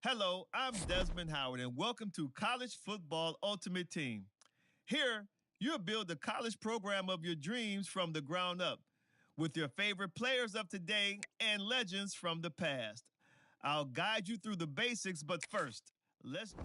Hello, I'm Desmond Howard, and welcome to College Football Ultimate Team. Here, you'll build the college program of your dreams from the ground up with your favorite players of today and legends from the past. I'll guide you through the basics, but first, let's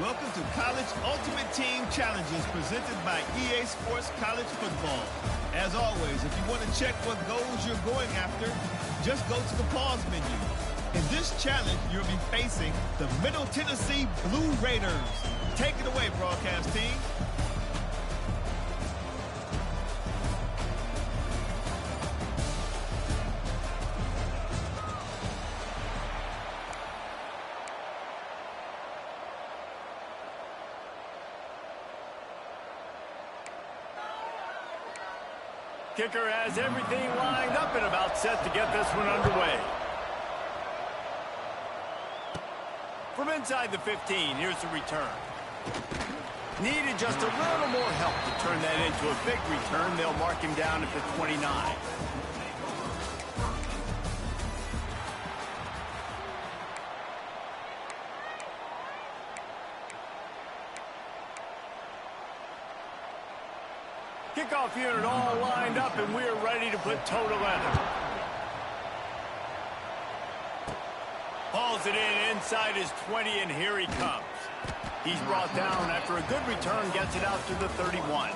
welcome to College Ultimate Team Challenges presented by EA Sports College Football. As always, if you want to check what goals you're going after, just go to the pause menu. In this challenge, you'll be facing the Middle Tennessee Blue Raiders. Take it away, broadcast team. Kicker has everything lined up and about set to get this one underway. From inside the 15, here's the return. Needed just a little more help to turn that into a big return. They'll mark him down at the 29. Kickoff unit all lined up, and we're ready to put toe to leather. Hauls it in inside his 20, and here he comes. He's brought down after a good return, gets it out to the 31.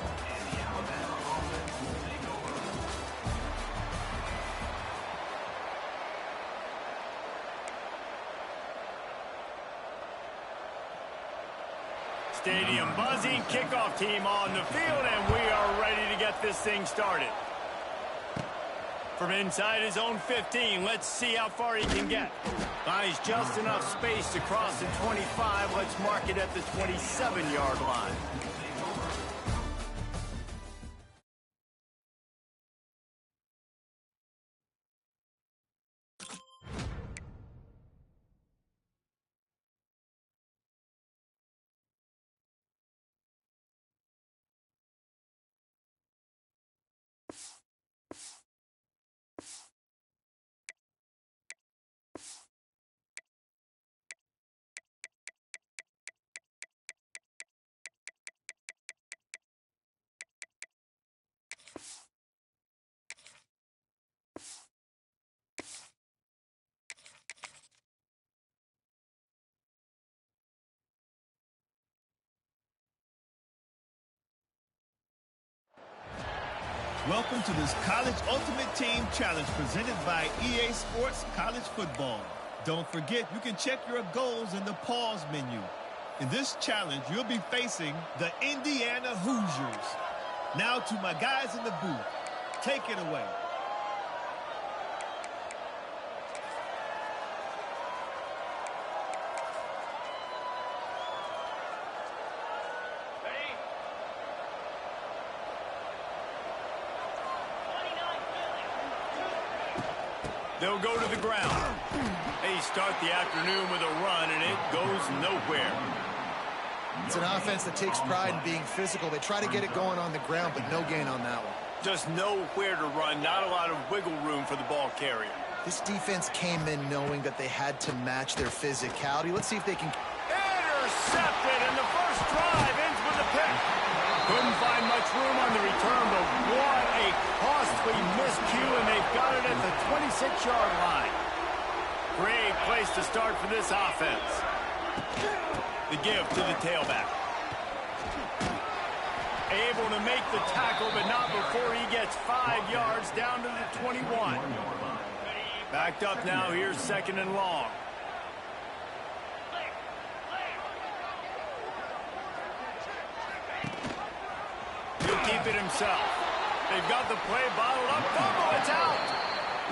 Stadium buzzing, kickoff team on the field, and we are ready to get this thing started. From inside his own 15, let's see how far he can get. Finds just enough space to cross the 25. Let's mark it at the 27-yard line. Welcome to this College Ultimate Team Challenge presented by EA Sports College Football. Don't forget, you can check your goals in the pause menu. In this challenge, you'll be facing the Indiana Hoosiers. Now to my guys in the booth. Take it away. They'll go to the ground. They start the afternoon with a run, and it goes nowhere. It's an offense that takes pride in being physical. They try to get it going on the ground, but no gain on that one. Just nowhere to run, not a lot of wiggle room for the ball carrier. This defense came in knowing that they had to match their physicality. Let's see if they can... Intercepted, and the first drive ends with a pick. Couldn't find much room on the return, but what a costly miscue, and they've got it at the 26-yard line. Great place to start for this offense. The give to the tailback. Able to make the tackle, but not before he gets 5 yards down to the 21. Backed up now, here's 2nd and long. He'll keep it himself. They've got the play bottled up. Fumble, it's out.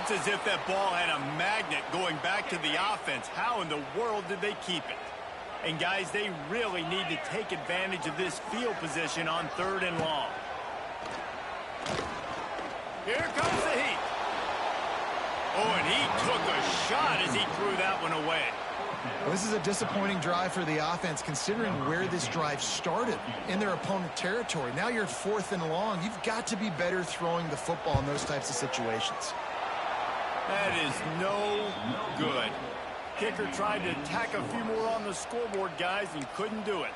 It's as if that ball had a magnet going back to the offense. How in the world did they keep it? And, guys, they really need to take advantage of this field position on 3rd and long. Here comes the heat. Oh, and he took a shot as he threw that one away. Well, this is a disappointing drive for the offense, considering where this drive started in their opponent territory. Now you're 4th and long. You've got to be better throwing the football in those types of situations. That is no good. Kicker tried to tack a few more on the scoreboard, guys, and couldn't do it.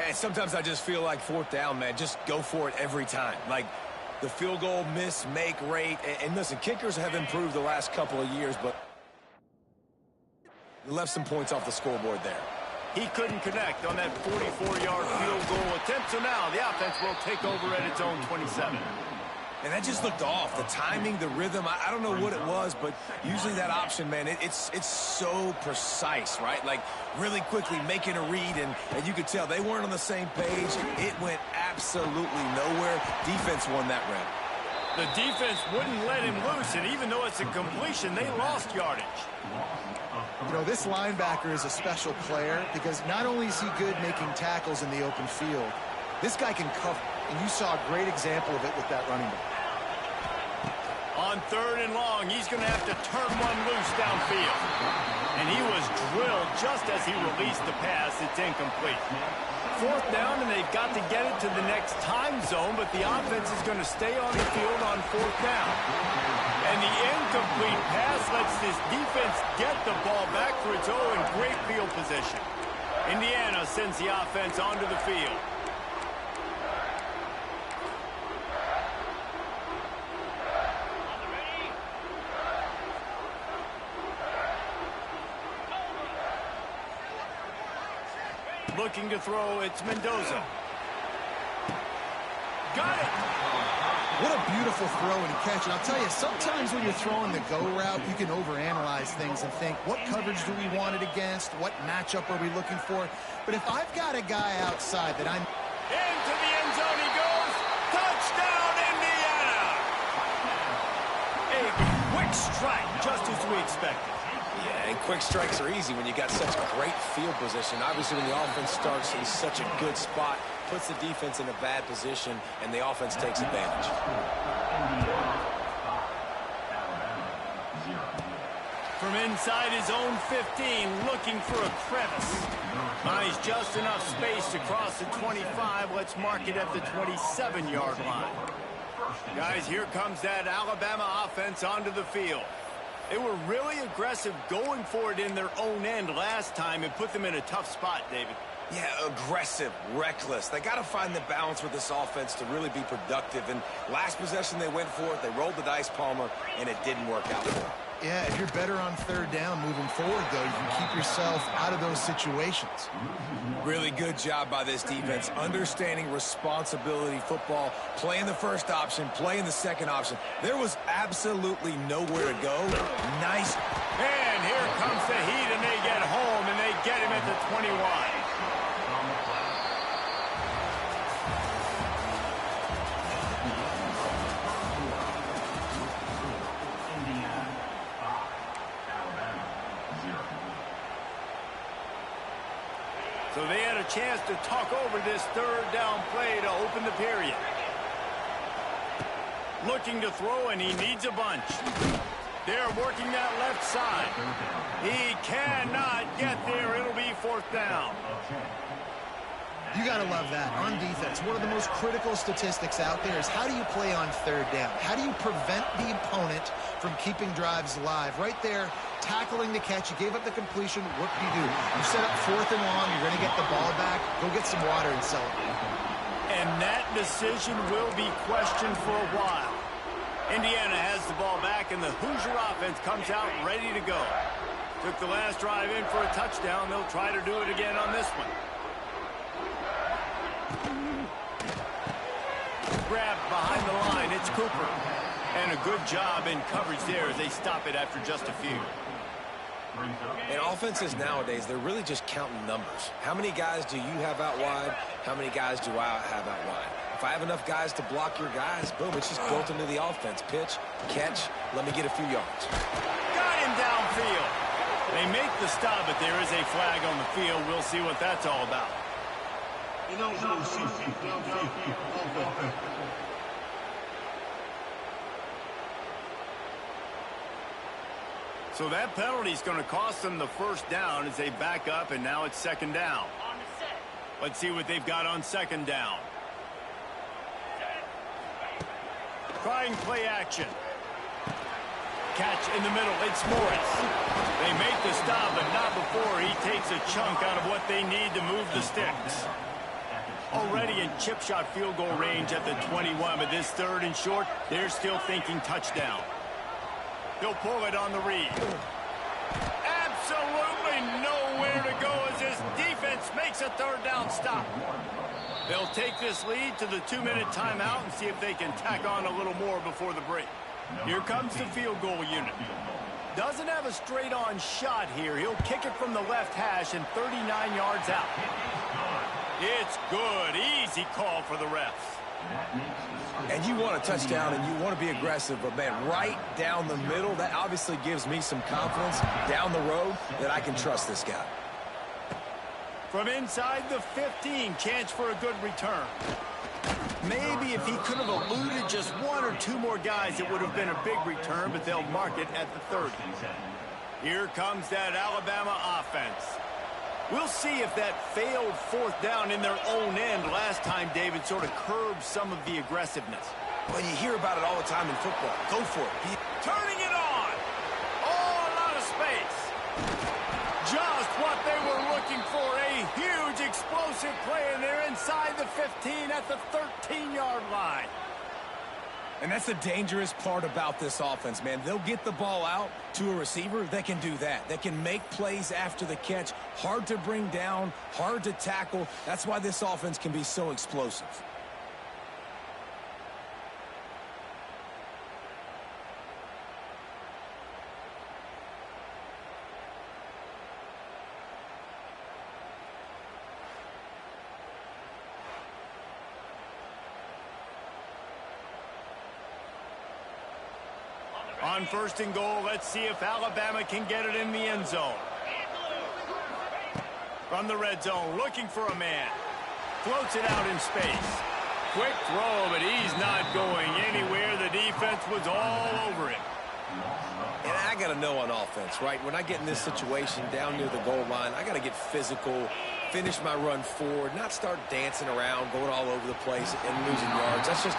And sometimes I just feel like 4th down, man. Just go for it every time. Like the field goal miss-make rate. And listen, kickers have improved the last couple of years, but left some points off the scoreboard there. He couldn't connect on that 44-yard field goal attempt, so now the offense will take over at its own 27. And that just looked off. The timing, the rhythm, I don't know what it was, but usually that option, man, it's so precise, right? Like really quickly making a read, and you could tell they weren't on the same page. It went absolutely nowhere. Defense won that round. The defense wouldn't let him loose, and even though it's a completion, they lost yardage. You know, this linebacker is a special player because not only is he good making tackles in the open field, this guy can cover, and you saw a great example of it with that running back. On 3rd and long, he's going to have to turn one loose downfield. And he was drilled just as he released the pass. It's incomplete. 4th down, and they've got to get it to the next time zone, but the offense is going to stay on the field on 4th down. And the incomplete pass lets this defense get the ball back for its own great field position. Indiana sends the offense onto the field. Looking to throw, it's Mendoza. Got it! What a beautiful throw and catch. And I'll tell you, sometimes when you're throwing the go route, you can overanalyze things and think, what coverage do we want it against? What matchup are we looking for? But if I've got a guy outside that I'm... Into the end zone he goes. Touchdown, Indiana! A quick strike, just as we expected. Yeah, and quick strikes are easy when you got such great field position. Obviously, when the offense starts in such a good spot, puts the defense in a bad position, and the offense takes advantage. From inside his own 15, looking for a crevice. Finds just enough space to cross the 25. Let's mark it at the 27-yard line. Guys, here comes that Alabama offense onto the field. They were really aggressive going for it in their own end last time and put them in a tough spot, David. Yeah, aggressive, reckless. They got to find the balance with this offense to really be productive. And last possession they went for it. They rolled the dice, Palmer, and it didn't work out for them. Yeah, if you're better on third down moving forward, though, you can keep yourself out of those situations. Really good job by this defense, understanding responsibility football, playing the first option, playing the second option. There was absolutely nowhere to go. Nice. And here comes the heat, and they get home, and they get him at the 21. So they had a chance to talk over this third down play to open the period. Looking to throw, and he needs a bunch. They're working that left side. He cannot get there. It'll be fourth down. You got to love that on defense. One of the most critical statistics out there is how do you play on third down? How do you prevent the opponent from keeping drives alive? Right there, tackling the catch. You gave up the completion. What do? You set up fourth and long. You're going to get the ball back. Go get some water and celebrate. And that decision will be questioned for a while. Indiana has the ball back, and the Hoosier offense comes out ready to go. Took the last drive in for a touchdown. They'll try to do it again on this one. Grabbed behind the line. It's Cooper. And a good job in coverage there as they stop it after just a few. And offenses nowadays, they're really just counting numbers. How many guys do you have out wide? How many guys do I have out wide? If I have enough guys to block your guys, boom, it's just built into the offense. Pitch, catch, let me get a few yards. Got him downfield. They make the stop, but there is a flag on the field. We'll see what that's all about. So that penalty is going to cost them the first down as they back up, and now it's second down. Let's see what they've got on second down. Trying play action. Catch in the middle. It's Morris. They make the stop, but not before he takes a chunk out of what they need to move the sticks. Already in chip shot field goal range at the 21, but this third and short, they're still thinking touchdown. They'll pull it on the read. Absolutely nowhere to go as this defense makes a third down stop. They'll take this lead to the 2-minute timeout and see if they can tack on a little more before the break. Here comes the field goal unit. Doesn't have a straight-on shot here. He'll kick it from the left hash and 39 yards out. It's good. Easy call for the refs. And you want a touchdown and you want to be aggressive, but, man, right down the middle, that obviously gives me some confidence down the road that I can trust this guy. From inside the 15, chance for a good return. Maybe if he could have eluded just one or two more guys, it would have been a big return, but they'll mark it at the 30. Here comes that Alabama offense. We'll see if that failed fourth down in their own end last time, David, sort of curbed some of the aggressiveness. Well, you hear about it all the time in football. Go for it. Turning it on. Oh, a lot of space. Just what they were looking for. A huge explosive play, and they're inside the 15 at the 13-yard line. And that's the dangerous part about this offense, man. They'll get the ball out to a receiver that can do that. That can make plays after the catch. Hard to bring down, hard to tackle. That's why this offense can be so explosive. On first and goal, let's see if Alabama can get it in the end zone. From the red zone, looking for a man. Floats it out in space. Quick throw, but he's not going anywhere. The defense was all over him. And I got to know on offense, right? When I get in this situation down near the goal line, I got to get physical, finish my run forward, not start dancing around, going all over the place and losing yards. That's just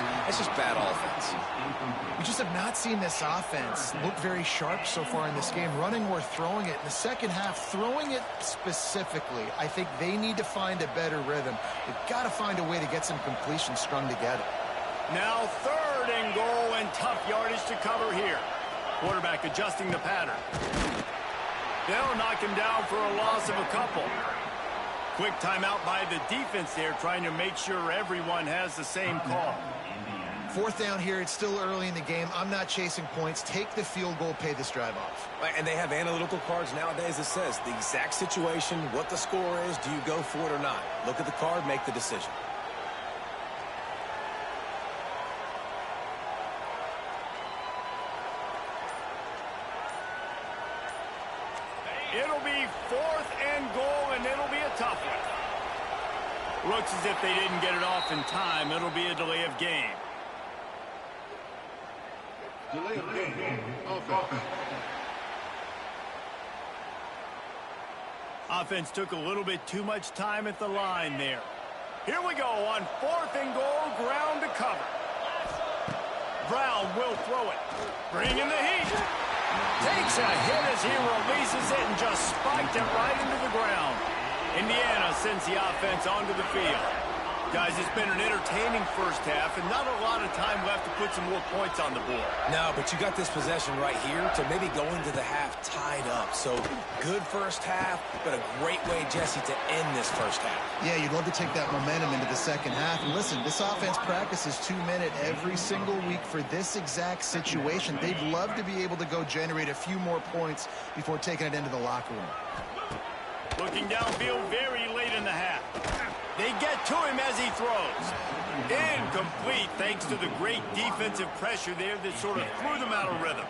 bad offense. We just have not seen this offense look very sharp so far in this game, running or throwing it. In the second half, throwing it specifically, I think they need to find a better rhythm. They've got to find a way to get some completion strung together. Now third and goal, and tough yardage to cover here. Quarterback adjusting the pattern. They'll knock him down for a loss of a couple. Quick timeout by the defense there, trying to make sure everyone has the same call. Fourth down here. It's still early in the game. I'm not chasing points. Take the field goal, pay this drive off. And they have analytical cards nowadays that says the exact situation, what the score is, do you go for it or not? Look at the card, make the decision. It'll be 4th and goal, and it'll be a tough one. Looks as if they didn't get it off in time. It'll be a delay of game. Delay of game. Offense. Offense took a little bit too much time at the line there. Here we go on 4th and goal, ground to cover. Brown will throw it. Bring in the heat. Takes a hit as he releases it and just spiked it right into the ground. Indiana sends the offense onto the field. Guys, it's been an entertaining first half and not a lot of time left to put some more points on the board. No, but you got this possession right here to maybe go into the half tied up. So good first half, but a great way, Jesse, to end this first half. Yeah, you'd love to take that momentum into the second half. And listen, this offense practices 2-minute every single week for this exact situation. They'd love to be able to go generate a few more points before taking it into the locker room. Looking downfield very late in the half. They get to him as he throws. Incomplete thanks to the great defensive pressure there that sort of threw them out of rhythm.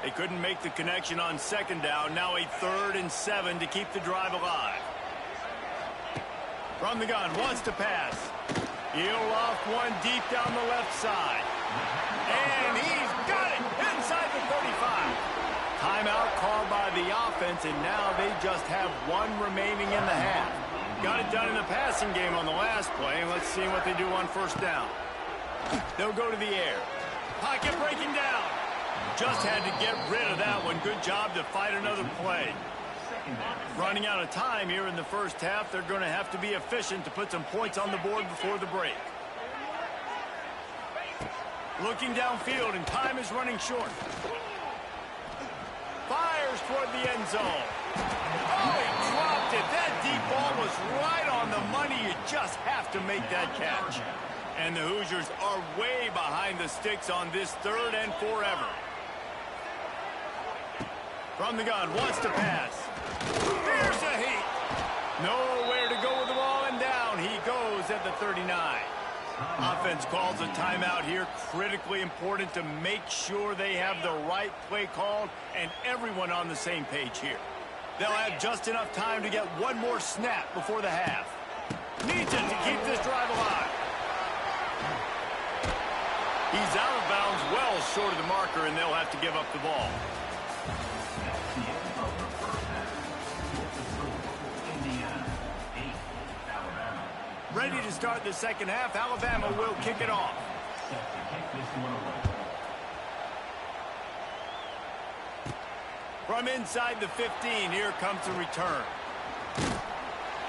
They couldn't make the connection on 2nd down. Now a 3rd and 7 to keep the drive alive. From the gun, wants to pass. He'll off one deep down the left side. And he's got it inside the 35. Timeout called by the offense, and now they just have one remaining in the half. Got it done in the passing game on the last play, and let's see what they do on 1st down. They'll go to the air. Pocket breaking down. Just had to get rid of that one. Good job to fight another play. Running out of time here in the first half. They're going to have to be efficient to put some points on the board before the break. Looking downfield, and time is running short. Fires toward the end zone. Oh, he dropped it. That deep ball was right on the money. You just have to make that catch. And the Hoosiers are way behind the sticks on this 3rd and forever. From the gun, wants to pass. There's a heat. Nowhere to go with the ball, and down he goes at the 39. Offense calls a timeout here. Critically important to make sure they have the right play called and everyone on the same page here. They'll have just enough time to get one more snap before the half. Needs it to keep this drive alive. He's out of bounds, well short of the marker, and they'll have to give up the ball. Ready to start the second half. Alabama will kick it off. From inside the 15, here comes the return.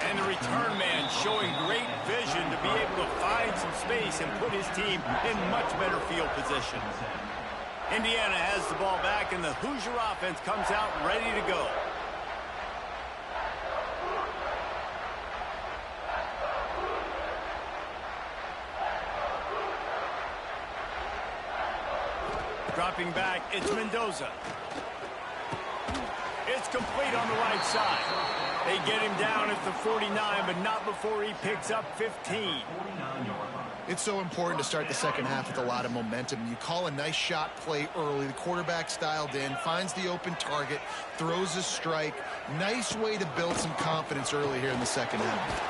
And the return man showing great vision to be able to find some space and put his team in much better field position. Indiana has the ball back, and the Hoosier offense comes out ready to go. Dropping back, it's Mendoza. It's complete on the right side. They get him down at the 49, but not before he picks up 15. It's so important to start the second half with a lot of momentum. You call a nice shot play early. The quarterback's dialed in, finds the open target, throws a strike. Nice way to build some confidence early here in the second half.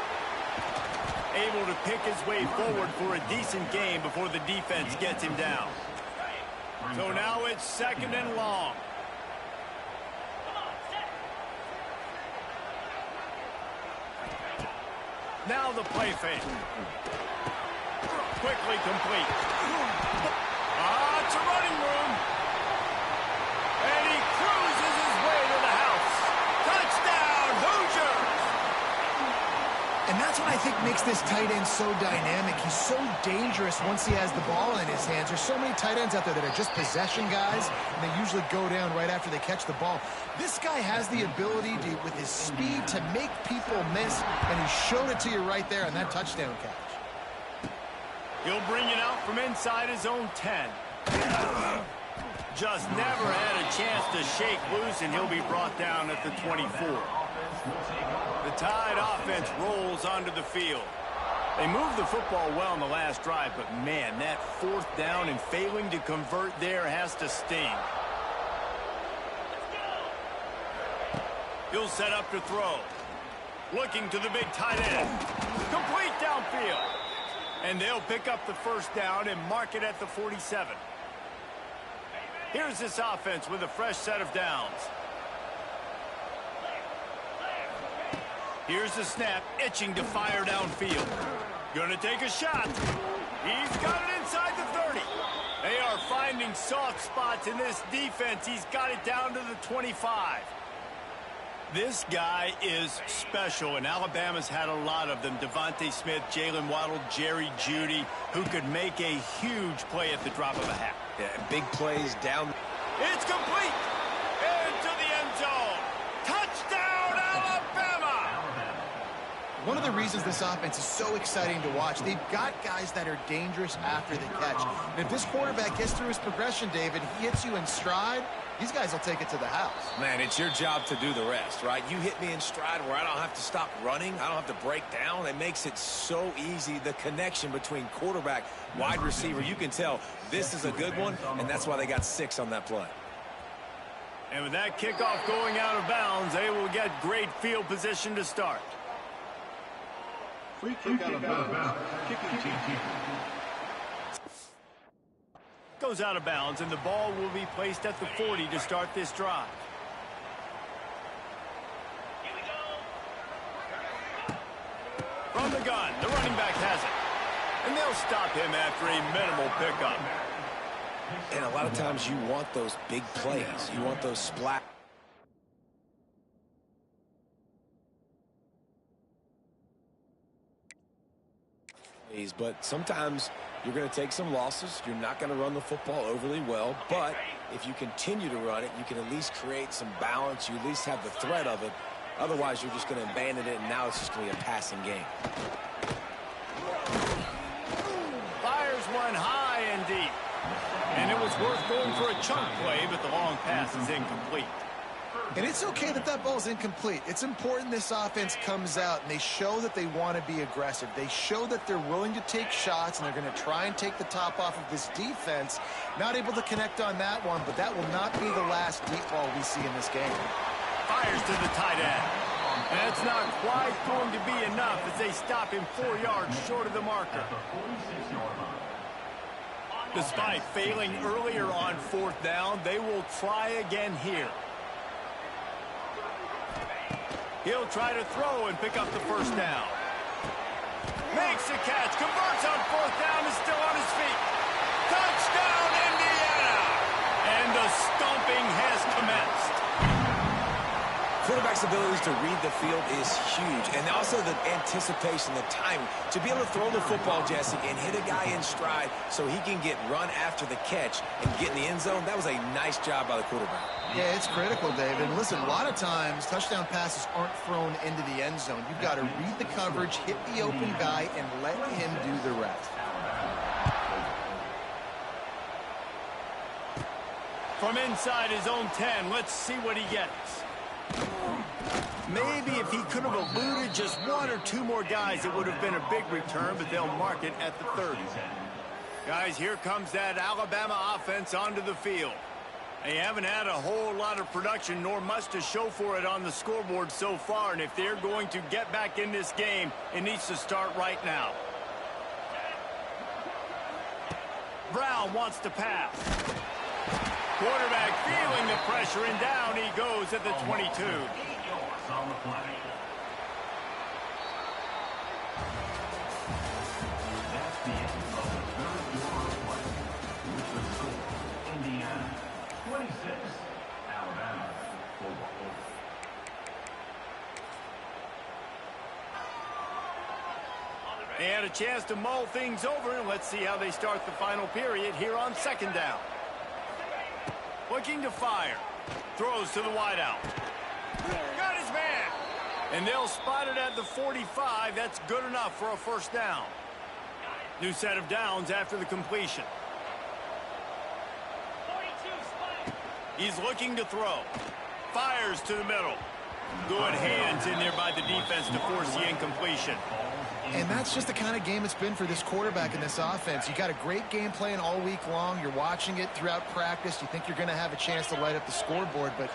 Able to pick his way forward for a decent game before the defense gets him down. So now it's 2nd and long. Now the play fake. Quickly complete. It's a running room. And he cruises his way to the house. Touchdown, Hoosiers! And that's that's what I think makes this tight end so dynamic. He's so dangerous once he has the ball in his hands. There's so many tight ends out there that are just possession guys, and they usually go down right after they catch the ball. This guy has the ability to, with his speed, to make people miss, and he showed it to you right there on that touchdown catch. He'll bring it out from inside his own 10. Just never had a chance to shake loose, and he'll be brought down at the 24. The Tide offense rolls onto the field. They moved the football well in the last drive, but man, that 4th down and failing to convert there has to sting. He'll set up to throw. Looking to the big tight end. Complete downfield. And they'll pick up the 1st down and mark it at the 47. Here's this offense with a fresh set of downs. Here's the snap, itching to fire downfield. Gonna take a shot. He's got it inside the 30. They are finding soft spots in this defense. He's got it down to the 25. This guy is special, and Alabama's had a lot of them. Devontae Smith, Jalen Waddle, Jerry Jeudy, who could make a huge play at the drop of a hat. Yeah, big plays down. It's complete. Into the end zone. Touchdown, Alabama! One of the reasons this offense is so exciting to watch, they've got guys that are dangerous after the catch. And if this quarterback gets through his progression, David, he hits you in stride, these guys will take it to the house. Man, it's your job to do the rest, right? You hit me in stride where I don't have to stop running. I don't have to break down. It makes it so easy. The connection between quarterback, wide receiver, you can tell this is a good one, and that's why they got 6 on that play. And with that kickoff going out of bounds, they will get great field position to start. Free kick out of bounds. Kicking team. Goes out of bounds, and the ball will be placed at the 40 to start this drive. From the gun, the running back has it. And they'll stop him after a minimal pickup. And a lot of times you want those big plays. You want those splat. But sometimes you're going to take some losses. You're not going to run the football overly well. But if you continue to run it, you can at least create some balance. You at least have the threat of it. Otherwise, you're just going to abandon it, and now it's just going to be a passing game. Fires one high and deep. And it was worth going for a chunk play, but the long pass is incomplete. And it's okay that that ball's incomplete. It's important this offense comes out and they show that they want to be aggressive. They show that they're willing to take shots, and they're going to try and take the top off of this defense. Not able to connect on that one, but that will not be the last deep ball we see in this game. Fires to the tight end. That's not quite going to be enough as they stop him 4 yards short of the marker. Despite failing earlier on 4th down, they will try again here. He'll try to throw and pick up the 1st down. Makes the catch, converts on 4th down, is still on his feet. Touchdown, Indiana! And the stomping has commenced. Quarterback's abilities to read the field is huge. And also the anticipation, the timing. To be able to throw the football, Jesse, and hit a guy in stride so he can get run after the catch and get in the end zone, that was a nice job by the quarterback. Yeah, it's critical, David. Listen, a lot of times touchdown passes aren't thrown into the end zone. You've got to read the coverage, hit the open guy, and let him do the rest. From inside his own 10, let's see what he gets. Maybe if he could have eluded just 1 or 2 more guys, it would have been a big return, but they'll mark it at the 30. Guys, here comes that Alabama offense onto the field. They haven't had a whole lot of production, nor much to show for it on the scoreboard so far, and if they're going to get back in this game, it needs to start right now. Brown wants to pass. Quarterback feeling the pressure, and down he goes at the 22. got a chance to mull things over, and let's see how they start the final period here on second down. Looking to fire. Throws to the wideout. Got his man. And they'll spot it at the 45. That's good enough for a first down. New set of downs after the completion. He's looking to throw. Fires to the middle. Good hands in there by the defense to force the incompletion. And that's just the kind of game it's been for this quarterback in this offense. You got a great game plan all week long. You're watching it throughout practice. You think you're going to have a chance to light up the scoreboard, but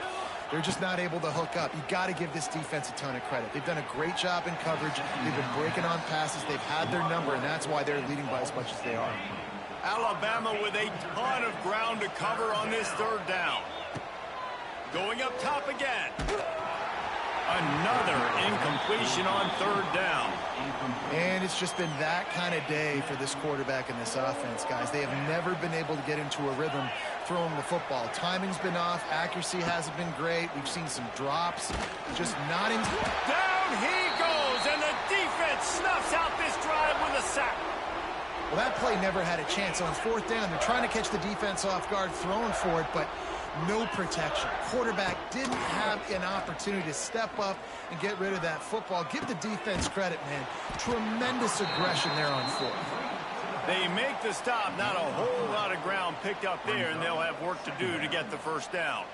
they're just not able to hook up. You got to give this defense a ton of credit. They've done a great job in coverage. They've been breaking on passes. They've had their number, and that's why they're leading by as much as they are. Alabama with a ton of ground to cover on this third down. Going up top again. Another incompletion on third down. And it's just been that kind of day for this quarterback and this offense, guys. They have never been able to get into a rhythm throwing the football. Timing's been off. Accuracy hasn't been great. We've seen some drops. Just not in. Down he goes, and the defense snuffs out this drive with a sack. Well, that play never had a chance. On fourth down, they're trying to catch the defense off guard, throwing for it, but no protection. Quarterback didn't have an opportunity to step up and get rid of that football. Give the defense credit, man. Tremendous aggression there on fourth. They make the stop. Not a whole lot of ground picked up there, and they'll have work to do to get the first down.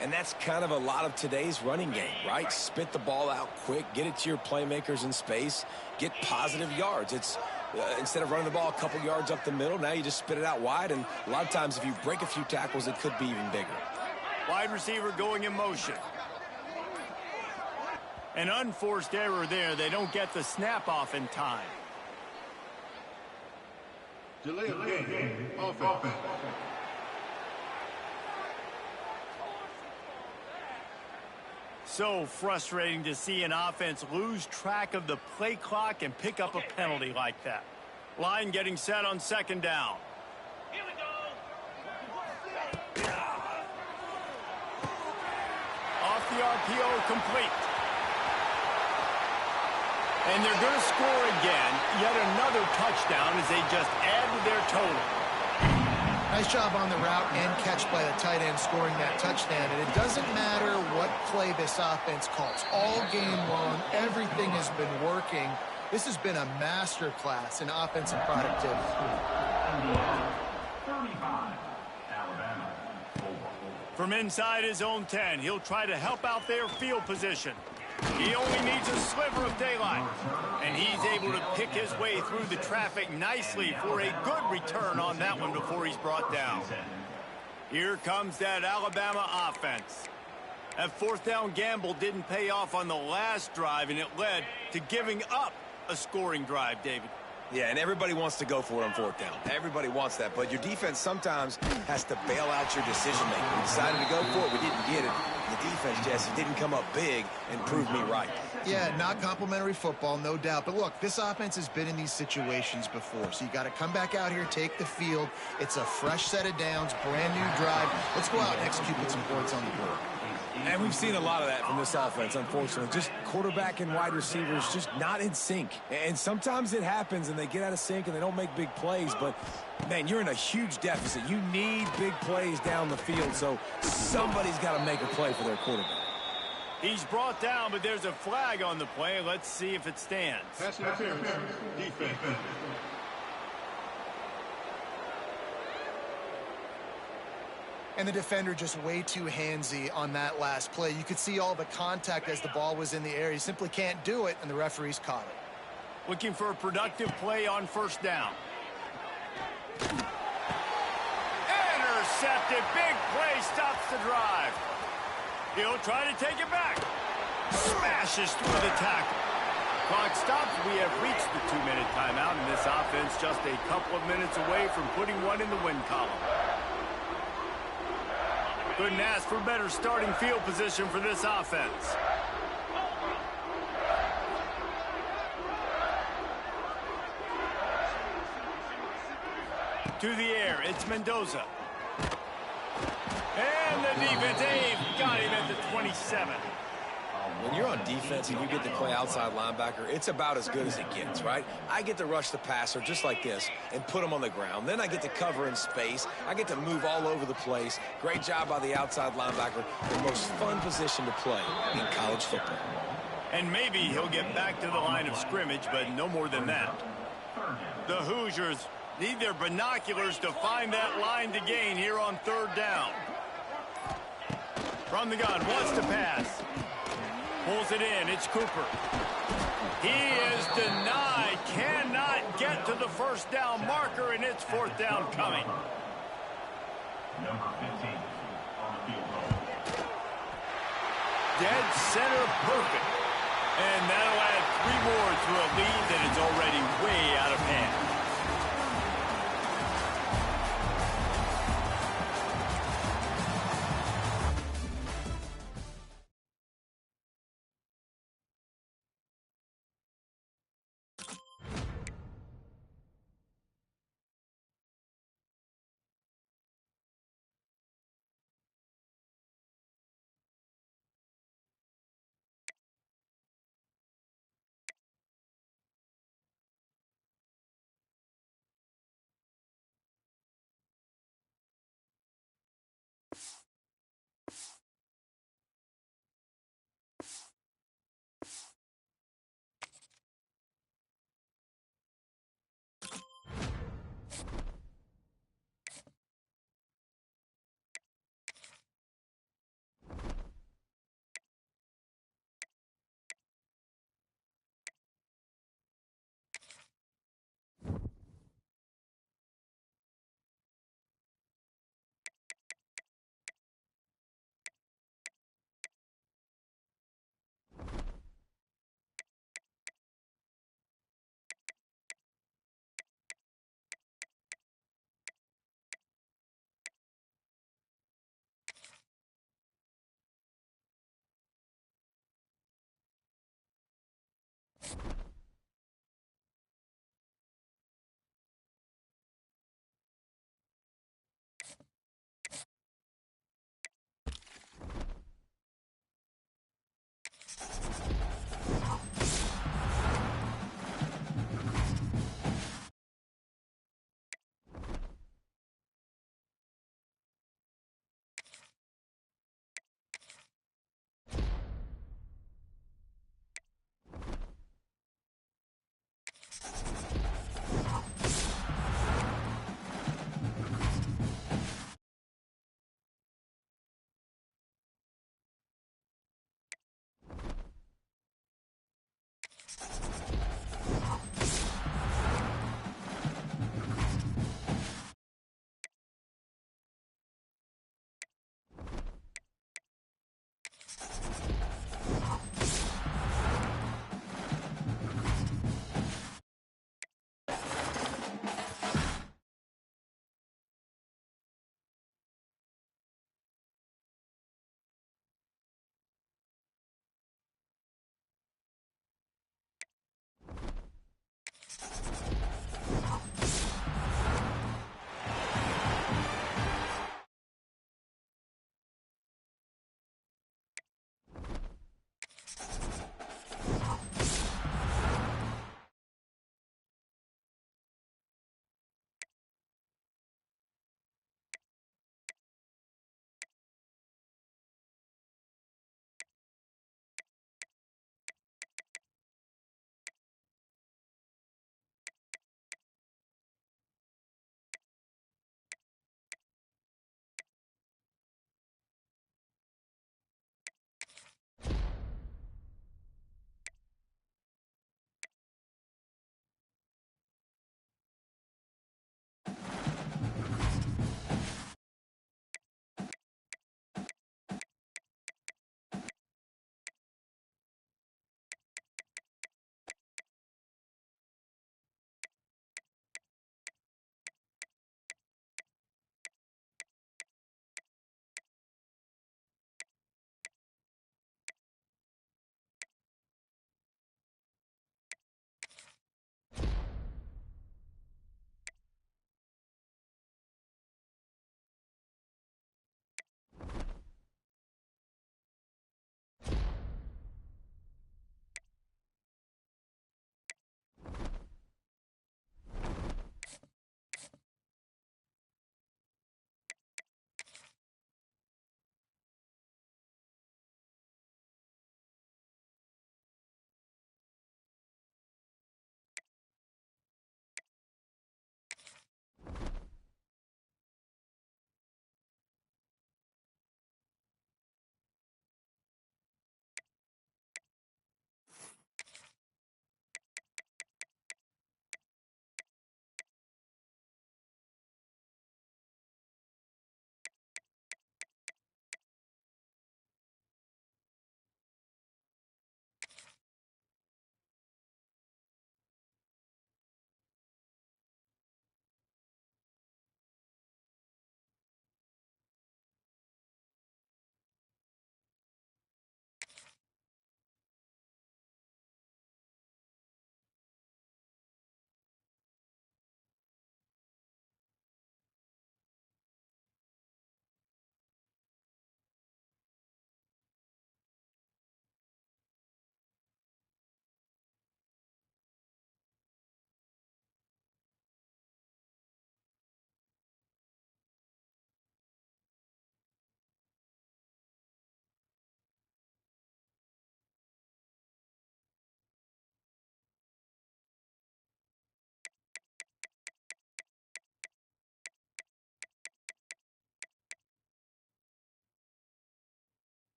And that's kind of a lot of today's running game, right? Spit the ball out quick, get it to your playmakers in space, get positive yards. It's instead of running the ball a couple yards up the middle, now you just spit it out wide, and a lot of times if you break a few tackles, it could be even bigger. Wide receiver going in motion. An unforced error there. They don't get the snap off in time. Delay of game. Offense. So frustrating to see an offense lose track of the play clock and pick up a penalty like that. Line getting set on second down. Here we go. Off the RPO, complete. And they're going to score again. Yet another touchdown as they just add to their total. Nice job on the route and catch by the tight end scoring that touchdown. And it doesn't matter what play this offense calls. All game long, everything has been working. This has been a master class in offensive productivity. 35, Alabama. From inside his own 10, he'll try to help out their field position. He only needs a sliver of daylight, and he's able to pick his way through the traffic nicely for a good return on that one before he's brought down. Here comes that Alabama offense. That fourth down gamble didn't pay off on the last drive, and it led to giving up a scoring drive, David. Yeah, and everybody wants to go for it on fourth down. Everybody wants that, but your defense sometimes has to bail out your decision-making. We decided to go for it. We didn't get it. The defense, Jesse, didn't come up big and prove me right. Yeah, not complimentary football, no doubt. But look, this offense has been in these situations before, so you got to come back out here, take the field. It's a fresh set of downs, brand new drive. Let's go out and execute with some points on the board. And we've seen a lot of that from this offense, unfortunately. Just quarterback and wide receivers just not in sync. And sometimes it happens and they get out of sync and they don't make big plays. But, man, you're in a huge deficit. You need big plays down the field, so somebody's got to make a play for their quarterback. He's brought down, but there's a flag on the play. Let's see if it stands. Pass interference. Defense. And the defender just way too handsy on that last play. You could see all the contact as the ball was in the air. He simply can't do it, and the referees caught it. Looking for a productive play on first down. Intercepted. Big play stops the drive. He'll try to take it back. Smashes through the tackle. Clock stops. We have reached the 2-minute timeout, and this offense just a couple of minutes away from putting one in the win column. Couldn't ask for better starting field position for this offense. To the air, it's Mendoza. And the defense, got him at the 27. when you're on defense and you get to play outside linebacker, it's about as good as it gets, right? I get to rush the passer just like this and put him on the ground. Then I get to cover in space. I get to move all over the place. Great job by the outside linebacker. The most fun position to play in college football. And maybe he'll get back to the line of scrimmage, but no more than that. The Hoosiers need their binoculars to find that line to gain here on third down. From the gun, wants to pass. Pulls it in, it's Cooper. He is denied, cannot get to the first down marker, and it's fourth down coming. Number 15 on the field goal. Dead center perfect. And that'll add 3 more to a lead that is already way out of hand.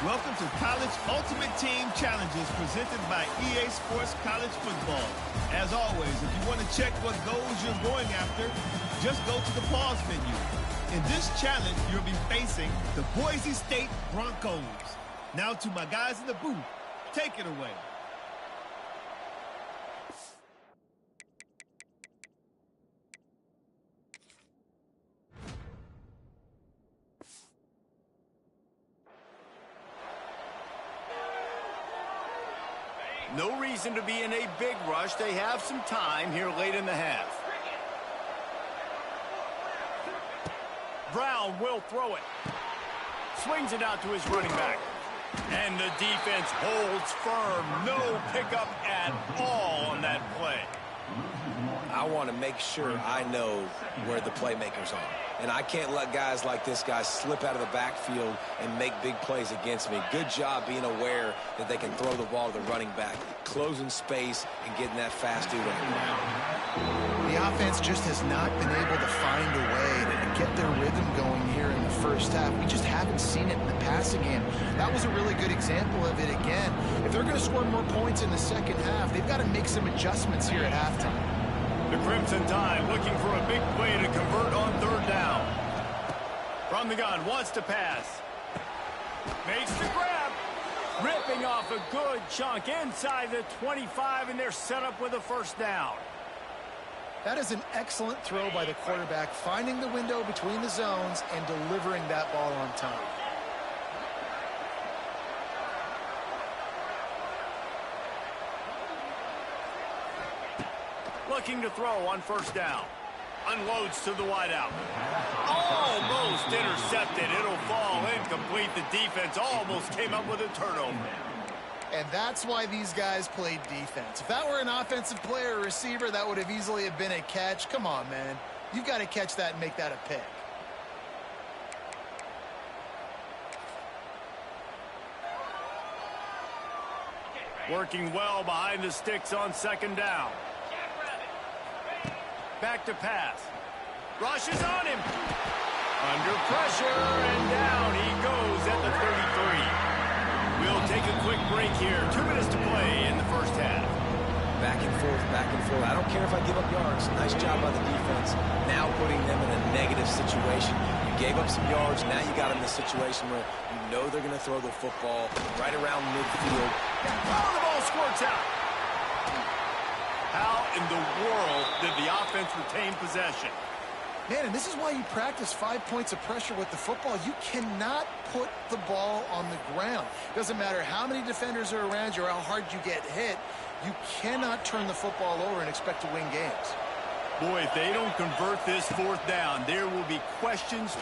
Welcome to College Ultimate Team Challenges presented by EA Sports College Football. As always, if you want to check what goals you're going after, just go to the pause menu. In this challenge, you'll be facing the Boise State Broncos. Now to my guys in the booth, take it away. No reason to be in a big rush. They have some time here late in the half. Brown will throw it. Swings it out to his running back. And the defense holds firm. No pickup at all on that play. I want to make sure I know where the playmakers are. And I can't let guys like this guy slip out of the backfield and make big plays against me. Good job being aware that they can throw the ball to the running back, closing space, and getting that fast dude on the ground. The offense just has not been able to find a way to get their rhythm going here in the first half. We just haven't seen it in the passing game. That was a really good example of it again. If they're going to score more points in the second half, they've got to make some adjustments here at halftime. The Crimson Tide looking for a big play to convert on third down. From the gun, wants to pass. Makes the grab. Ripping off a good chunk inside the 25, and they're set up with a first down. That is an excellent throw by the quarterback, finding the window between the zones and delivering that ball on time. Looking to throw on first down. Unloads to the wideout. Almost intercepted. It'll fall incomplete. The defense almost came up with a turnover. And that's why these guys played defense. If that were an offensive player or receiver, that would have easily have been a catch. Come on, man. You've got to catch that and make that a pick. Working well behind the sticks on second down. Back to pass. Rushes on him. Under pressure, and down he goes at the 33. We'll take a quick break here. 2 minutes to play in the first half. Back and forth, back and forth. I don't care if I give up yards. Nice job by the defense. Now putting them in a negative situation. You gave up some yards. Now you got them in a situation where you know they're going to throw the football right around midfield. Oh, the ball squirts out. How in the world did the offense retain possession? Man, and this is why you practice 5 points of pressure with the football. You cannot put the ball on the ground. Doesn't matter how many defenders are around you or how hard you get hit. You cannot turn the football over and expect to win games. Boy, if they don't convert this fourth down, there will be questions.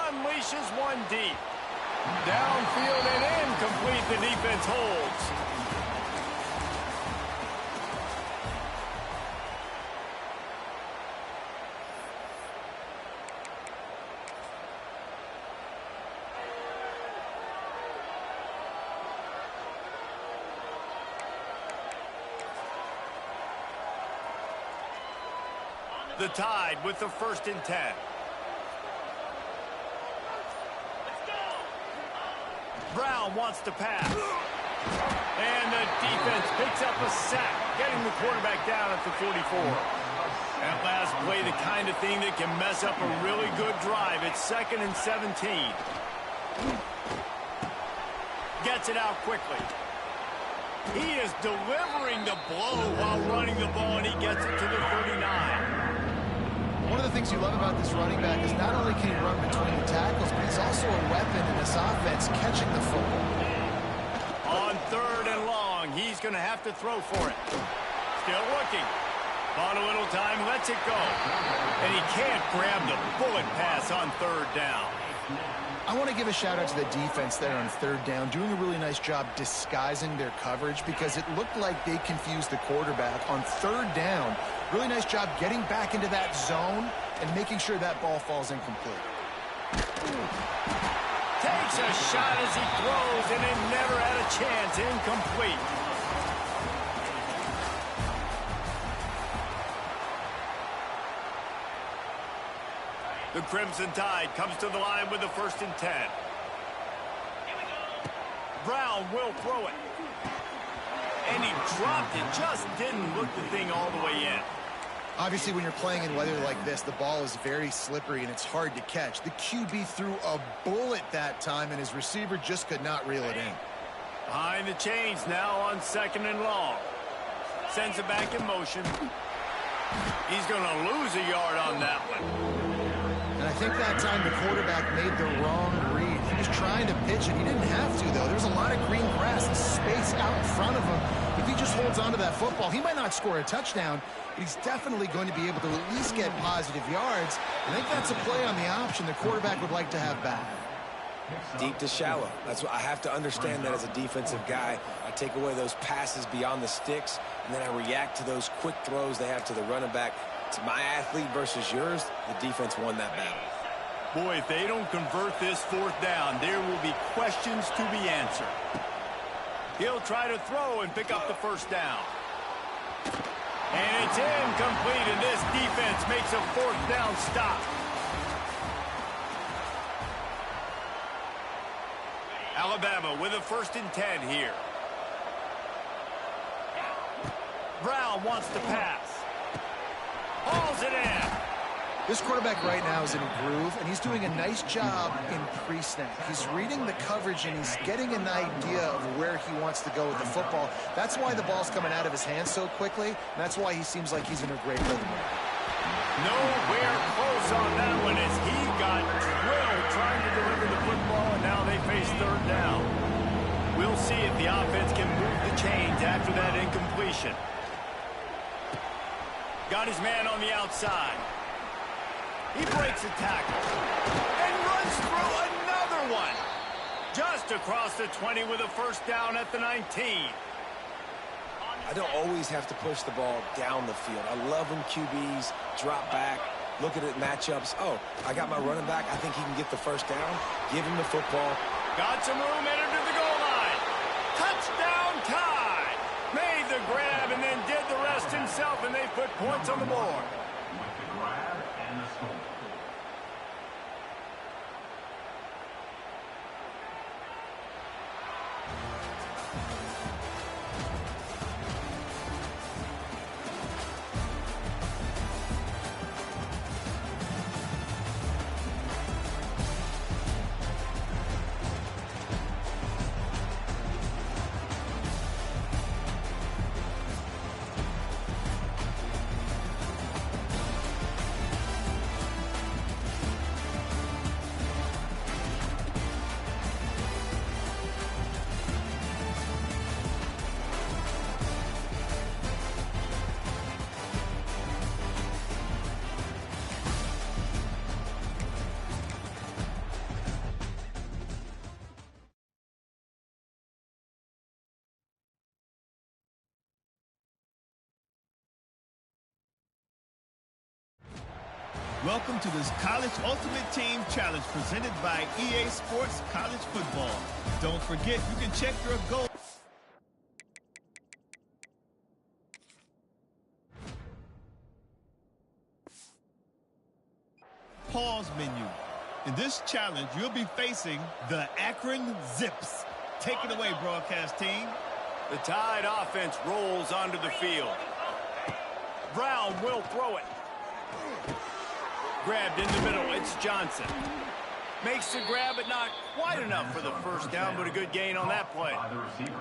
Unleashes one deep. Downfield and incomplete. The defense holds. The Tide with the 1st and 10. Brown wants to pass. And the defense picks up a sack, getting the quarterback down at the 44. That last play, the kind of thing that can mess up a really good drive. It's 2nd and 17. Gets it out quickly. He is delivering the blow while running the ball, and he gets it to the 39. One of the things you love about this running back is not only can he run between the tackles, but he's also a weapon in this offense, catching the football. On 3rd and long, he's going to have to throw for it. Still looking. Bought a little time, lets it go. And he can't grab the bullet pass on 3rd down. I want to give a shout out to the defense there on 3rd down, doing a really nice job disguising their coverage because it looked like they confused the quarterback on 3rd down. Really nice job getting back into that zone and making sure that ball falls incomplete. Takes a shot as he throws, and it never had a chance. Incomplete. The Crimson Tide comes to the line with the 1st and 10. Brown will throw it. And he dropped it. Just didn't look the thing all the way in. Obviously, when you're playing in weather like this, the ball is very slippery and it's hard to catch. The QB threw a bullet that time, and his receiver just could not reel it in. Behind the chains now on 2nd and long. Sends it back in motion. He's going to lose a yard on that one. And I think that time the quarterback made the wrong read. He was trying to pitch it. He didn't have to, though. There's a lot of green grass and space out in front of him. If he just holds on to that football, he might not score a touchdown, but he's definitely going to be able to at least get positive yards. I think that's a play on the option the quarterback would like to have back. Deep to shallow. That's what I have to understand that as a defensive guy. I take away those passes beyond the sticks, and then I react to those quick throws they have to the running back. It's my athlete versus yours. The defense won that battle. Boy, if they don't convert this 4th down, there will be questions to be answered. He'll try to throw and pick up the 1st down. And it's incomplete, and this defense makes a 4th down stop. Alabama with a 1st and 10 here. Brown wants to pass. Hauls it in. This quarterback right now is in a groove, and he's doing a nice job in pre-snap. He's reading the coverage, and he's getting an idea of where he wants to go with the football. That's why the ball's coming out of his hands so quickly, and that's why he seems like he's in a great rhythm. Nowhere close on that one as he got drilled trying to deliver the football, and now they face 3rd down. We'll see if the offense can move the chains after that incompletion. Got his man on the outside. He breaks a tackle and runs through another one. Just across the 20 with a 1st down at the 19. I don't always have to push the ball down the field. I love when QBs drop back, look at it matchups. Oh, I got my running back. I think he can get the 1st down. Give him the football. Got some room, entered to the goal line. Touchdown tie. Made the grab and then did the rest himself, and they put points on the board. With the grab and the score. Welcome to this College Ultimate Team Challenge presented by EA Sports College Football. Don't forget, you can check your goal. Pause menu. In this challenge, you'll be facing the Akron Zips. Take it away, broadcast team. The Tide offense rolls onto the field. Brown will throw it. Grabbed in the middle, it's Johnson. Makes the grab, but not quite enough for the 1st down, but a good gain on that play. By the receiver.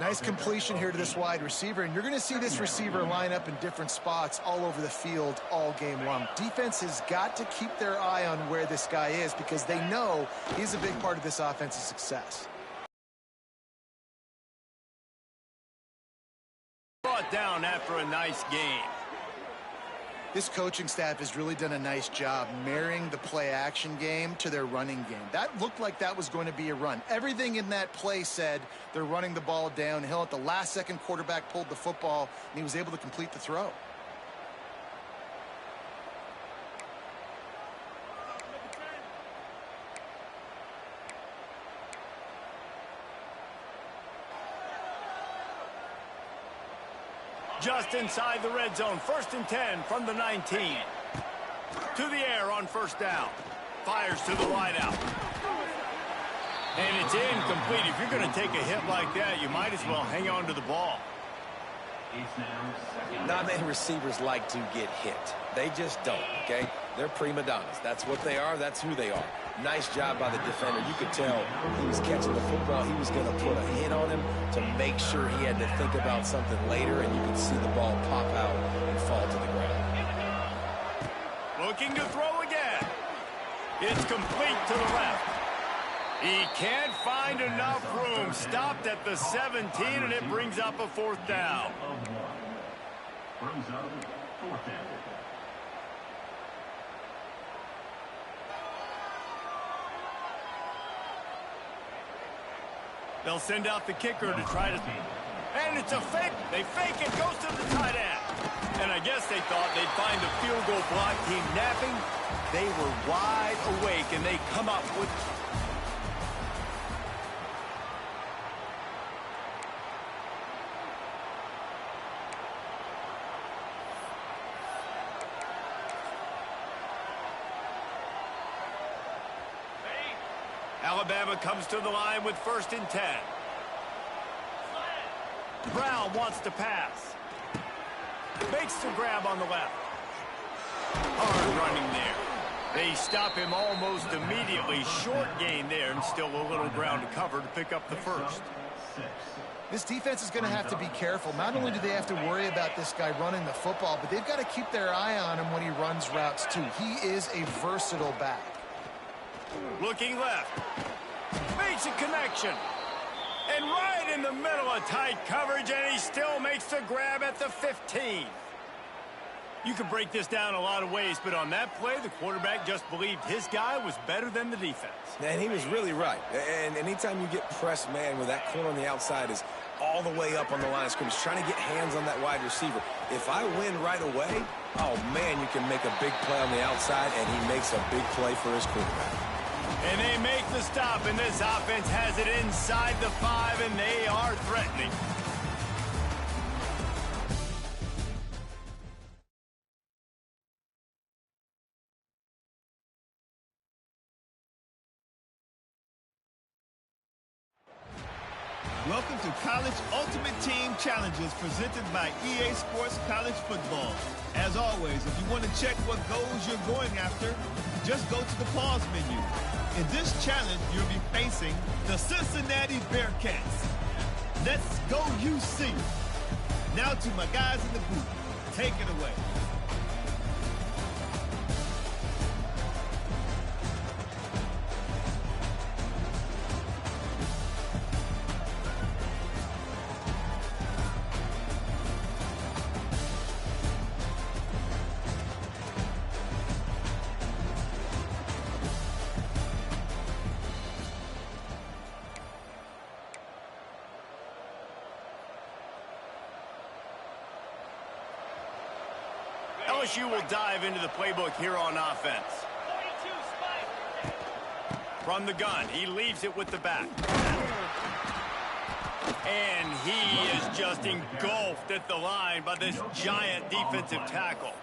Nice completion here to this wide receiver, and you're going to see this receiver line up in different spots all over the field all game long. Defense has got to keep their eye on where this guy is because they know he's a big part of this offense's success. Brought down after a nice game. This coaching staff has really done a nice job marrying the play-action game to their running game. That looked like that was going to be a run. Everything in that play said they're running the ball downhill. At the last second, quarterback pulled the football, and he was able to complete the throw. Just inside the red zone. 1st and 10 from the 19. To the air on 1st down. Fires to the wideout. And it's incomplete. If you're going to take a hit like that, you might as well hang on to the ball. Not many receivers like to get hit. They just don't, okay? They're prima donnas. That's what they are. That's who they are. Nice job by the defender. You could tell he was catching the football. He was going to put a hit on him to make sure he had to think about something later, and you could see the ball pop out and fall to the ground. Looking to throw again. It's complete to the left. He can't find enough room. Stopped at the 17, and it brings up a fourth down. Brings up fourth down. They'll send out the kicker to try to... And it's a fake. They fake it. Goes to the tight end. And I guess they thought they'd find the field goal block team napping. They were wide awake, and they come up with... Alabama comes to the line with 1st and 10. Brown wants to pass. Makes the grab on the left. Hard running there. They stop him almost immediately. Short gain there, and still a little ground to cover to pick up the first. This defense is going to have to be careful. Not only do they have to worry about this guy running the football, but they've got to keep their eye on him when he runs routes too. He is a versatile back. Looking left. Makes a connection. And right in the middle of tight coverage, and he still makes the grab at the 15. You can break this down a lot of ways, but on that play, the quarterback just believed his guy was better than the defense. And he was really right. And anytime you get pressed man with that corner on the outside is all the way up on the line of scrimmage, trying to get hands on that wide receiver. If I win right away, oh, man, you can make a big play on the outside, and he makes a big play for his quarterback. And they make the stop, and this offense has it inside the 5, and they are threatening. Welcome to College Ultimate Team Challenges presented by EA Sports College Football. As always, if you want to check what goals you're going after, just go to the pause menu. In this challenge, you'll be facing the Cincinnati Bearcats. Let's go UC. Now to my guys in the booth. Take it away. LSU will dive into the playbook here on offense. From the gun, he leaves it with the back. And he is just engulfed at the line by this giant defensive tackle.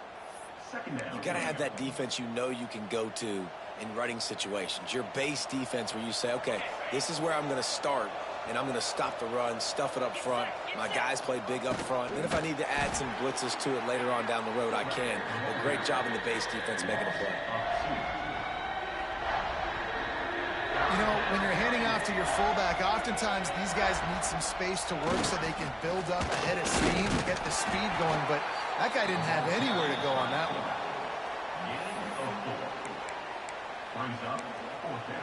You got to have that defense you know you can go to in running situations. Your base defense where you say, okay, this is where I'm going to start, and I'm going to stop the run, stuff it up front. My guys play big up front. And if I need to add some blitzes to it later on down the road, I can. But great job in the base defense making a play. You know, when you're handing off to your fullback, oftentimes these guys need some space to work so they can build up a head of steam and get the speed going. But that guy didn't have anywhere to go on that one. Brings up fourth down.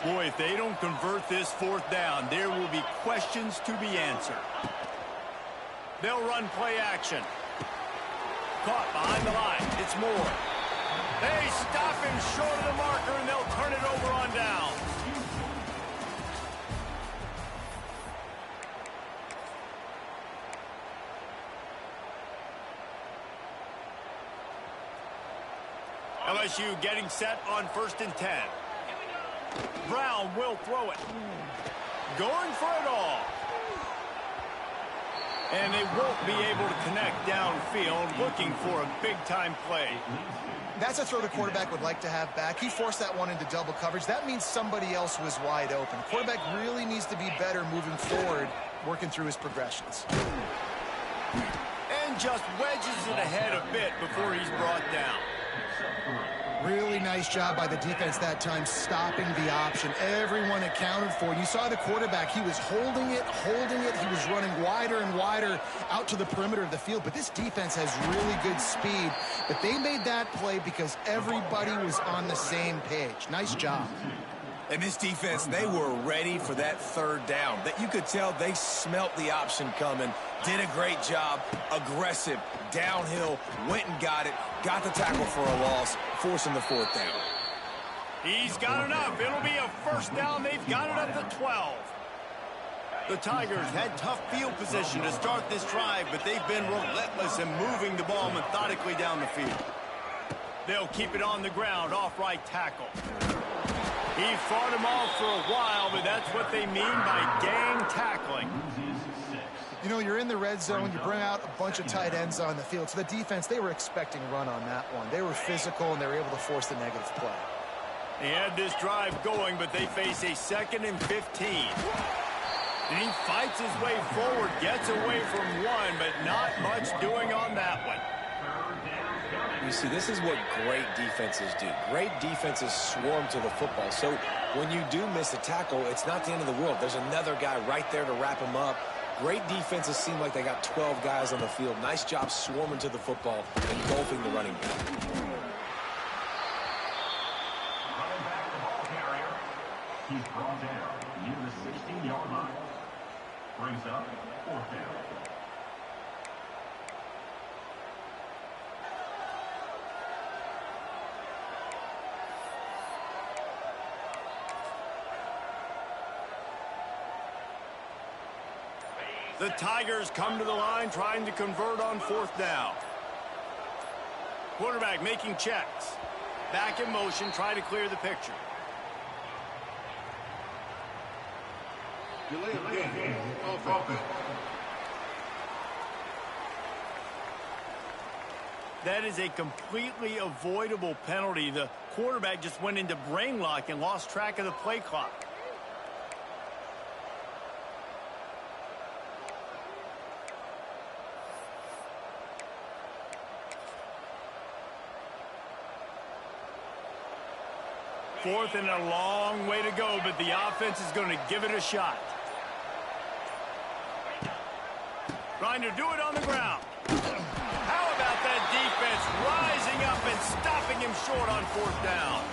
Boy, if they don't convert this 4th down, there will be questions to be answered. They'll run play action. Caught behind the line. It's Moore. They stop him short of the marker, and they'll turn it over on down. LSU getting set on 1st and 10. Brown will throw it. Going for it all. And they won't be able to connect downfield, looking for a big-time play. That's a throw the quarterback would like to have back. He forced that one into double coverage. That means somebody else was wide open. Quarterback really needs to be better moving forward, working through his progressions. And just wedges it ahead a bit before he's brought down. Really nice job by the defense that time, stopping the option. Everyone accounted for it. You saw the quarterback. He was holding it. He was running wider and wider out to the perimeter of the field. But this defense has really good speed. But they made that play because everybody was on the same page. Nice job. And this defense, they were ready for that third down. That you could tell they smelt the option coming, did a great job, aggressive, downhill, went and got it, got the tackle for a loss, forcing the fourth down. He's got enough. It'll be a first down. They've got it up to 12. The Tigers had tough field position to start this drive, but they've been relentless in moving the ball methodically down the field. They'll keep it on the ground, off right tackle. He fought him off for a while, but that's what they mean by gang tackling. You know, you're in the red zone, you bring out a bunch of tight ends on the field. So the defense, they were expecting a run on that one. They were physical, and they were able to force the negative play. He had this drive going, but they face a 2nd and 15. And he fights his way forward, gets away from one, but not much doing on that one. You see, this is what great defenses do. Great defenses swarm to the football. So when you do miss a tackle, it's not the end of the world. There's another guy right there to wrap him up. Great defenses seem like they got 12 guys on the field. Nice job swarming to the football, engulfing the running back. Running back, the ball carrier. He's brought down near the 16-yard line. Brings up fourth down. The Tigers come to the line trying to convert on fourth down. Quarterback making checks. Back in motion, try to clear the picture. Delay of game. Offense. That is a completely avoidable penalty. The quarterback just went into brain lock and lost track of the play clock. Fourth and a long way to go, but the offense is going to give it a shot. Trying to do it on the ground. How about that defense rising up and stopping him short on fourth down?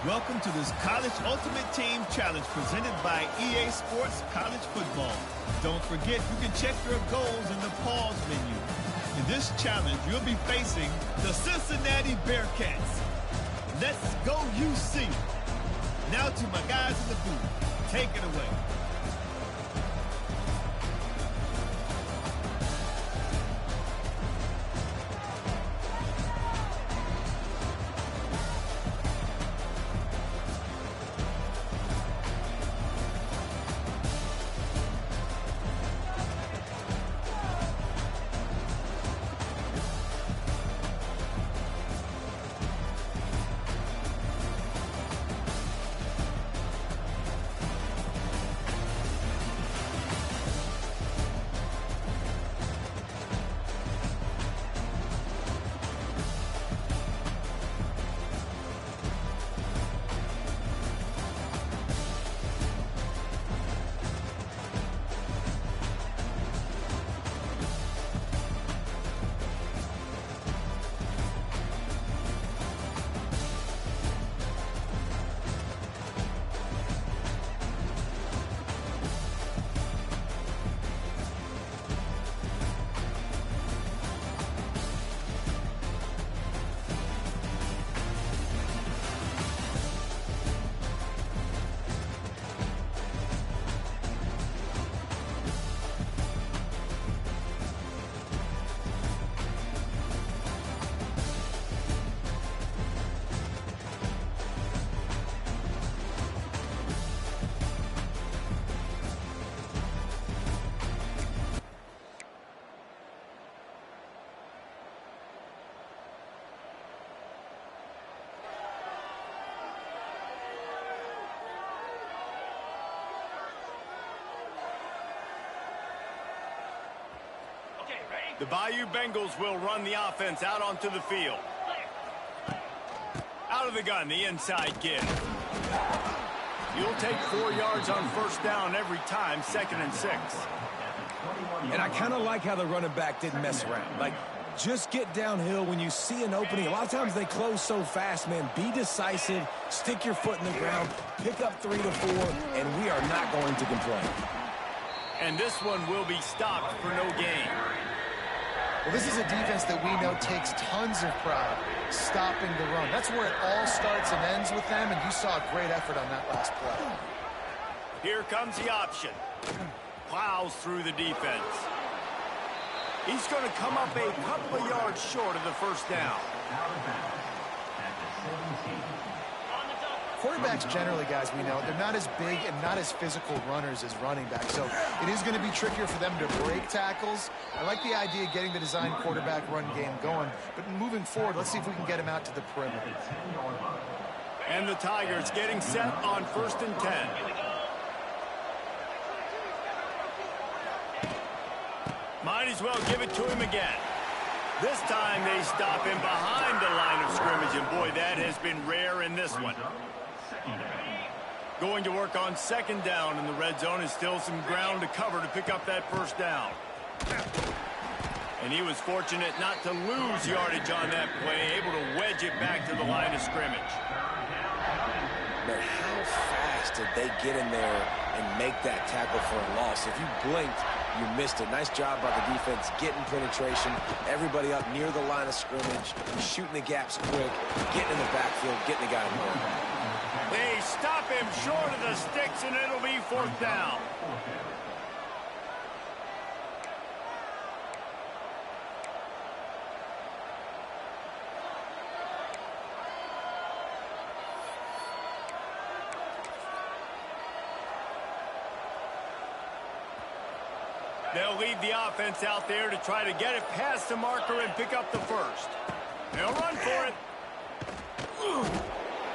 Welcome to this College Ultimate Team Challenge presented by EA Sports College Football. Don't forget, you can check your goals in the pause menu. In this challenge, you'll be facing the Cincinnati Bearcats. Let's go, UC. Now to my guys in the booth. Take it away. The Bayou Bengals will run the offense out onto the field. Out of the gun, the inside give. You'll take 4 yards on first down every time, 2nd and 6. And I kind of like how the running back didn't mess around. Like, just get downhill when you see an opening. A lot of times they close so fast, man. Be decisive, stick your foot in the ground, pick up 3 to 4, and we are not going to complain. And this one will be stopped for no gain. Well, this is a defense that we know takes tons of pride stopping the run. That's where it all starts and ends with them, and you saw a great effort on that last play. Here comes the option. Plows through the defense. He's going to come up a couple of yards short of the first down. Quarterbacks generally, guys, we know, they're not as big and not as physical runners as running backs, so it is going to be trickier for them to break tackles. I like the idea of getting the design quarterback run game going, but moving forward, let's see if we can get him out to the perimeter. And the Tigers getting set on 1st and 10. Might as well give it to him again. This time they stop him behind the line of scrimmage, and boy, that has been rare in this one. Going to work on 2nd down in the red zone, and still some ground to cover to pick up that first down. And he was fortunate not to lose yardage on that play, able to wedge it back to the line of scrimmage. But how fast did they get in there and make that tackle for a loss? If you blinked, you missed it. Nice job by the defense getting penetration. Everybody up near the line of scrimmage, shooting the gaps quick, getting in the backfield, getting the guy more. They stop him short of the sticks, and it'll be 4th down. They'll leave the offense out there to try to get it past the marker and pick up the first. They'll run for it.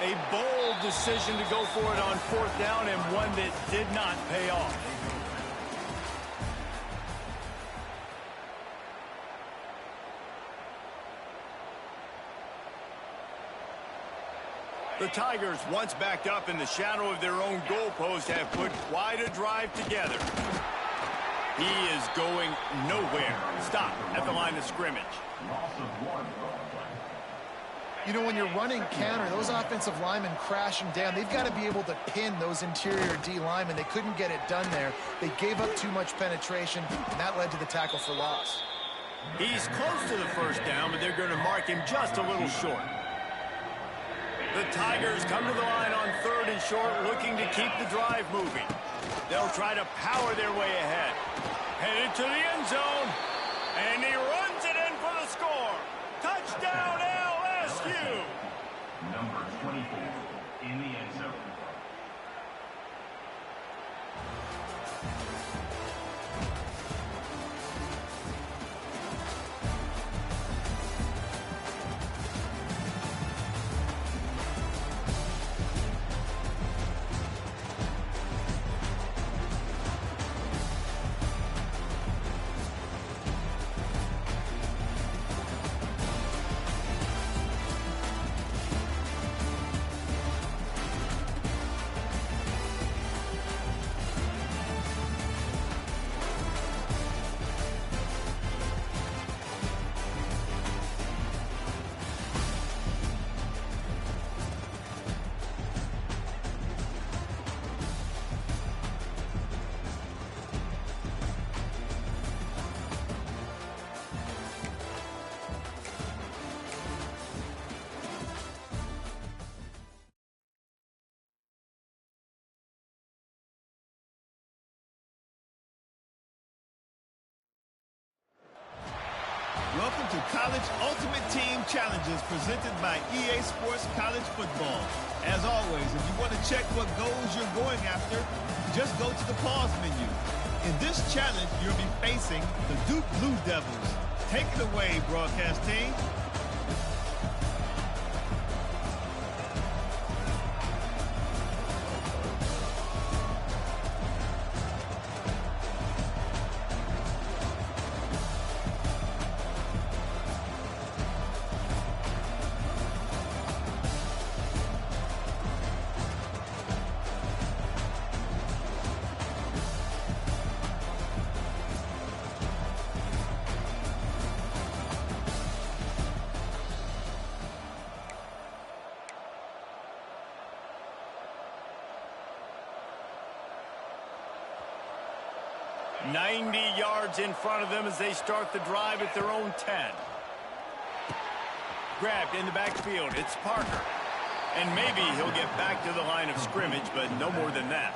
A bold decision to go for it on 4th down, and one that did not pay off. The Tigers, once backed up in the shadow of their own goalpost, have put quite a drive together. He is going nowhere. Stop at the line of scrimmage. You know, when you're running counter, those offensive linemen crashing down, they've got to be able to pin those interior D linemen. They couldn't get it done there. They gave up too much penetration, and that led to the tackle for loss. He's close to the first down, but they're going to mark him just a little short. The Tigers come to the line on 3rd and short, looking to keep the drive moving. They'll try to power their way ahead. Headed to the end zone, and he runs it in for the score. Touchdown, LSU! Number 24 in the end zone. Welcome to College Ultimate Team Challenges presented by EA Sports College Football. As always, if you want to check what goals you're going after, just go to the pause menu. In this challenge, you'll be facing the Duke Blue Devils. Take it away, broadcast team. .90 yards in front of them as they start the drive at their own 10. Grabbed in the backfield. It's Parker. And maybe he'll get back to the line of scrimmage, but no more than that.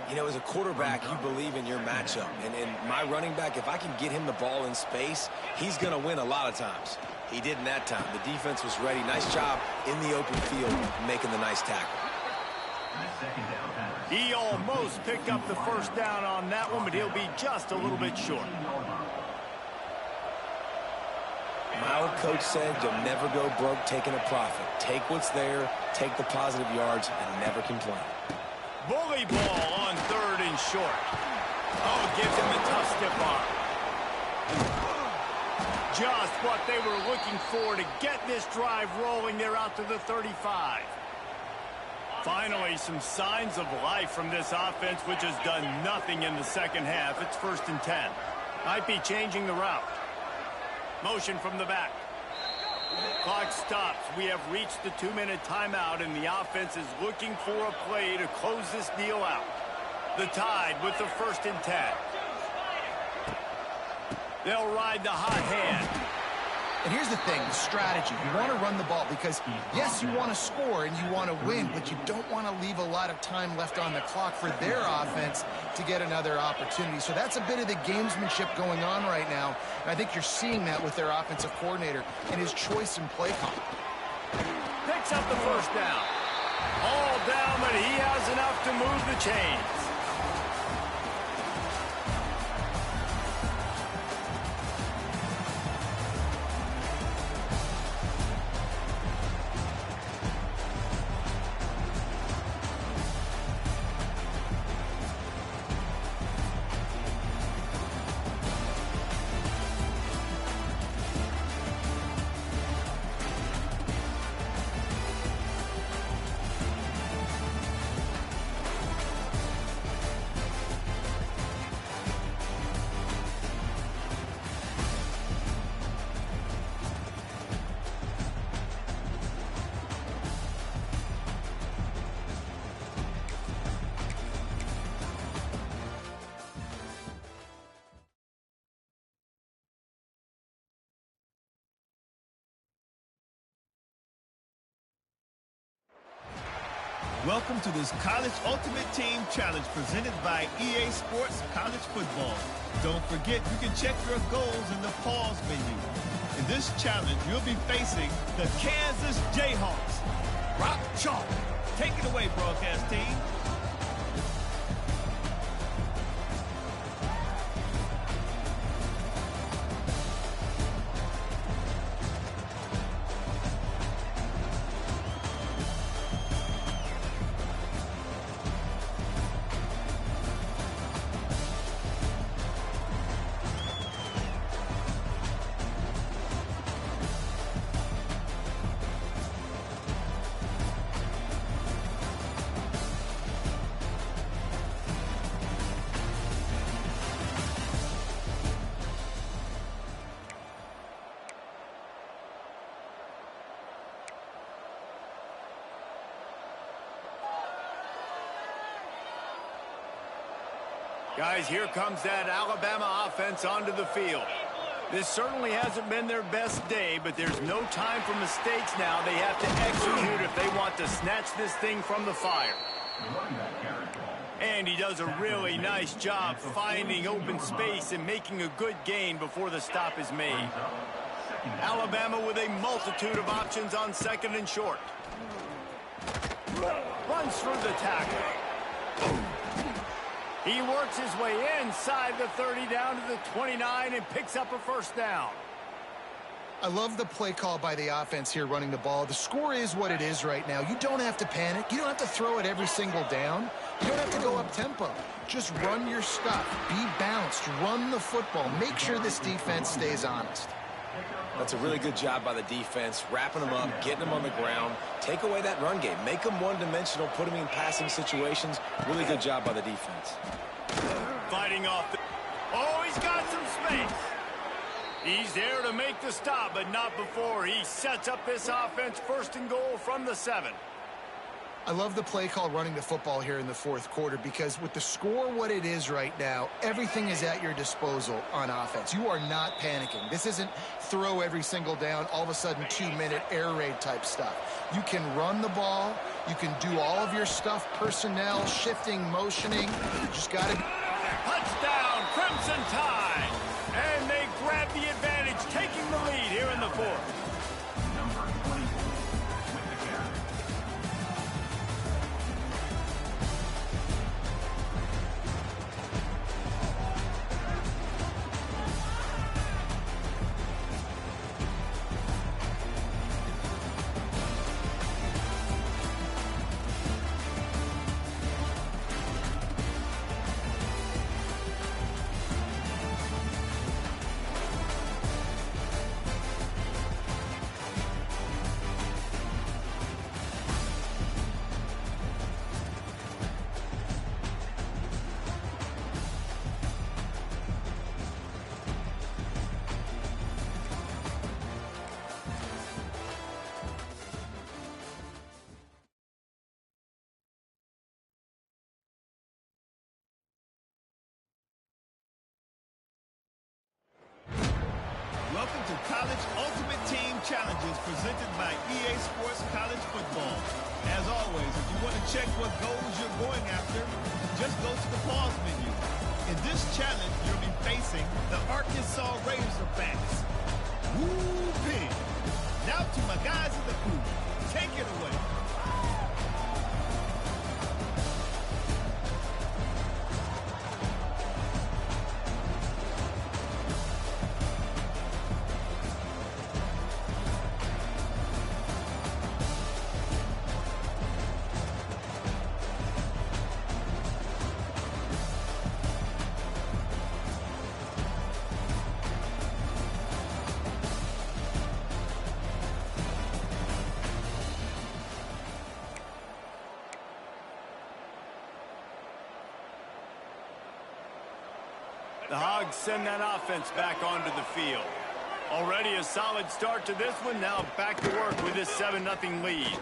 You know, as a quarterback, you believe in your matchup. And my running back, if I can get him the ball in space, he's going to win a lot of times. He didn't that time. The defense was ready. Nice job in the open field making the nice tackle. He almost picked up the first down on that one, but he'll be just a little bit short. My old coach said you'll never go broke taking a profit. Take what's there, take the positive yards, and never complain. Bully ball on 3rd and short. Oh, gives him the tough stiff arm. Just what they were looking for to get this drive rolling. They're out to the 35. Finally, some signs of life from this offense, which has done nothing in the second half. It's 1st and 10. Might be changing the route. Motion from the back. Clock stops. We have reached the 2-minute timeout, and the offense is looking for a play to close this deal out. The Tide with the 1st and 10. They'll ride the hot hand. And here's the thing, strategy. You want to run the ball because, yes, you want to score and you want to win, but you don't want to leave a lot of time left on the clock for their offense to get another opportunity. So that's a bit of the gamesmanship going on right now. And I think you're seeing that with their offensive coordinator and his choice in play call. Picks up the first down. All down, but he has enough to move the chains. Welcome to this College Ultimate Team Challenge presented by EA Sports College Football. Don't forget, you can check your goals in the pause menu. In this challenge, you'll be facing the Kansas Jayhawks. Rock chalk. Take it away, broadcast team. Guys, here comes that Alabama offense onto the field. This certainly hasn't been their best day, but there's no time for mistakes now. They have to execute if they want to snatch this thing from the fire. And he does a really nice job finding open space and making a good gain before the stop is made. Alabama with a multitude of options on second and short. Runs through the tackle. He works his way inside the 30 down to the 29 and picks up a first down. I love the play call by the offense here running the ball. The score is what it is right now. You don't have to panic. You don't have to throw it every single down. You don't have to go up tempo. Just run your stuff. Be balanced. Run the football. Make sure this defense stays honest. That's a really good job by the defense, wrapping them up, getting them on the ground. Take away that run game. Make them one-dimensional, put them in passing situations. Really good job by the defense. Fighting off the... Oh, he's got some space. He's there to make the stop, but not before he sets up this offense first and goal from the 7. I love the play call running the football here in the fourth quarter because with the score what it is right now, everything is at your disposal on offense. You are not panicking. This isn't throw every single down, all of a sudden 2-minute air raid type stuff. You can run the ball. You can do all of your stuff, personnel, shifting, motioning. You just got to... Touchdown, Crimson Tide. And they grab the advantage, taking the lead here in the fourth. Welcome to College Ultimate Team Challenges presented by EA Sports College Football. As always, if you want to check what goals you're going after, just go to the pause menu. In this challenge, you'll be facing the Arkansas Razorbacks. Woo-pig! Now to my guys in the booth. Take it away. The Hogs send that offense back onto the field. Already a solid start to this one. Now back to work with this 7-0 lead.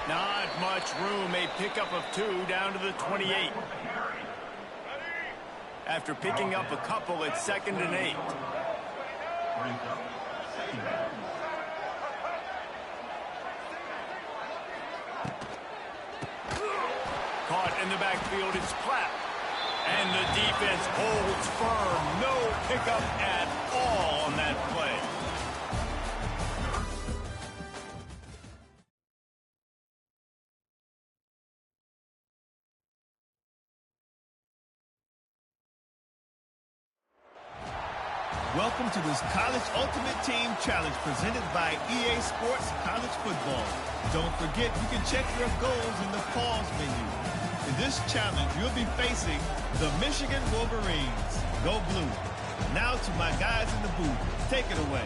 Not much room. A pickup of 2 down to the 28. After picking up a couple, it's 2nd and 8. in the backfield. It's Platt. And the defense holds firm. No pickup at all on that play. Welcome to this College Ultimate Team Challenge presented by EA Sports College Football. Don't forget, you can check your goals in the pause menu. In this challenge, you'll be facing the Michigan Wolverines. Go Blue. Now to my guys in the booth. Take it away.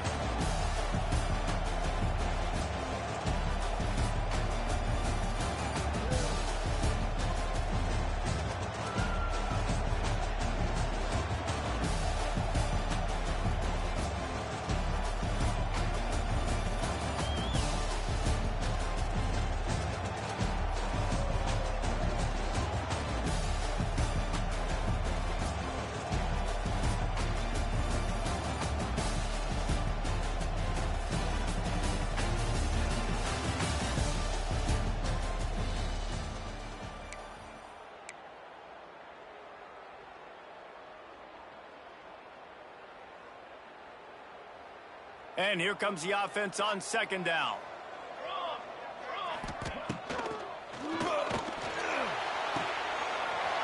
And here comes the offense on second down.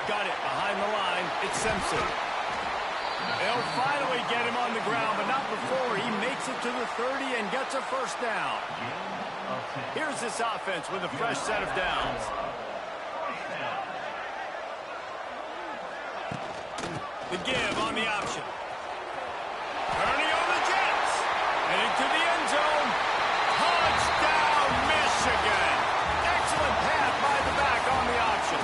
Got it behind the line. It's Simpson. They'll finally get him on the ground, but not before he makes it to the 30 and gets a first down. Here's this offense with a fresh set of downs. The give on the option. Turning on the Jets. Heading to the end zone. Touchdown, Michigan. Excellent pass by the back on the option.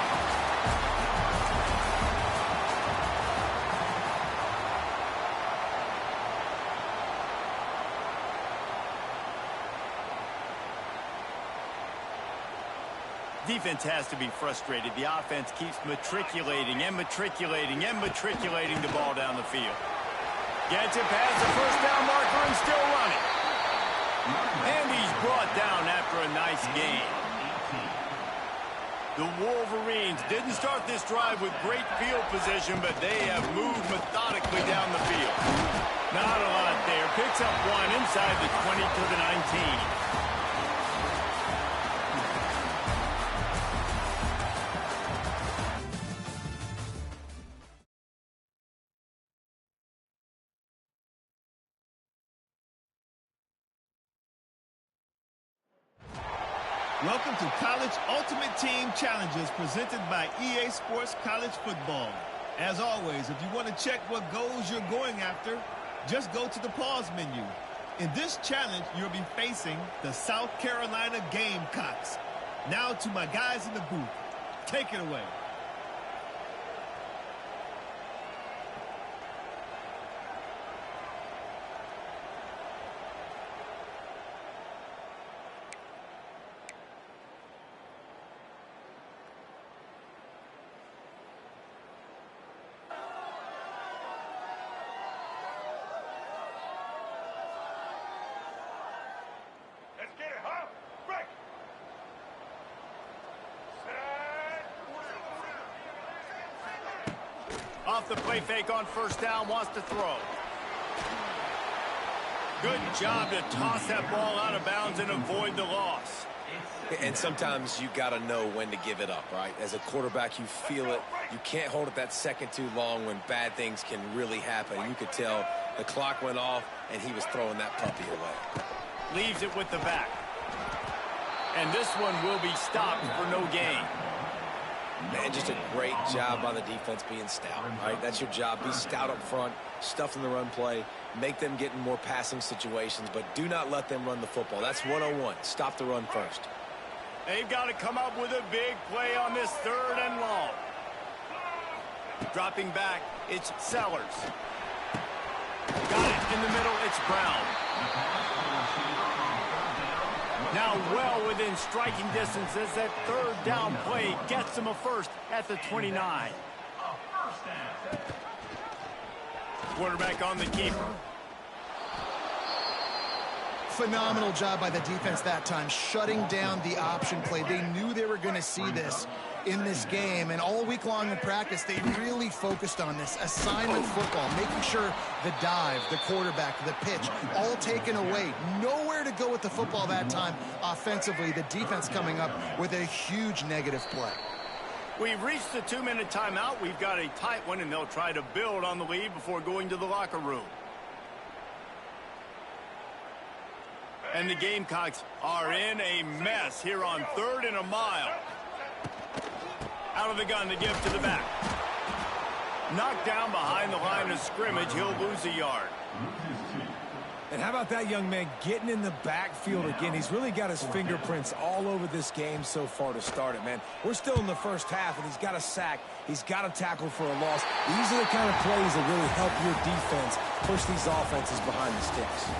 Defense has to be frustrated. The offense keeps matriculating and matriculating and matriculating the ball down the field. Gets it past the first down marker and still running. And he's brought down after a nice gain. The Wolverines didn't start this drive with great field position, but they have moved methodically down the field. Not a lot there. Picks up one inside the 20 to the 19. Welcome to College Ultimate Team Challenges presented by EA Sports College Football. As always, if you want to check what goals you're going after, just go to the pause menu. In this challenge, you'll be facing the South Carolina Gamecocks. Now to my guys in the booth. Take it away. Off the play fake on first down, wants to throw. Good job to toss that ball out of bounds and avoid the loss. And sometimes you got to know when to give it up, right? As a quarterback, you feel it. You can't hold it that second too long when bad things can really happen. You could tell the clock went off, and he was throwing that puppy away. Leaves it with the back. And this one will be stopped for no gain. Man, just a great job by the defense being stout, right? That's your job. Be stout up front, stuff in the run play, make them get in more passing situations, but do not let them run the football. That's 101. Stop the run first. They've got to come up with a big play on this third and long. Dropping back, it's Sellers. Got it in the middle, it's Brown. Now well within striking distance as that third down play gets them a first at the 29. Quarterback on the keeper. Phenomenal job by the defense that time, shutting down the option play. They knew they were going to see this in this game, and all week long in practice, they really focused on this assignment football, making sure the dive, the quarterback, the pitch, all taken away. Nowhere to go with the football that time offensively. The defense coming up with a huge negative play. We've reached the 2-minute timeout. We've got a tight one, and they'll try to build on the lead before going to the locker room. And the Gamecocks are in a mess here on 3rd and a mile. Out of the gun to give to the back. Knocked down behind the line of scrimmage. He'll lose a yard. And how about that young man getting in the backfield again? He's really got his fingerprints all over this game so far to start it, man. We're still in the first half, and he's got a sack. He's got a tackle for a loss. These are the kind of plays that really help your defense push these offenses behind the sticks.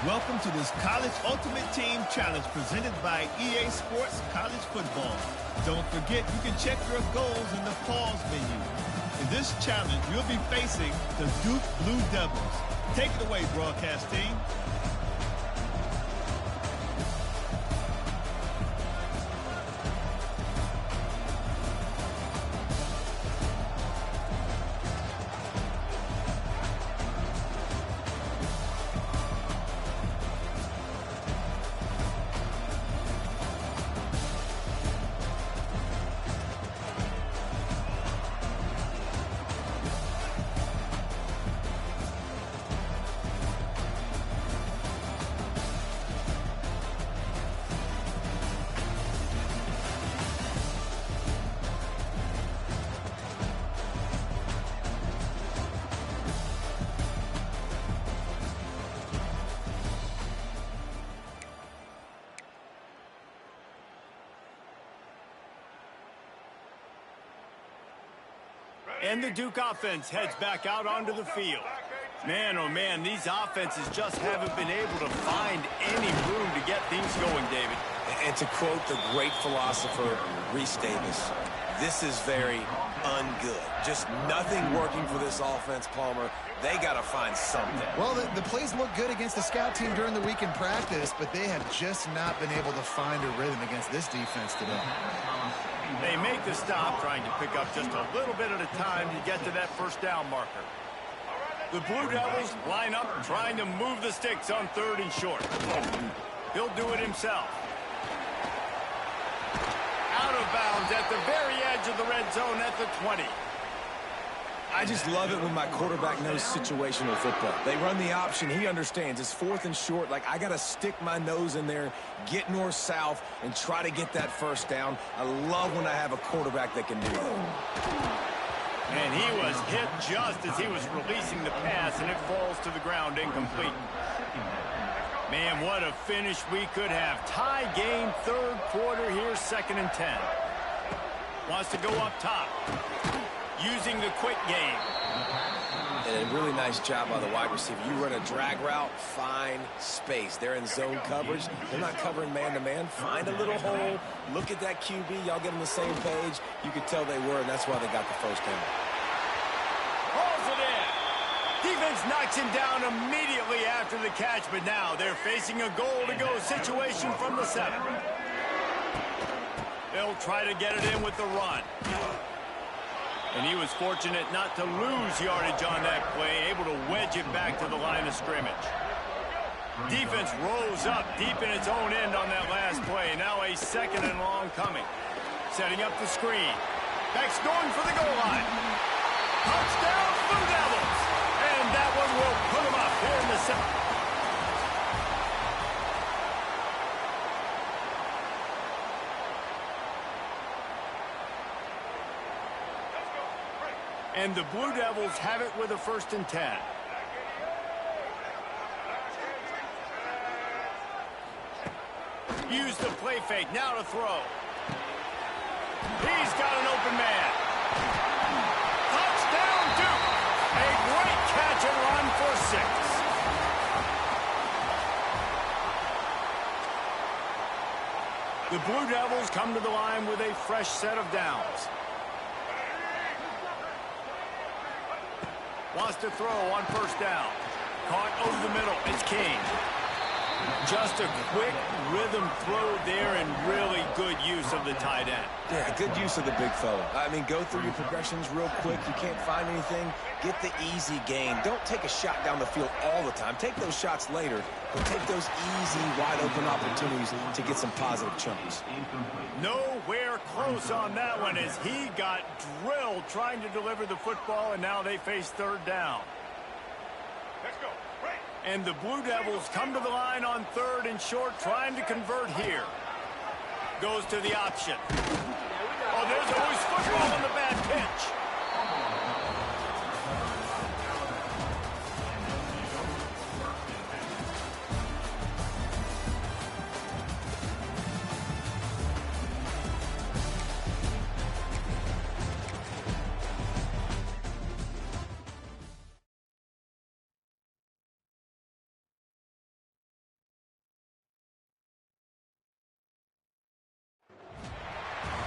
Welcome to this College Ultimate Team Challenge presented by EA Sports College Football. Don't forget, you can check your goals in the pause menu. In this challenge, you'll be facing the Duke Blue Devils. Take it away, broadcast team. And the Duke offense heads back out onto the field. Man, oh man, these offenses just haven't been able to find any room to get things going, David. And to quote the great philosopher, Reese Davis, this is very ungood. Just nothing working for this offense, Palmer. They got to find something. Well, the plays look good against the scout team during the week in practice, but they have just not been able to find a rhythm against this defense today. They make the stop, trying to pick up just a little bit at a time to get to that first down marker. The Blue Devils line up, trying to move the sticks on 3rd and short. He'll do it himself. Out of bounds at the very edge of the red zone at the 20. I just love it when my quarterback knows situational football. They run the option. He understands. It's 4th and short. Like, I got to stick my nose in there, get north-south, and try to get that first down. I love when I have a quarterback that can do that. And he was hit just as he was releasing the pass, and it falls to the ground incomplete. Man, what a finish we could have. Tie game, 3rd quarter here, 2nd and 10. Wants to go up top. Using the quick game. And a really nice job by the wide receiver. You run a drag route, find space. They're in zone coverage. They're not covering man-to-man. Find a little hole. Look at that QB. Y'all get on the same page. You could tell they were, and that's why they got the first down. Hauls it in. Defense knocks him down immediately after the catch, but now they're facing a goal-to-go situation from the 7. They'll try to get it in with the run. And he was fortunate not to lose yardage on that play, able to wedge it back to the line of scrimmage. Defense rose up deep in its own end on that last play. Now a 2nd and long coming. Setting up the screen. Back's going for the goal line. Touchdown, Blue Devils! And that one will put them up here in the 7th. And the Blue Devils have it with a 1st and 10. Use the play fake, now to throw. He's got an open man. Touchdown, Duke! Blue Devils come to the line with a fresh set of downs. Wants to throw on first down. Caught over the middle. It's King. Just a quick rhythm throw there and really good use of the tight end. Yeah, good use of the big fella. I mean, go through your progressions real quick. You can't find anything. Get the easy gain. Don't take a shot down the field all the time. Take those shots later, but take those easy, wide-open opportunities to get some positive chunks. Nowhere close on that one as he got drilled trying to deliver the football, and now they face third down. Let's go. And the Blue Devils come to the line on third and short, trying to convert here. Goes to the option. Oh, there's always football on the bad pitch.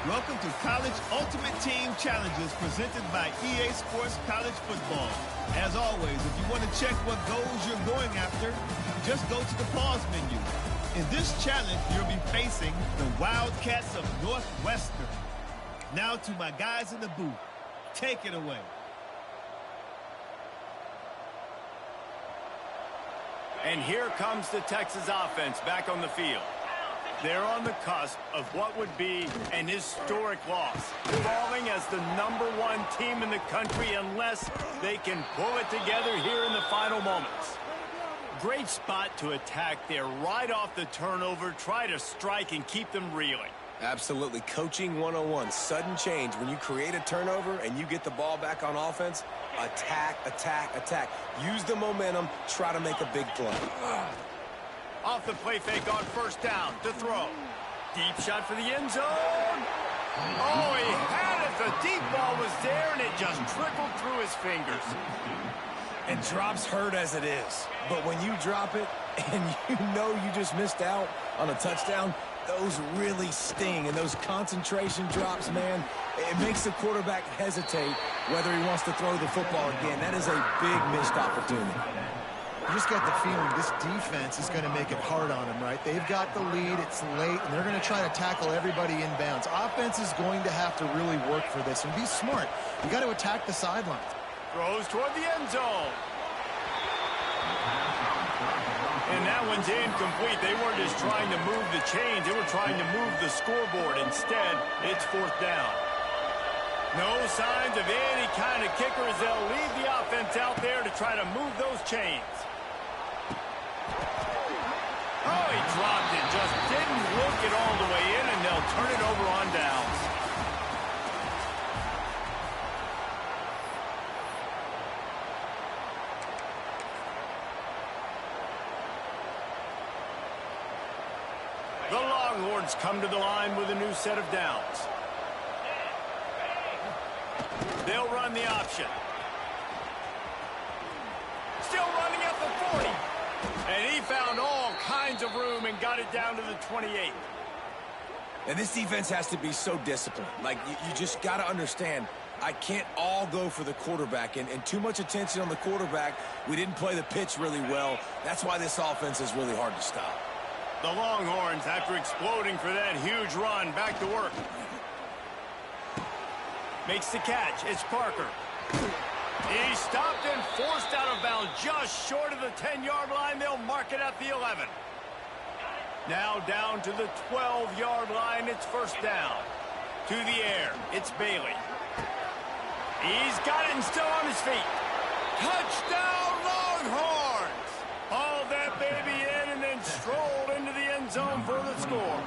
Welcome to College Ultimate Team Challenges presented by EA Sports College Football. As always, if you want to check what goals you're going after, just go to the pause menu. In this challenge, you'll be facing the Wildcats of Northwestern. Now to my guys in the booth. Take it away. And here comes the Texas offense back on the field. They're on the cusp of what would be an historic loss, falling as the #1 team in the country unless they can pull it together here in the final moments. Great spot to attack there right off the turnover, try to strike and keep them reeling. Absolutely. Coaching 101. Sudden change. When you create a turnover and you get the ball back on offense, attack, attack, attack. Use the momentum. Try to make a big play. Off the play fake on first down to throw. Deep shot for the end zone. Oh, he had it. The deep ball was there, and it just trickled through his fingers. And drops hurt as it is. But when you drop it and you know you just missed out on a touchdown, those really sting. And those concentration drops, man, it makes the quarterback hesitate whether he wants to throw the football again. That is a big missed opportunity. You just got the feeling this defense is going to make it hard on them, right? They've got the lead, it's late, and they're going to try to tackle everybody inbounds. Offense is going to have to really work for this and be smart. You got to attack the sidelines. Throws toward the end zone. And that one's incomplete. They weren't just trying to move the chains. They were trying to move the scoreboard. Instead, it's fourth down. No signs of any kind of kicker as they'll leave the offense out there to try to move those chains. Oh, he dropped it. Just didn't look it all the way in, and they'll turn it over on downs. The Longhorns come to the line with a new set of downs. They'll run the option. Still running at the 40. And he found all kinds of room and got it down to the 28. And this defense has to be so disciplined. Like, you just got to understand, I can't all go for the quarterback. And too much attention on the quarterback. We didn't play the pitch really well. That's why this offense is really hard to stop. The Longhorns, after exploding for that huge run, back to work. Makes the catch. It's Parker. He stopped and forced out of bounds just short of the 10-yard line. They'll mark it at the 11. Now down to the 12-yard line. It's first down. To the air. It's Bailey. He's got it and still on his feet. Touchdown, Longhorns! Hauled that baby in and then strolled into the end zone for the score.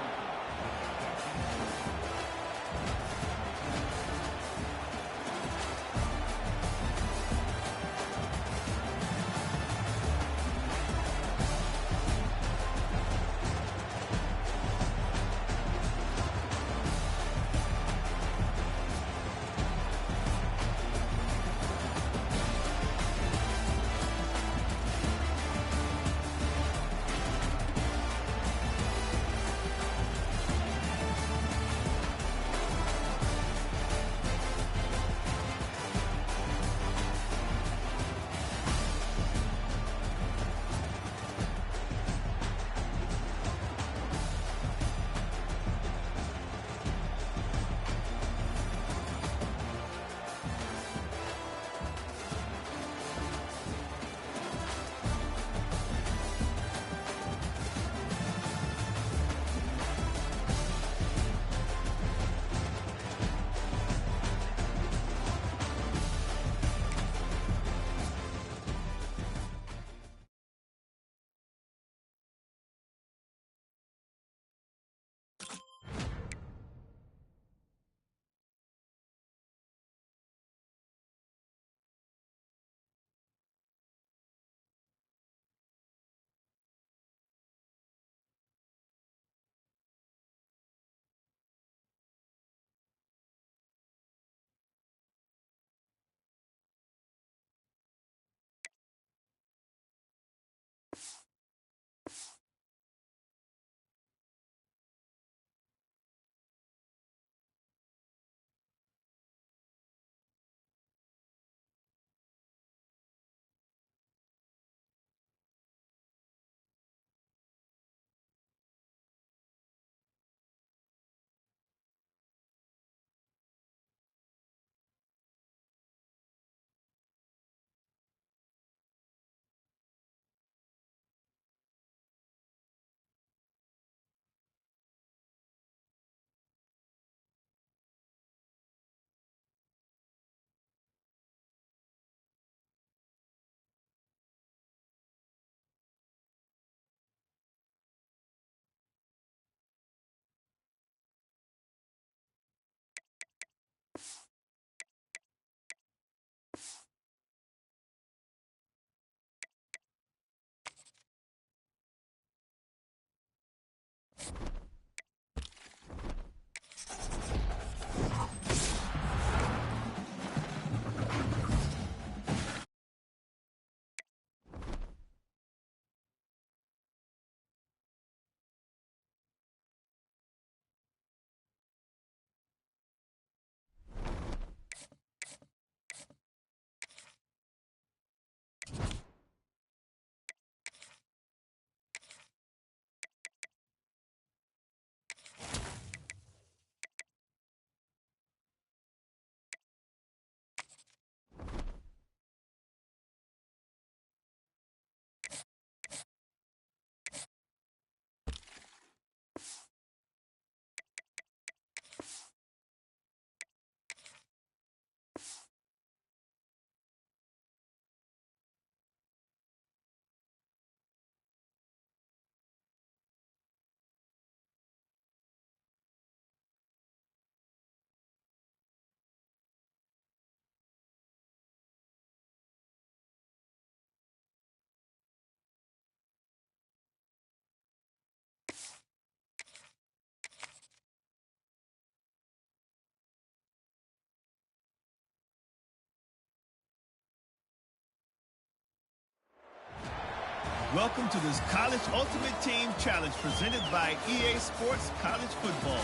Welcome to this College Ultimate Team Challenge presented by EA Sports College Football.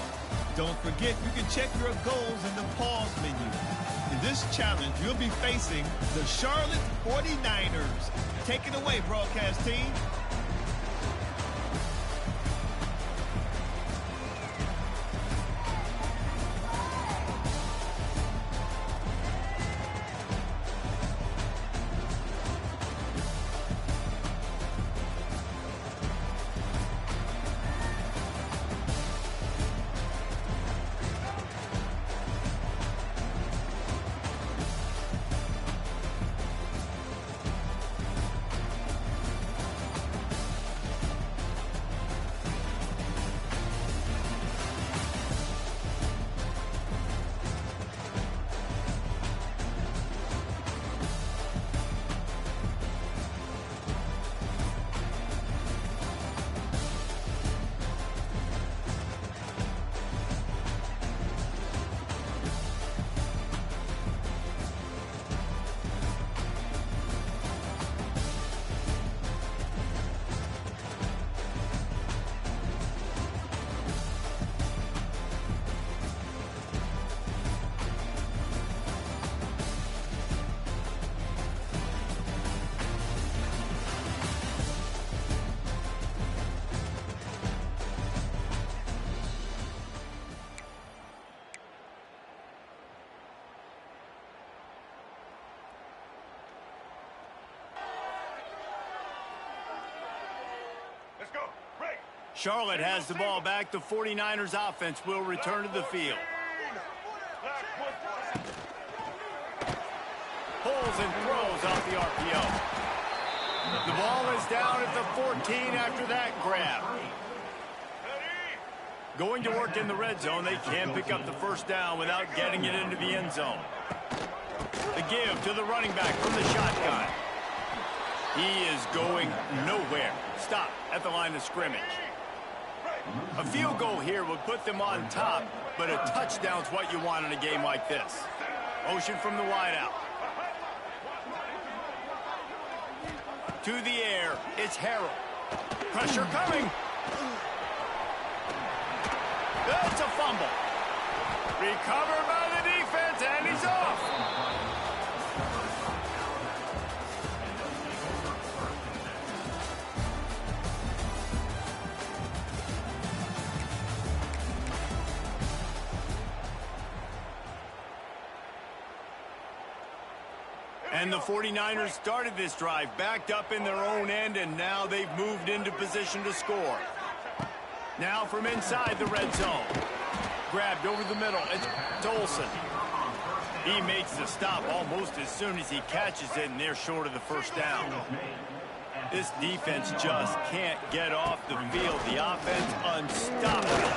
Don't forget, you can check your goals in the pause menu. In this challenge, you'll be facing the Charlotte 49ers. Take it away, broadcast team. Charlotte has the ball back. The 49ers offense will return to the field. Pulls and throws off the RPO. The ball is down at the 14 after that grab. Going to work in the red zone, they can pick up the first down without getting it into the end zone. The give to the running back from the shotgun. He is going nowhere. Stop at the line of scrimmage. A field goal here would put them on top, but a touchdown's what you want in a game like this. Motion from the wideout. To the air, it's Harrell. Pressure coming. That's a fumble. Recovered by the defense, and he's off. And the 49ers started this drive, backed up in their own end, and now they've moved into position to score. Now from inside the red zone. Grabbed over the middle. It's Olsen. He makes the stop almost as soon as he catches it, and they're short of the first down. This defense just can't get off the field. The offense unstoppable.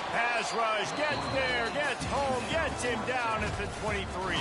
Pass rush, gets there, gets home, gets him down at the 23.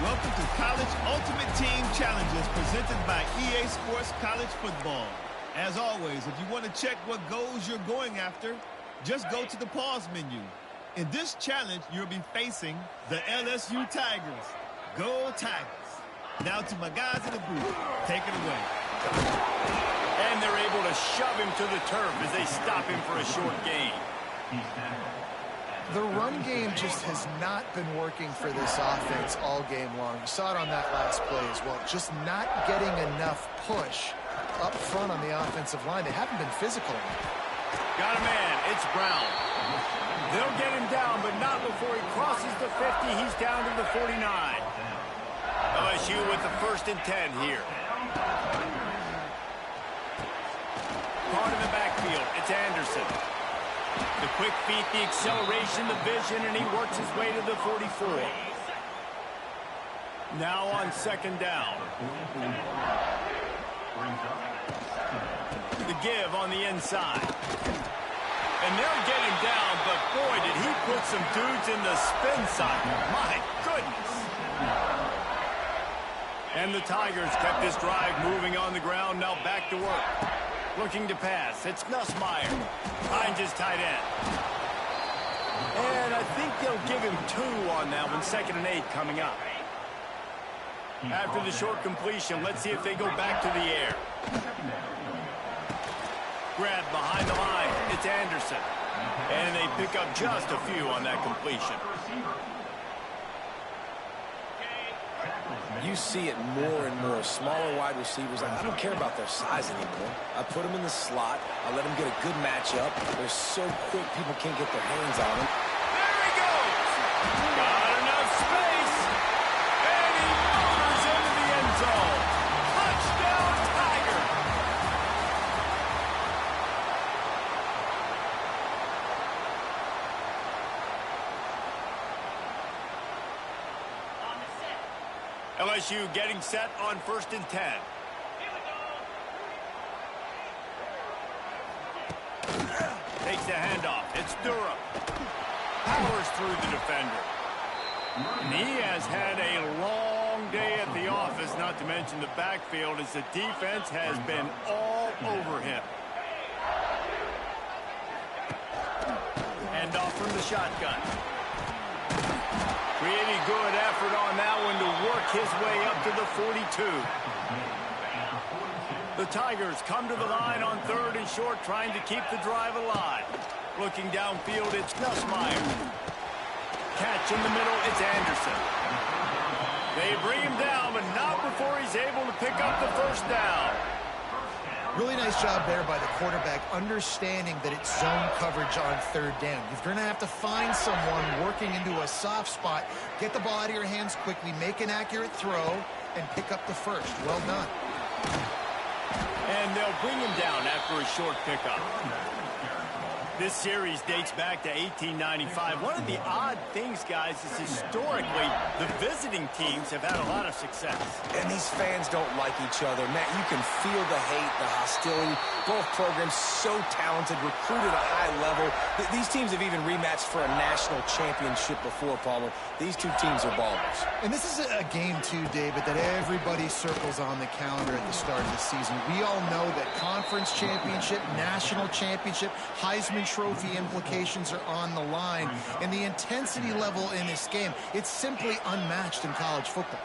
Welcome to College Ultimate Team Challenges presented by EA Sports College Football. As always, if you want to check what goals you're going after, just go to the pause menu. In this challenge, you'll be facing the LSU Tigers. Go Tigers. Now to my guys in the booth. Take it away. And they're able to shove him to the turf as they stop him for a short gain. The run game just has not been working for this offense all game long. You saw it on that last play as well. Just not getting enough push up front on the offensive line. They haven't been physical. Got a man. It's Brown. They'll get him down, but not before he crosses the 50. He's down to the 49. LSU with the 1st and 10 here. Caught in the backfield. It's Anderson. The quick feet, the acceleration, the vision, and he works his way to the 44. Now on 2nd down. The give on the inside. And they'll get him down, but boy, did he put some dudes in the spin cycle. My goodness. And the Tigers kept this drive moving on the ground, now back to work. Looking to pass. It's Nussmeier. Finds his tight end. And I think they'll give him 2 on that one. 2nd and 8 coming up. After the short completion, let's see if they go back to the air. Grab behind the line. It's Anderson. And they pick up just a few on that completion. You see it more and more. Smaller wide receivers. I don't care about their size anymore. I put them in the slot. I let them get a good matchup. They're so quick, people can't get their hands on them. There he goes! Got enough space! And he motors into the end zone. Touchdown, Tiger! LSU getting set on 1st and 10. Takes the handoff. It's Durham. Powers through the defender. And he has had a long day at the office, not to mention the backfield, as the defense has been all over him. Handoff from the shotgun. Really good effort on that one to work his way up to the 42. The Tigers come to the line on 3rd and short, trying to keep the drive alive. Looking downfield, it's Nussmeier. Catch in the middle, it's Anderson. They bring him down, but not before he's able to pick up the 1st down. Really nice job there by the quarterback, understanding that it's zone coverage on 3rd down. You're going to have to find someone working into a soft spot, get the ball out of your hands quickly, make an accurate throw, and pick up the 1st. Well done. And they'll bring him down after a short pickup. This series dates back to 1895. One of the odd things, guys, is historically the visiting teams have had a lot of success. And these fans don't like each other. Matt, you can feel the hate, the hostility. Both programs so talented, recruited at a high level. These teams have even rematched for a national championship before, Palmer. These two teams are ballers. And this is a game, too, David, that everybody circles on the calendar at the start of the season. We all know that conference championship, national championship, Heisman Trophy implications are on the line. And the intensity level in this game, it's simply unmatched in college football.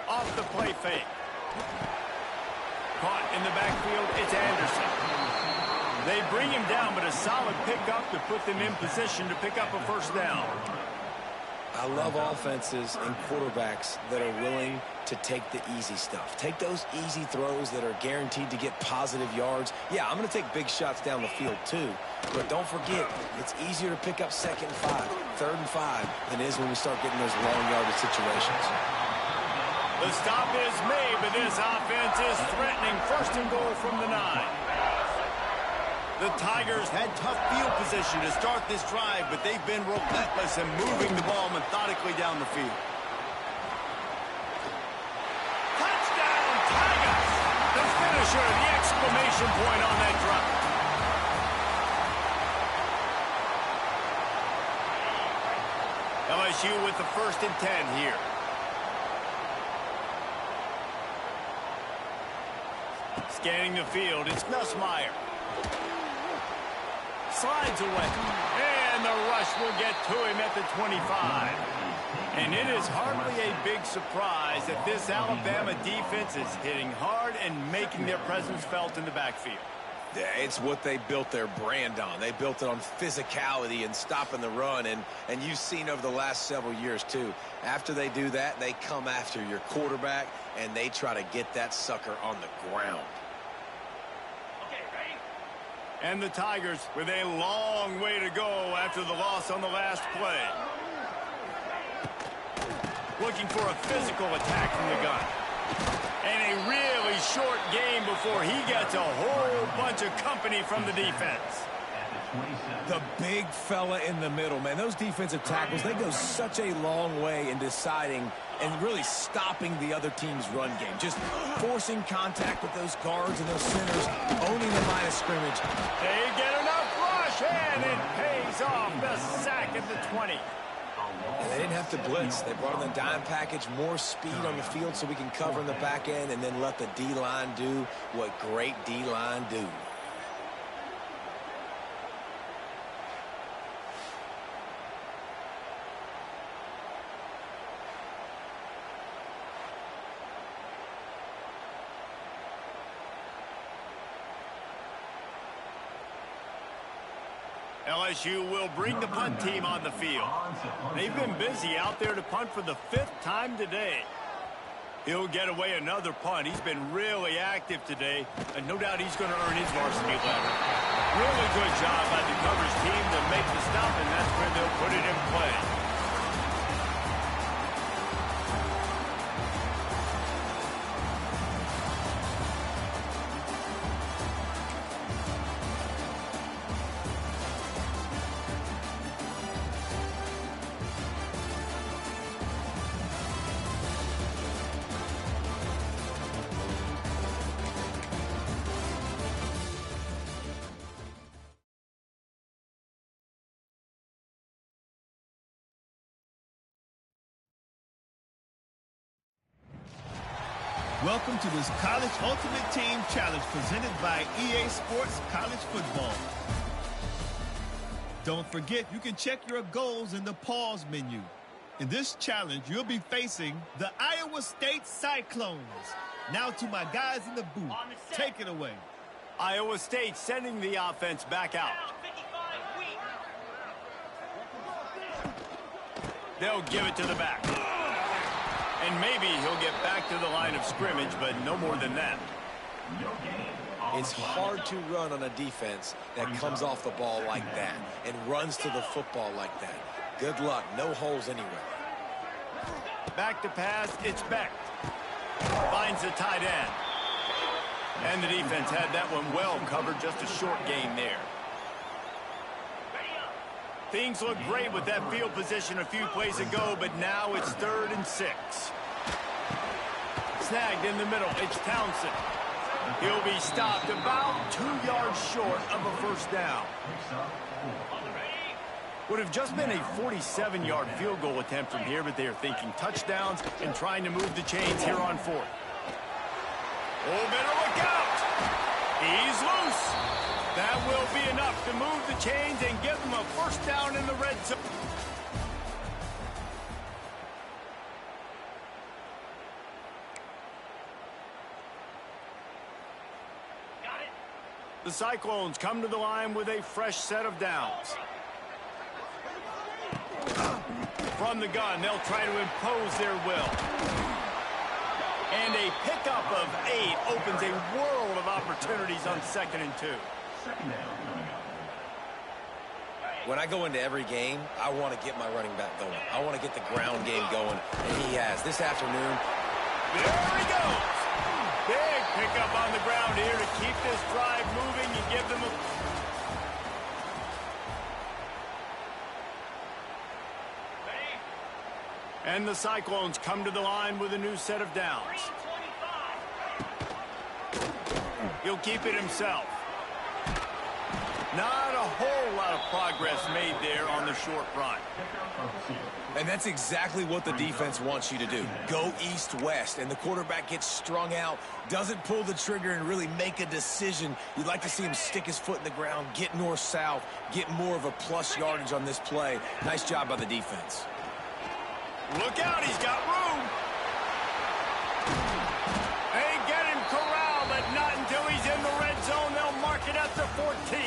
Off the play fake. Caught in the backfield, it's Anderson. They bring him down, but a solid pickup to put them in position to pick up a 1st down. I love offenses and quarterbacks that are willing to take the easy stuff. Take those easy throws that are guaranteed to get positive yards. Yeah, I'm going to take big shots down the field too. But don't forget, it's easier to pick up 2nd and 5, 3rd and 5 than it is when we start getting those long yardage situations. The stop is made, but this offense is threatening 1st and goal from the 9. The Tigers had tough field position to start this drive, but they've been relentless in moving the ball methodically down the field. Touchdown, Tigers! The finisher, the exclamation point on that drive. LSU with the 1st and 10 here. Scanning the field, it's Nussmeier. Slides away. And the rush will get to him at the 25. And it is hardly a big surprise that this Alabama defense is hitting hard and making their presence felt in the backfield. Yeah, it's what they built their brand on. They built it on physicality and stopping the run, and you've seen over the last several years, too. After they do that, they come after your quarterback, and they try to get that sucker on the ground. And the Tigers with a long way to go after the loss on the last play. Looking for a physical attack from the gun. And a really short game before he gets a whole bunch of company from the defense. The big fella in the middle, man. Those defensive tackles, they go such a long way in deciding and really stopping the other team's run game. Just forcing contact with those guards and those centers, owning the line of scrimmage. They get enough rush, and it pays off. The sack at the 20. And they didn't have to blitz. They brought in the dime package, more speed on the field so we can cover in the back end and then let the D-line do what great D-line do. LSU will bring the punt team on the field. They've been busy out there to punt for the 5th time today. He'll get away another punt. He's been really active today, and no doubt he's going to earn his varsity letter. Really good job by the coverage team to make the stop, and that's where they'll put it in play. Welcome to this College Ultimate Team Challenge presented by EA Sports College Football. Don't forget, you can check your goals in the pause menu. In this challenge, you'll be facing the Iowa State Cyclones. Now to my guys in the booth. Take it away. Iowa State sending the offense back out. They'll give it to the back. And maybe he'll get back to the line of scrimmage, but no more than that. It's hard to run on a defense that comes off the ball like that and runs to the football like that. Good luck. No holes anywhere. Back to pass. It's Beck. Finds the tight end. And the defense had that one well covered. Just a short gain there. Things look great with that field position a few plays ago, but now it's 3rd and 6. Snagged in the middle. It's Townsend. He'll be stopped about 2 yards short of a first down. Would have just been a 47-yard field goal attempt from here, but they are thinking touchdowns and trying to move the chains here on 4th. Oh, better look out. He's loose. That will be enough to move the chains and give them a first down in the red zone. The Cyclones come to the line with a fresh set of downs. From the gun, they'll try to impose their will. And a pickup of 8 opens a world of opportunities on 2nd and 2. When I go into every game, I want to get my running back going. I want to get the ground game going, and he has. This afternoon, there he goes. Big pickup on the ground here to keep this drive moving and give them a... And the Cyclones come to the line with a new set of downs. He'll keep it himself. Not a whole lot of progress made there on the short run. And that's exactly what the defense wants you to do. Go east-west, and the quarterback gets strung out, doesn't pull the trigger and really make a decision. You'd like to see him stick his foot in the ground, get north-south, get more of a plus yardage on this play. Nice job by the defense. Look out, he's got room. They get him corralled, but not until he's in the red zone. They'll mark it up to 14.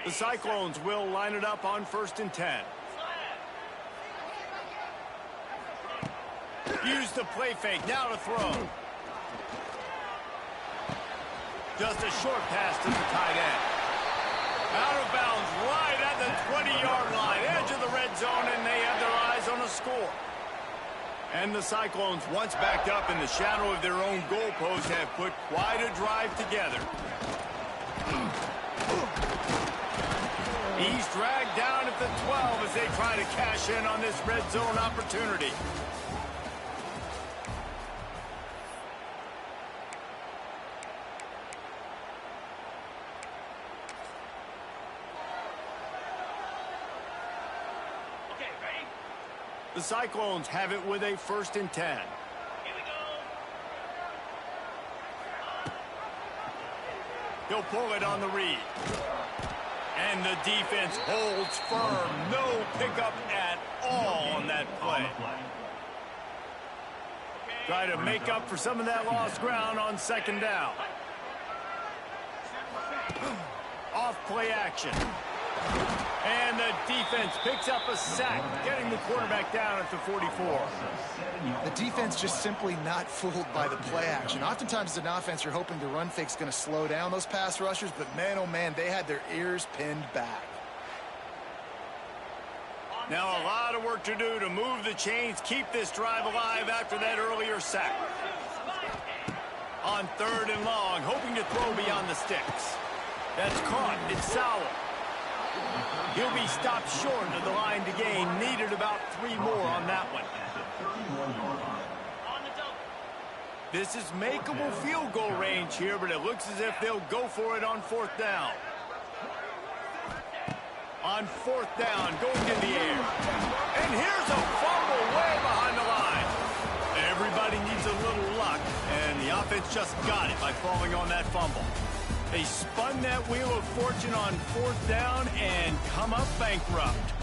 The Cyclones will line it up on 1st and 10. Use the play fake. Now to throw. Just a short pass to the tight end. Out of bounds right at the 20-yard line. Edge of the red zone, and they have their eyes on a score. And the Cyclones, once backed up in the shadow of their own goalpost, have put quite a drive together. He's dragged down at the 12 as they try to cash in on this red zone opportunity. Okay, ready? The Cyclones have it with a 1st and 10. Here we go. He'll pull it on the read. And the defense holds firm. No pickup at all on that play. Try to make up for some of that lost ground on 2nd down. Off play action. And the defense picks up a sack, getting the quarterback down at the 44. The defense just simply not fooled by the play action. Oftentimes as an offense, you're hoping the run fake's going to slow down those pass rushers, but man, oh man, they had their ears pinned back. Now a lot of work to do to move the chains, keep this drive alive after that earlier sack. On 3rd and long, hoping to throw beyond the sticks. That's caught. It's Sowell. He'll be stopped short of the line to gain. Needed about 3 more on that one. This is makeable field goal range here, but it looks as if they'll go for it on 4th down. On 4th down, going in the air. And here's a fumble way behind the line. Everybody needs a little luck, and the offense just got it by falling on that fumble. They spun that wheel of fortune on 4th down and come up bankrupt.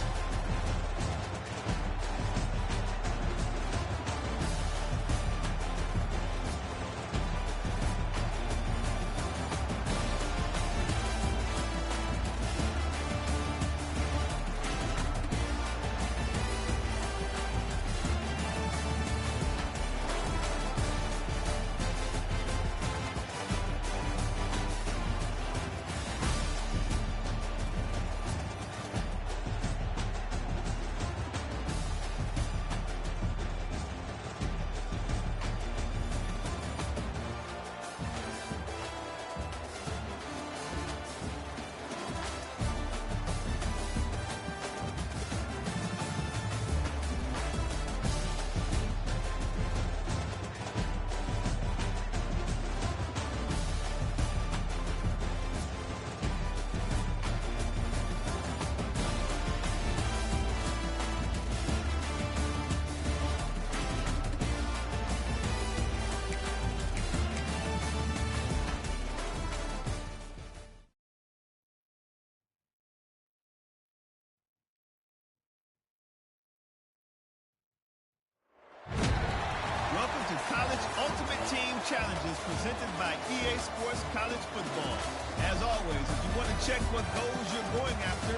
College Ultimate Team Challenges presented by EA Sports College Football. As always, if you want to check what goals you're going after,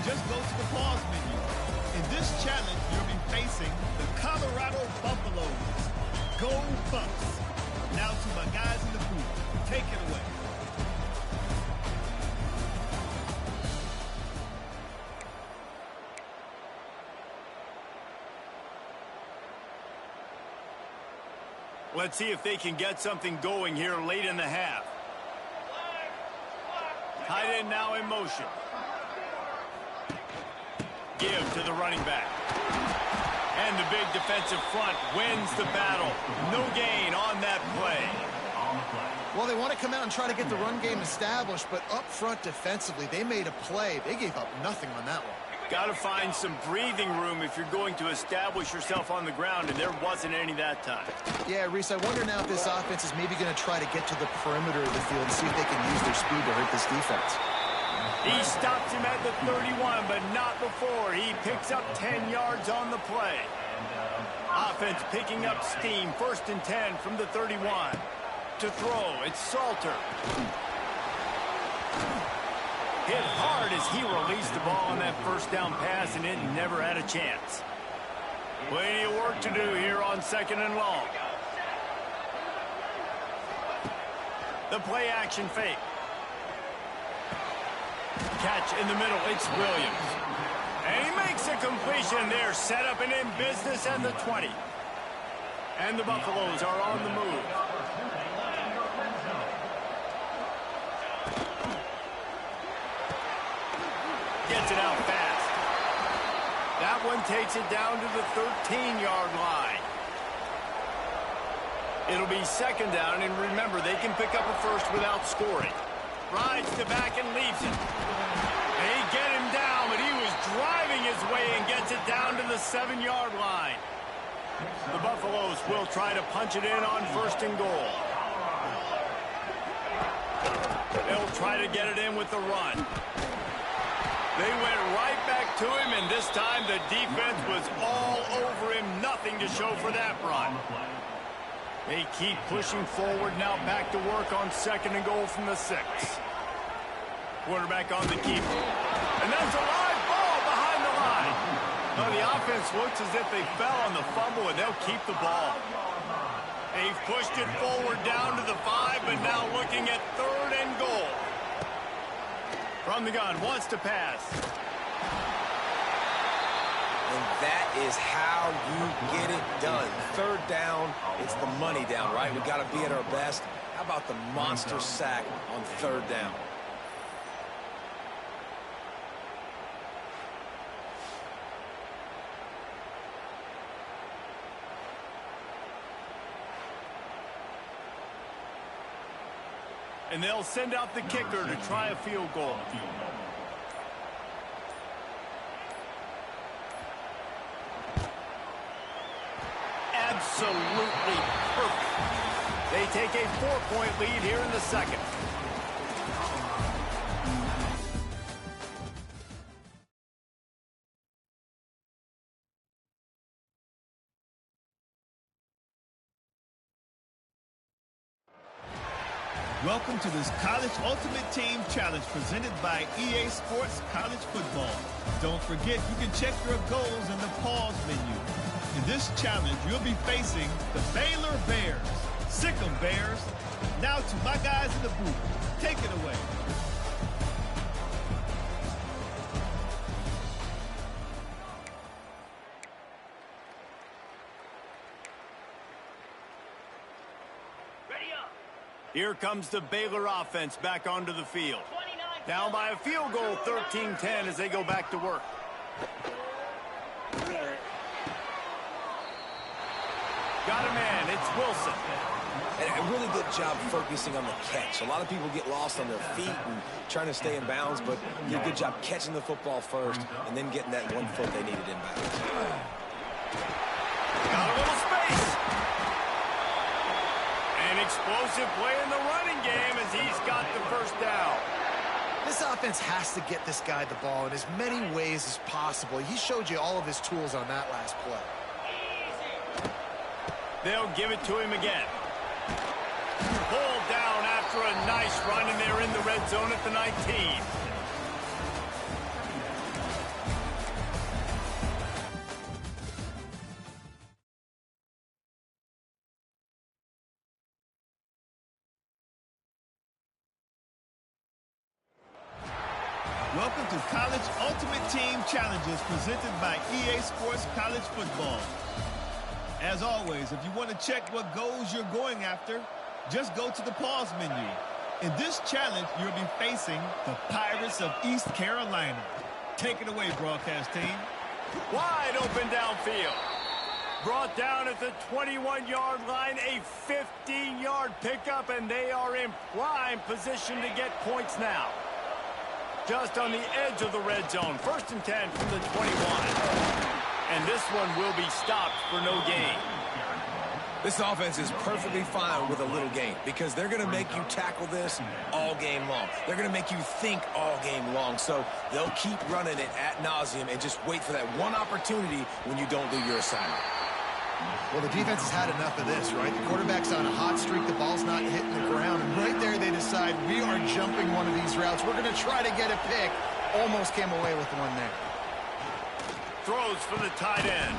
just go to the pause menu. In this challenge, you'll be facing the Colorado Buffaloes. Go Bucks! Now to my guys in the booth. Take it away. Let's see if they can get something going here late in the half. Tight end now in motion. Give to the running back. And the big defensive front wins the battle. No gain on that play. Well, they want to come out and try to get the run game established, but up front defensively, they made a play. They gave up nothing on that one. Got to find some breathing room if you're going to establish yourself on the ground, and there wasn't any that time. Yeah, Reese, I wonder now if this offense is maybe going to try to get to the perimeter of the field and see if they can use their speed to hurt this defense. He stops him at the 31, but not before. He picks up 10 yards on the play. Offense picking up steam. 1st and 10 from the 31. To throw, it's Salter. Hit hard as he released the ball on that first down pass, and it never had a chance. Plenty of work to do here on 2nd and long. The play action fake. Catch in the middle, it's Williams. And he makes a completion there, set up and in business at the 20. And the Buffaloes are on the move. Gets it out fast. That one takes it down to the 13-yard line. It'll be 2nd down, and remember, they can pick up a first without scoring. Rides the back and leaves it. And he get him down, but he was driving his way and gets it down to the 7-yard line. The Buffaloes will try to punch it in on 1st and goal. They'll try to get it in with the run. They went right back to him, and this time the defense was all over him. Nothing to show for that run. They keep pushing forward now, back to work on 2nd and goal from the 6. Quarterback on the keeper. And that's a live ball behind the line. Well, the offense looks as if they fell on the fumble, and they'll keep the ball. They've pushed it forward down to the 5, but now looking at 3rd and goal. From the gun, wants to pass. And that is how you get it done. 3rd down, it's the money down, right? We got to be at our best. How about the monster sack on 3rd down? And they'll send out the kicker to try a field goal. Absolutely perfect. They take a 4-point lead here in the 2nd. Welcome to this College Ultimate Team Challenge presented by EA Sports College Football. Don't forget, you can check your goals in the pause menu. In this challenge, you'll be facing the Baylor Bears. Sick 'em, Bears. Now to my guys in the booth. Take it away. Here comes the Baylor offense back onto the field. Down by a field goal, 13-10 as they go back to work. Got a man, it's Wilson. And a really good job focusing on the catch. A lot of people get lost on their feet and trying to stay in bounds, but he did a good job catching the football first and then getting that 1 foot they needed in bounds. Got a little space. An explosive play in the running game as he's got the 1st down. This offense has to get this guy the ball in as many ways as possible. He showed you all of his tools on that last play. They'll give it to him again. Pulled down after a nice run, and they're in the red zone at the 19. Welcome to College Ultimate Team Challenges presented by EA Sports College Football. As always, if you want to check what goals you're going after, just go to the pause menu. In this challenge, you'll be facing the Pirates of East Carolina. Take it away, broadcast team. Wide open downfield. Brought down at the 21-yard line, a 15-yard pickup, and they are in prime position to get points now. Just on the edge of the red zone. 1st and 10 from the 21. And this one will be stopped for no gain. This offense is perfectly fine with a little gain because they're going to make you tackle this all game long. They're going to make you think all game long. So they'll keep running it ad nauseum and just wait for that one opportunity when you don't do your assignment. Well, the defense has had enough of this, right? The quarterback's on a hot streak. The ball's not hitting the ground. And right there they decide, we are jumping one of these routes. We're going to try to get a pick. Almost came away with one there. Throws for the tight end.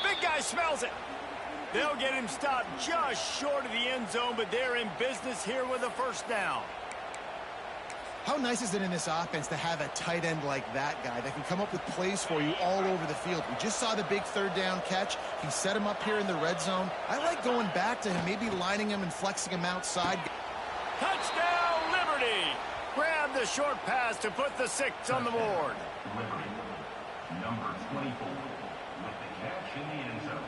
Big guy smells it. They'll get him stopped just short of the end zone, but they're in business here with a 1st down. How nice is it in this offense to have a tight end like that guy that can come up with plays for you all over the field? We just saw the big 3rd down catch. He set him up here in the red zone. I like going back to him, maybe lining him and flexing him outside. Touchdown, Liberty! Grab the short pass to put the 6 on the board. Liberty, number 24, with the catch in the end zone.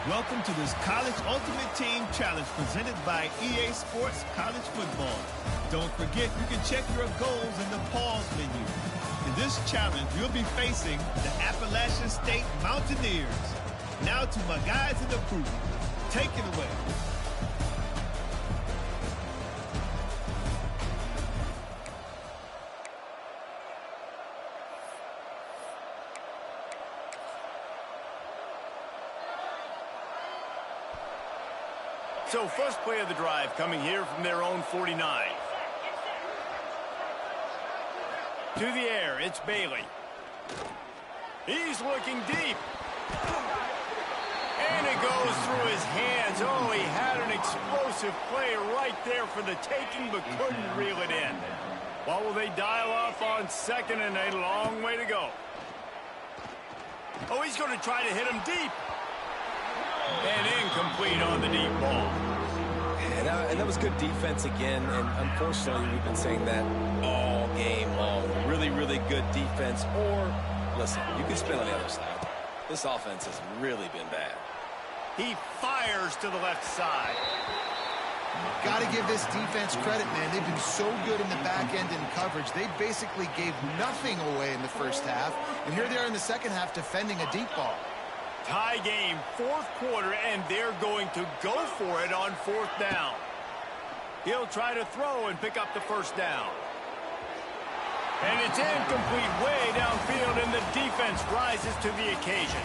Welcome to this College Ultimate Team Challenge presented by EA Sports College Football. Don't forget, you can check your goals in the pause menu. In this challenge, you'll be facing the Appalachian State Mountaineers. Now to my guys in the booth. Take it away. So first play of the drive coming here from their own 49. To the air, it's Bailey. He's looking deep. And it goes through his hands. Oh, he had an explosive play right there for the taking, but couldn't reel it in. What will they dial up on 2nd and a long way to go? Oh, he's going to try to hit him deep. And incomplete on the deep ball. And that was good defense again, and unfortunately we've been saying that all game long. Really, really good defense. Or, listen, you can spin on the other side. This offense has really been bad. He fires to the left side. Got to give this defense credit, man. They've been so good in the back end in coverage. They basically gave nothing away in the first half, and here they are in the second half defending a deep ball. Tie game, 4th quarter, and they're going to go for it on 4th down. He'll try to throw and pick up the 1st down. And it's incomplete way downfield, and the defense rises to the occasion.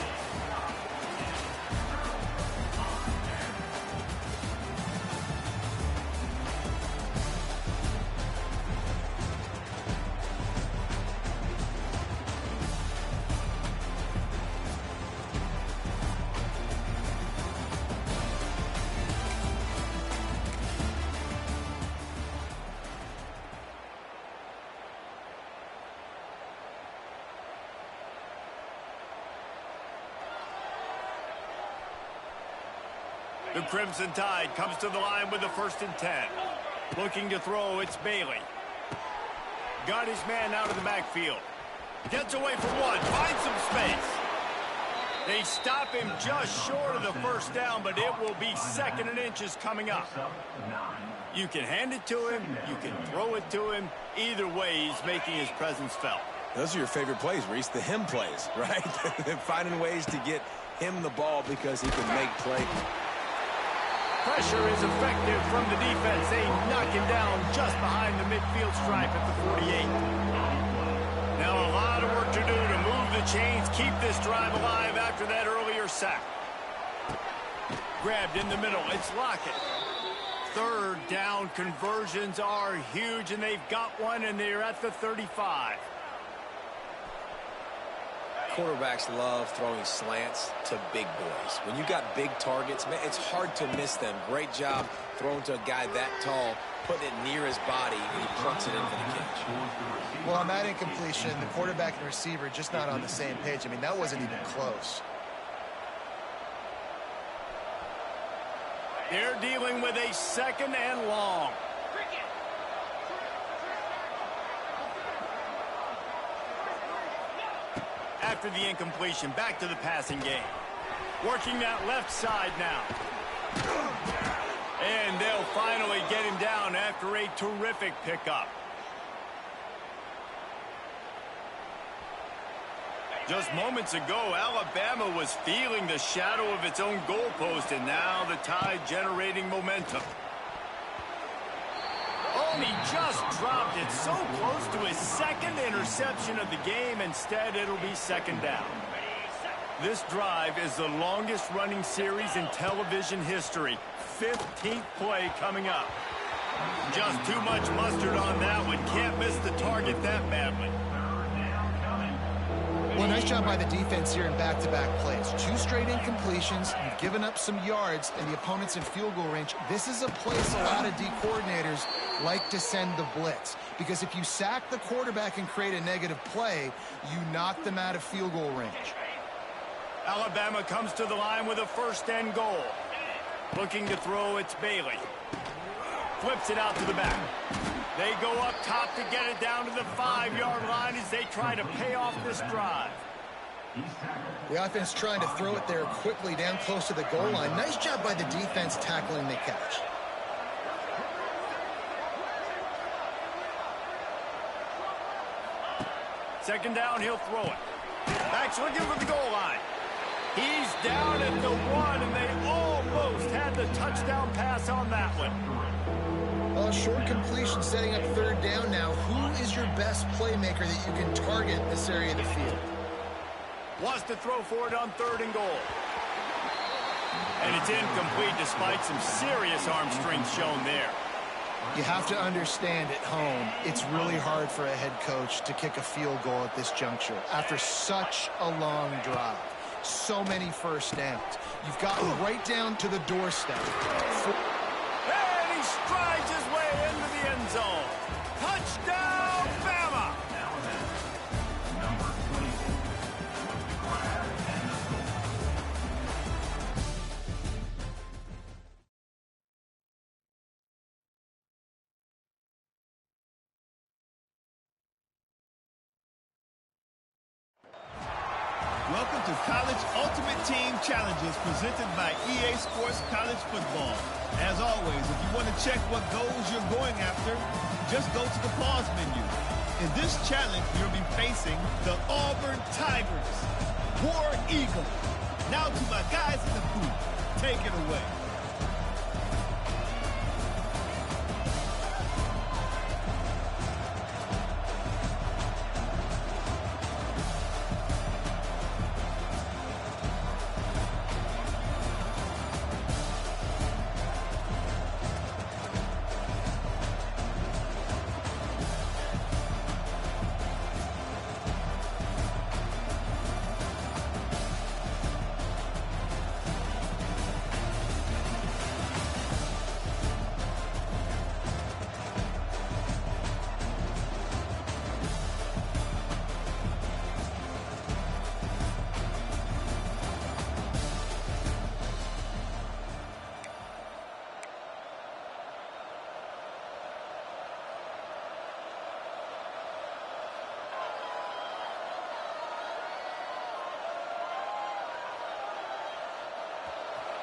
The Crimson Tide comes to the line with the 1st and 10. Looking to throw, it's Bailey. Got his man out of the backfield. Gets away for one, finds some space. They stop him just short of the 1st down, but it will be 2nd and inches coming up. You can hand it to him, you can throw it to him. Either way, he's making his presence felt. Those are your favorite plays, Reese, the him plays, right? Finding ways to get him the ball because he can make plays. Pressure is effective from the defense. They knock him down just behind the midfield stripe at the 48. Now a lot of work to do to move the chains, keep this drive alive after that earlier sack. Grabbed in the middle. It's Lockett. 3rd down conversions are huge, and they've got one, and they're at the 35. Quarterbacks love throwing slants to big boys. When you got big targets, man, it's hard to miss them. Great job throwing to a guy that tall, putting it near his body, and he plunks it in for the catch. Well, on that incompletion, the quarterback and receiver just not on the same page. I mean, that wasn't even close. They're dealing with a 2nd and long. After the incompletion, back to the passing game. Working that left side now. And they'll finally get him down after a terrific pickup. Just moments ago, Alabama was feeling the shadow of its own goalpost, and now the Tide generating momentum. Oh, he just dropped it so close to his 2nd interception of the game. Instead, it'll be 2nd down. This drive is the longest running series in television history. 15th play coming up. Just too much mustard on that one. Can't miss the target that badly. Well, nice job by the defense here in back-to-back plays. 2 straight incompletions. You've given up some yards, and the opponent's in field goal range. This is a place a lot of D coordinators like to send the blitz, because if you sack the quarterback and create a negative play, you knock them out of field goal range. Alabama comes to the line with a 1st and goal. Looking to throw, it's Bailey. Flips it out to the back. They go up top to get it down to the 5-yard line as they try to pay off this drive. The offense trying to throw it there quickly down close to the goal line. Nice job by the defense tackling the catch. Second down, he'll throw it. Back's looking for the goal line. He's down at the 1, and they almost had the touchdown pass on that one. Short completion setting up 3rd down now. Who is your best playmaker that you can target in this area of the field? Wants to throw for it on 3rd and goal. And it's incomplete despite some serious arm strength shown there. You have to understand at home, it's really hard for a head coach to kick a field goal at this juncture after such a long drive. So many 1st downs. You've gotten right down to the doorstep. And he strides his way into the end zone. Touchdown, Bama! Welcome to College Ultimate Team Challenges presented by EA Sports College Football. As always, if you want to check what goals you're going after, just go to the pause menu. In this challenge, you'll be facing the Auburn Tigers, War Eagle. Now to my guys in the booth, take it away.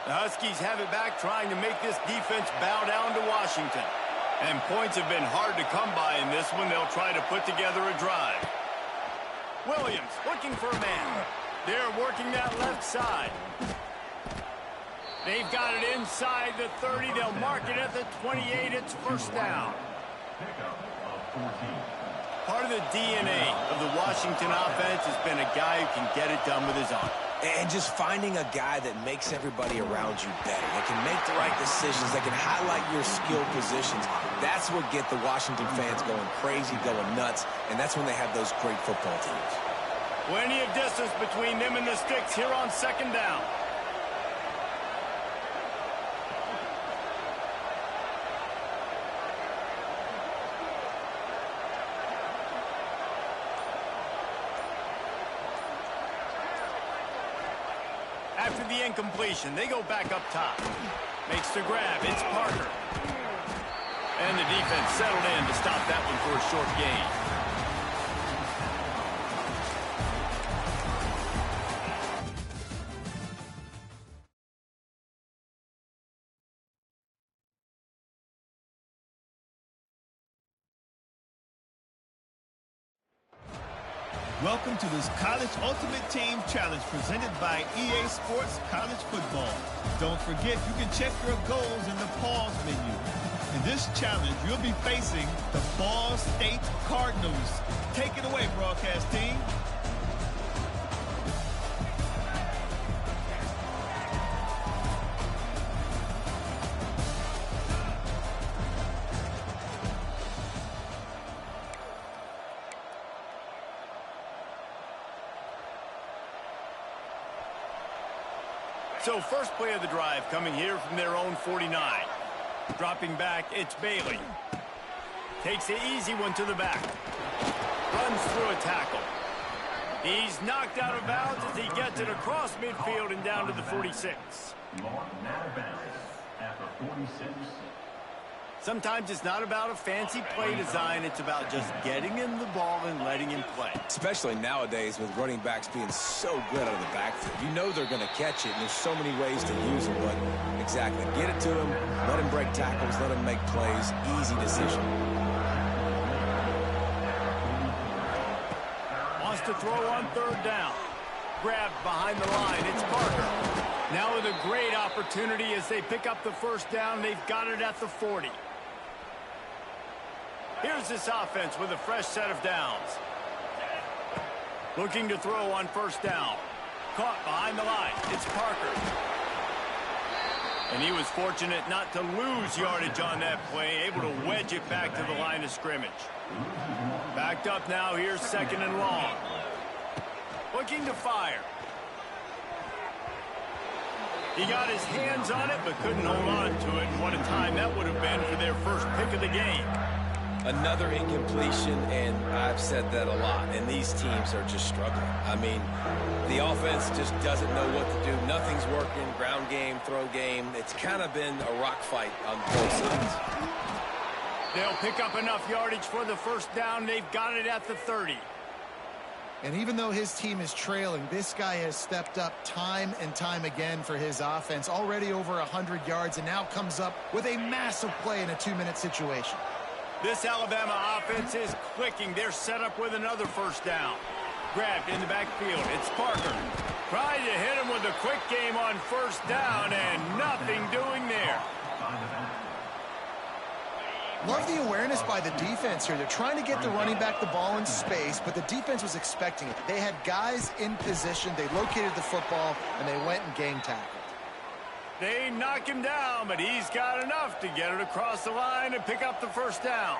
The Huskies have it back, trying to make this defense bow down to Washington. And points have been hard to come by in this one. They'll try to put together a drive. Williams looking for a man. They're working that left side. They've got it inside the 30. They'll mark it at the 28. It's first down. Part of the DNA of the Washington offense has been a guy who can get it done with his arm. And just finding a guy that makes everybody around you better, that can make the right decisions, that can highlight your skill positions. That's what get the Washington fans going crazy, going nuts, and that's when they have those great football teams. Plenty of distance between them and the sticks here on second down. After the incompletion, they go back up top. Makes the grab. It's Parker. And the defense settled in to stop that one for a short gain. Welcome to this College Ultimate Team Challenge presented by EA Sports College Football. Don't forget, you can check your goals in the pause menu. In this challenge, you'll be facing the Ball State Cardinals. Take it away, broadcast team. So first play of the drive coming here from their own 49. Dropping back, it's Bailey. Takes the easy one to the back. Runs through a tackle. He's knocked out of bounds as he gets it across midfield and down to the 46. Mark out of bounds at the 46. Sometimes it's not about a fancy play design. It's about just getting him the ball and letting him play. Especially nowadays with running backs being so good out of the backfield. You know they're going to catch it, and there's so many ways to use them. But exactly, get it to him, let him break tackles, let him make plays. Easy decision. Wants to throw on third down. Grabbed behind the line. It's Parker. Now with a great opportunity as they pick up the first down. They've got it at the 40. Here's this offense with a fresh set of downs. Looking to throw on first down. Caught behind the line. It's Parker. And he was fortunate not to lose yardage on that play, able to wedge it back to the line of scrimmage. Backed up now, here's second and long. Looking to fire. He got his hands on it, but couldn't hold on to it. And what a time that would have been for their first pick of the game. Another incompletion, and I've said that a lot, and these teams are just struggling. I mean, the offense just doesn't know what to do. Nothing's working, ground game, throw game. It's kind of been a rock fight on both sides. They'll pick up enough yardage for the first down. They've got it at the 30. And even though his team is trailing, this guy has stepped up time and time again for his offense. Already over 100 yards, and now comes up with a massive play in a 2-minute situation. This Alabama offense is clicking. They're set up with another first down. Grabbed in the backfield. It's Parker. Trying to hit him with a quick game on first down, and nothing doing there. Love the awareness by the defense here. They're trying to get the running back the ball in space, but the defense was expecting it. They had guys in position. They located the football, and they went and gang tackled. They knock him down, but he's got enough to get it across the line and pick up the first down.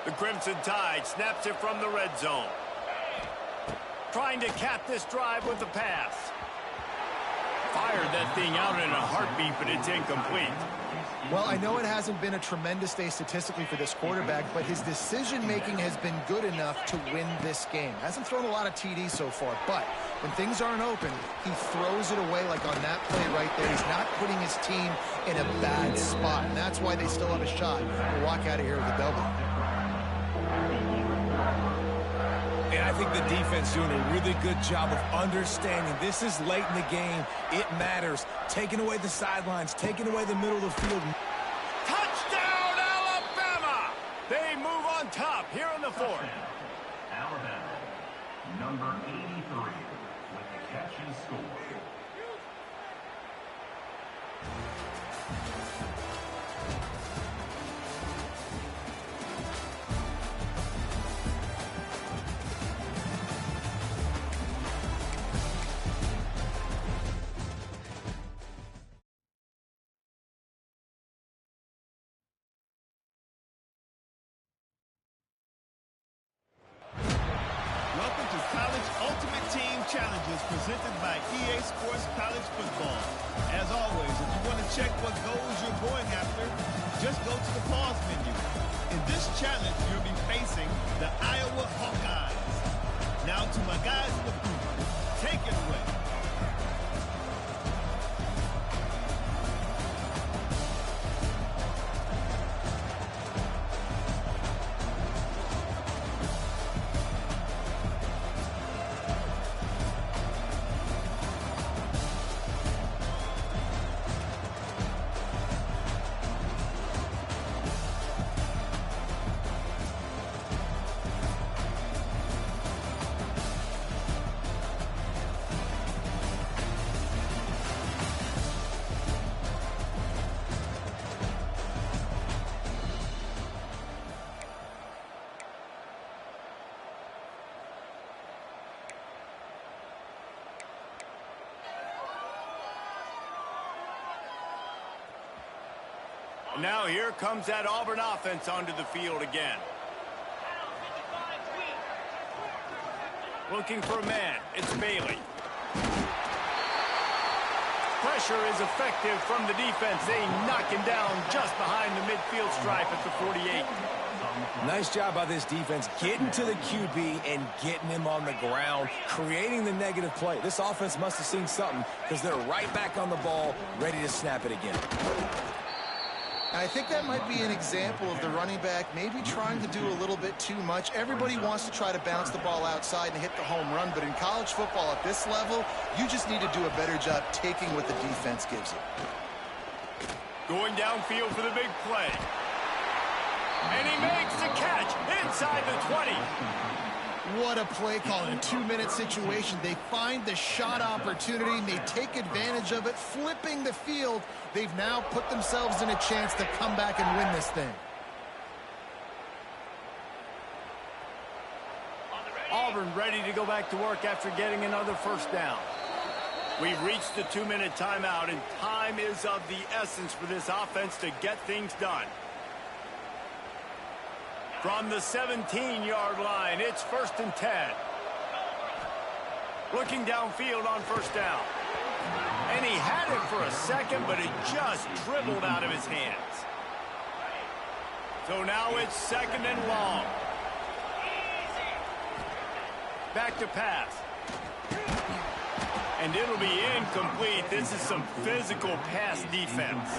The Crimson Tide snaps it from the red zone. Trying to cap this drive with the pass. Fired that thing out in a heartbeat, but it's incomplete. Well, I know it hasn't been a tremendous day statistically for this quarterback, but his decision-making has been good enough to win this game. Hasn't thrown a lot of TDs so far, but when things aren't open, he throws it away like on that play right there. He's not putting his team in a bad spot, and that's why they still have a shot to walk out of here with a double. And I think the defense doing a really good job of understanding this is late in the game. It matters. Taking away the sidelines, taking away the middle of the field. Touchdown, Alabama! They move on top here in the fourth. Alabama, number 83, with the catch and score. Welcome to College Ultimate Team Challenges presented by EA Sports College Football. As always, if you want to check what goals you're going after, just go to the pause menu. In this challenge, you'll be facing the Iowa Hawkeyes. Now to my guys in the booth, take it away. Now here comes that Auburn offense onto the field again. Looking for a man. It's Bailey. Pressure is effective from the defense. They knock him down just behind the midfield stripe at the 48. Nice job by this defense getting to the QB and getting him on the ground, creating the negative play. This offense must have seen something because they're right back on the ball, ready to snap it again. And I think that might be an example of the running back maybe trying to do a little bit too much. Everybody wants to try to bounce the ball outside and hit the home run, but in college football at this level, you just need to do a better job taking what the defense gives you. Going downfield for the big play. And he makes the catch inside the 20. What a play call in a 2-minute situation. They find the shot opportunity, and they take advantage of it, flipping the field. They've now put themselves in a chance to come back and win this thing. Auburn ready to go back to work after getting another first down. We've reached the 2-minute timeout, and time is of the essence for this offense to get things done. From the 17-yard line, it's 1st and 10. Looking downfield on first down. And he had it for a second, but it just dribbled out of his hands. So now it's 2nd and long. Back to pass. And it'll be incomplete. This is some physical pass defense.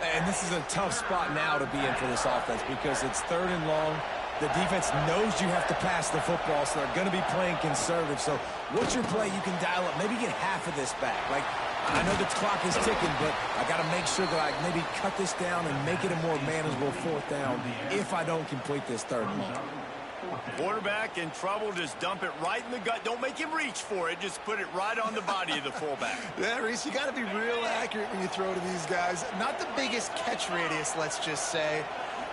And this is a tough spot now to be in for this offense because it's 3rd and long. The defense knows you have to pass the football, so they're going to be playing conservative. So what's your play? You can dial up, maybe get half of this back. Like, I know the clock is ticking, but I got to make sure that I maybe cut this down and make it a more manageable 4th down if I don't complete this 3rd and long. Quarterback in trouble, just dump it right in the gut. Don't make him reach for it. Just put it right on the body of the fullback. Yeah, Reese, you got to be real accurate when you throw to these guys. Not the biggest catch radius, let's just say.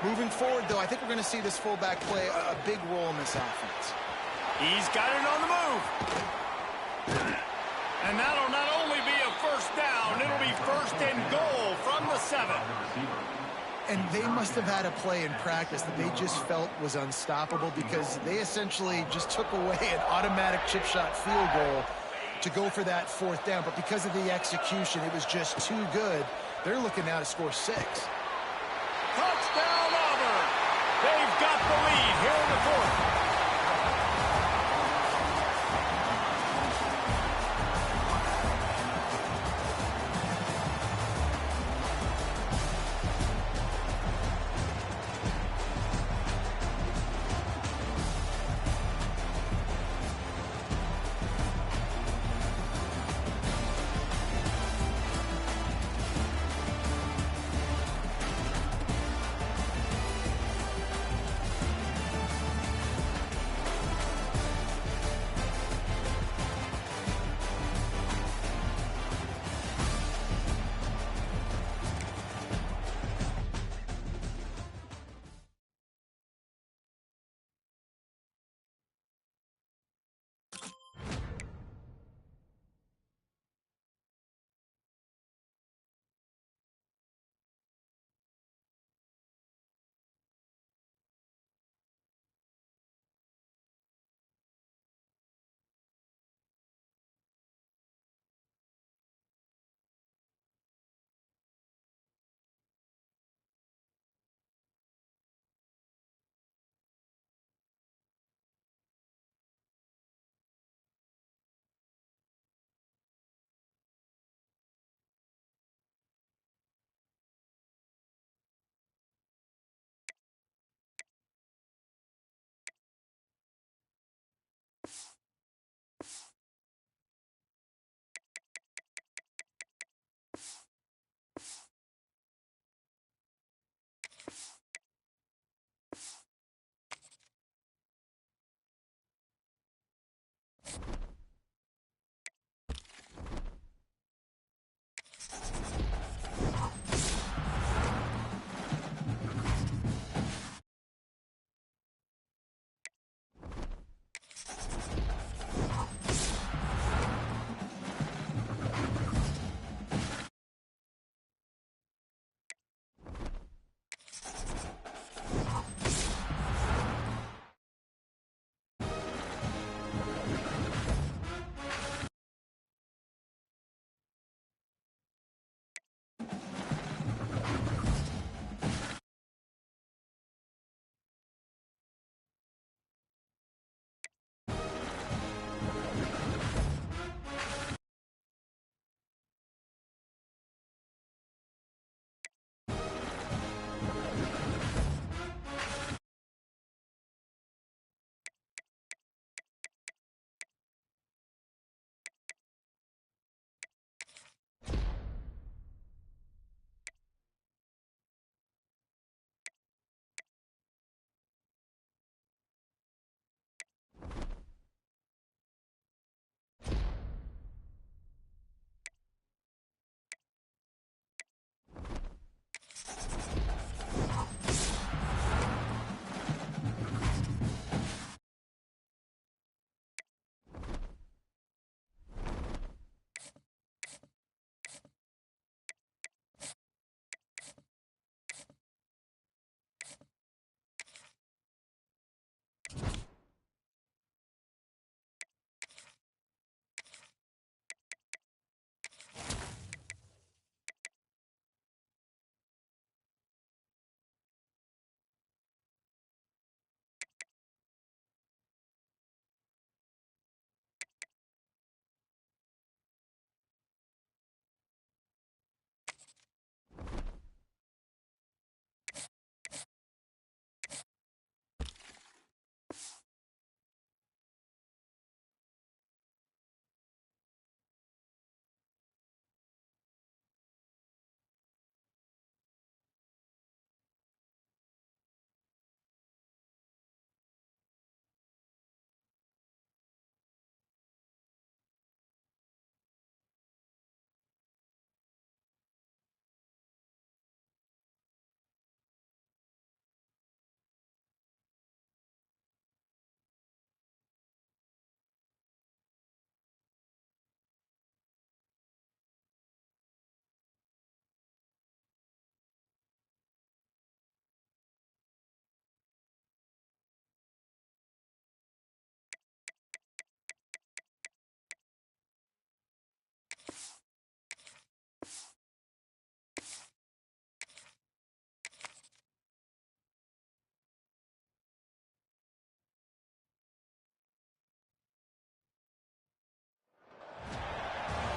Moving forward, though, I think we're going to see this fullback play a big role in this offense. He's got it on the move. And that'll not only be a first down, it'll be 1st and goal from the 7. And they must have had a play in practice that they just felt was unstoppable because they essentially just took away an automatic chip shot field goal to go for that 4th down. But because of the execution, it was just too good. They're looking now to score 6. Touchdown, Auburn! They've got the lead here in the 4th.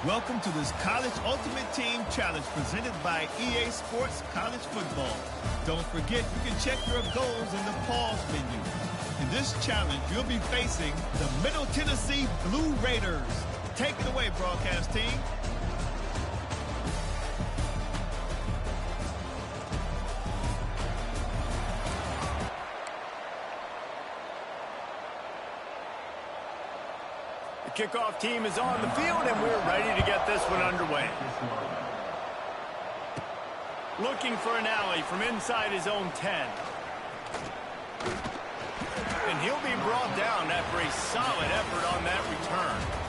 Welcome to this College Ultimate Team Challenge presented by EA Sports College Football. Don't forget, you can check your goals in the pause menu. In this challenge, you'll be facing the Middle Tennessee Blue Raiders. Take it away, broadcast team. Kickoff team is on the field, and we're ready to get this one underway. Looking for an alley from inside his own 10. And he'll be brought down after a solid effort on that return.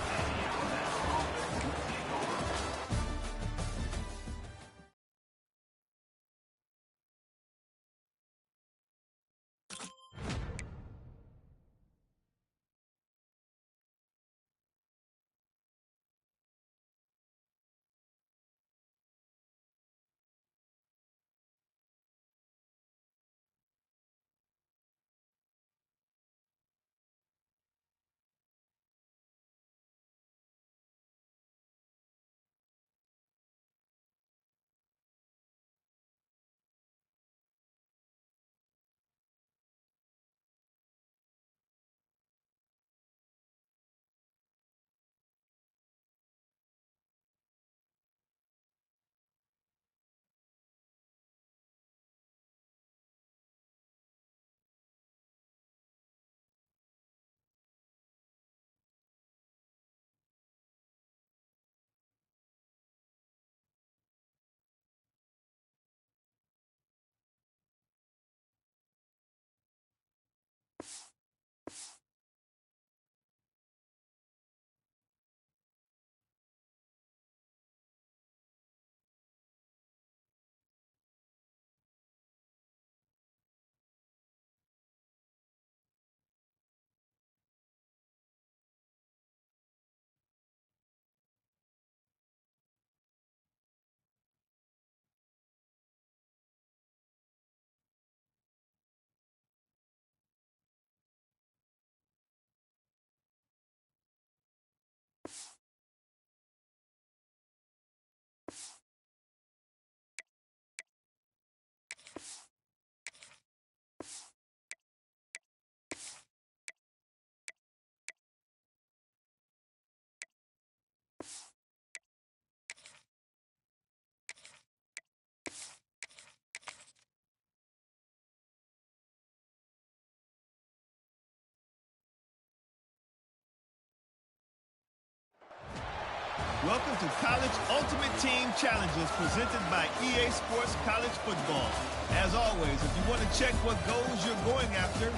Welcome to College Ultimate Team Challenges presented by EA Sports College Football. As always, if you want to check what goals you're going after,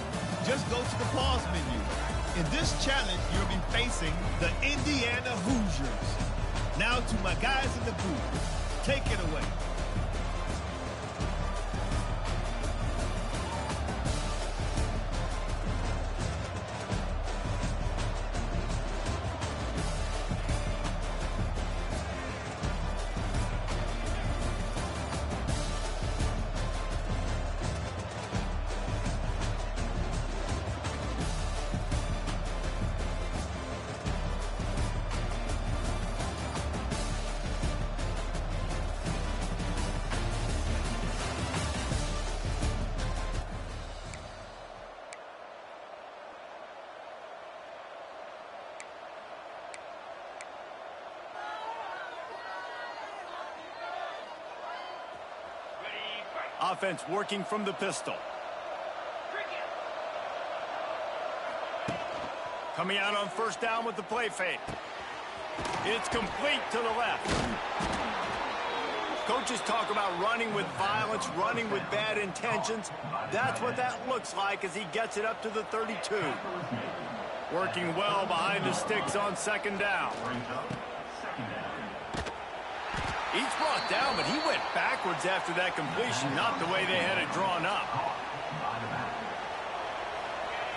just go to the pause menu. In this challenge, you'll be facing the Indiana Hoosiers. Now to my guys in the booth. Take it away. Offense working from the pistol. Coming out on first down with the play fake. It's complete to the left. Coaches talk about running with violence, running with bad intentions. That's what that looks like as he gets it up to the 32. Working well behind the sticks on second down. He's brought down, but he went backwards after that completion, not the way they had it drawn up.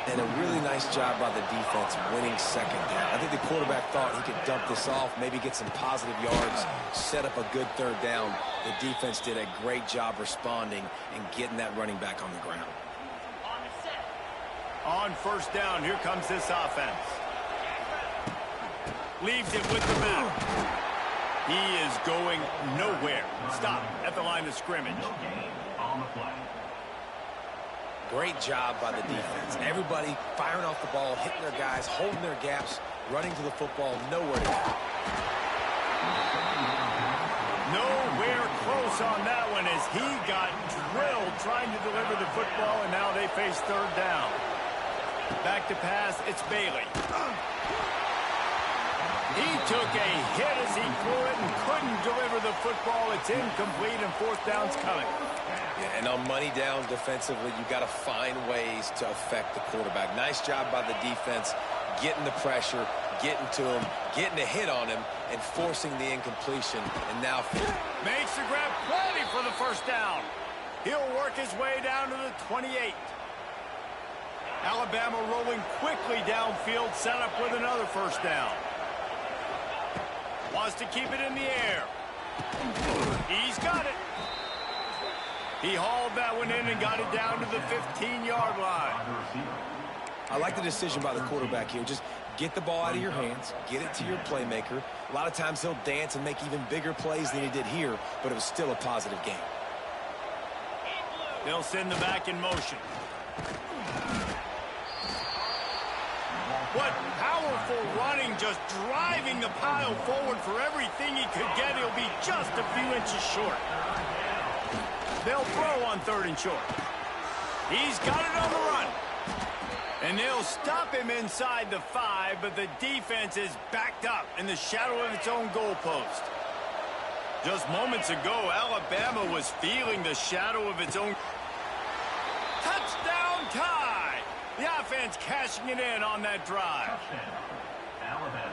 And a really nice job by the defense winning second down. I think the quarterback thought he could dump this off, maybe get some positive yards, set up a good third down. The defense did a great job responding and getting that running back on the ground. On first down, here comes this offense. Leaves it with the back. He is going nowhere. Stop at the line of scrimmage. No gain on the play. Great job by the defense. Everybody firing off the ball, hitting their guys, holding their gaps, running to the football, nowhere to go. Nowhere close on that one as he got drilled trying to deliver the football, and now they face third down. Back to pass, it's Bailey. He took a hit as he threw it and couldn't deliver the football. It's incomplete, and fourth down's coming. Yeah, and on money down defensively, you got to find ways to affect the quarterback. Nice job by the defense, getting the pressure, getting to him, getting a hit on him, and forcing the incompletion. And now makes the grab, plenty for the first down. He'll work his way down to the 28. Alabama rolling quickly downfield, set up with another first down. Wants to keep it in the air. He's got it. He hauled that one in and got it down to the 15-yard line. I like the decision by the quarterback here. Just get the ball out of your hands, get it to your playmaker. A lot of times he'll dance and make even bigger plays than he did here, but it was still a positive game. They'll send the back in motion. What powerful running, just driving the pile forward for everything he could get. He'll be just a few inches short. They'll throw on third and short. He's got it on the run. And they'll stop him inside the 5, but the defense is backed up in the shadow of its own goalpost. Just moments ago, Alabama was feeling the shadow of its own. Touchdown tie! The offense cashing it in on that drive.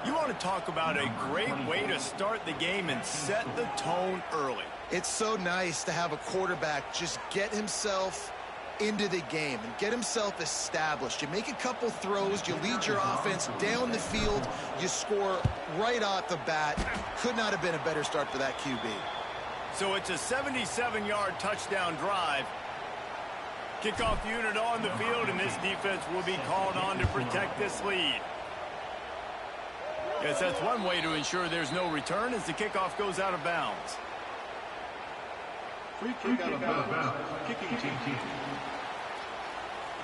You want to talk about a great way to start the game and set the tone early. It's so nice to have a quarterback just get himself into the game and get himself established. You make a couple throws, you lead your offense down the field, you score right off the bat. Could not have been a better start for that QB. So it's a 77-yard touchdown drive. Kickoff unit on the field, and this defense will be called on to protect this lead. Guess that's one way to ensure there's no return as the kickoff goes out of bounds. Free kick out of bounds. Kicking team.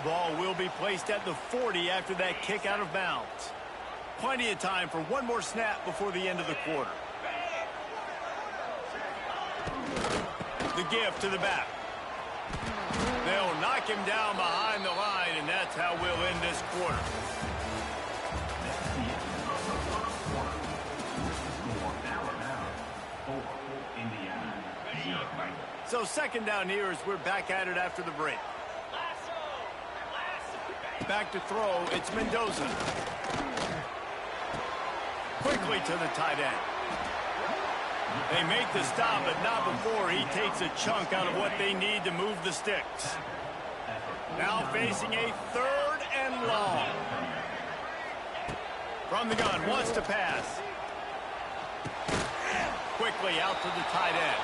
Ball will be placed at the 40 after that kick out of bounds. Plenty of time for one more snap before the end of the quarter. The give to the back. They'll knock him down behind the line, and that's how we'll end this quarter. So second down here as we're back at it after the break. Back to throw, it's Mendoza. Quickly to the tight end. They make the stop, but not before he takes a chunk out of what they need to move the sticks. Now facing a third and long. From the gun, wants to pass. Quickly out to the tight end.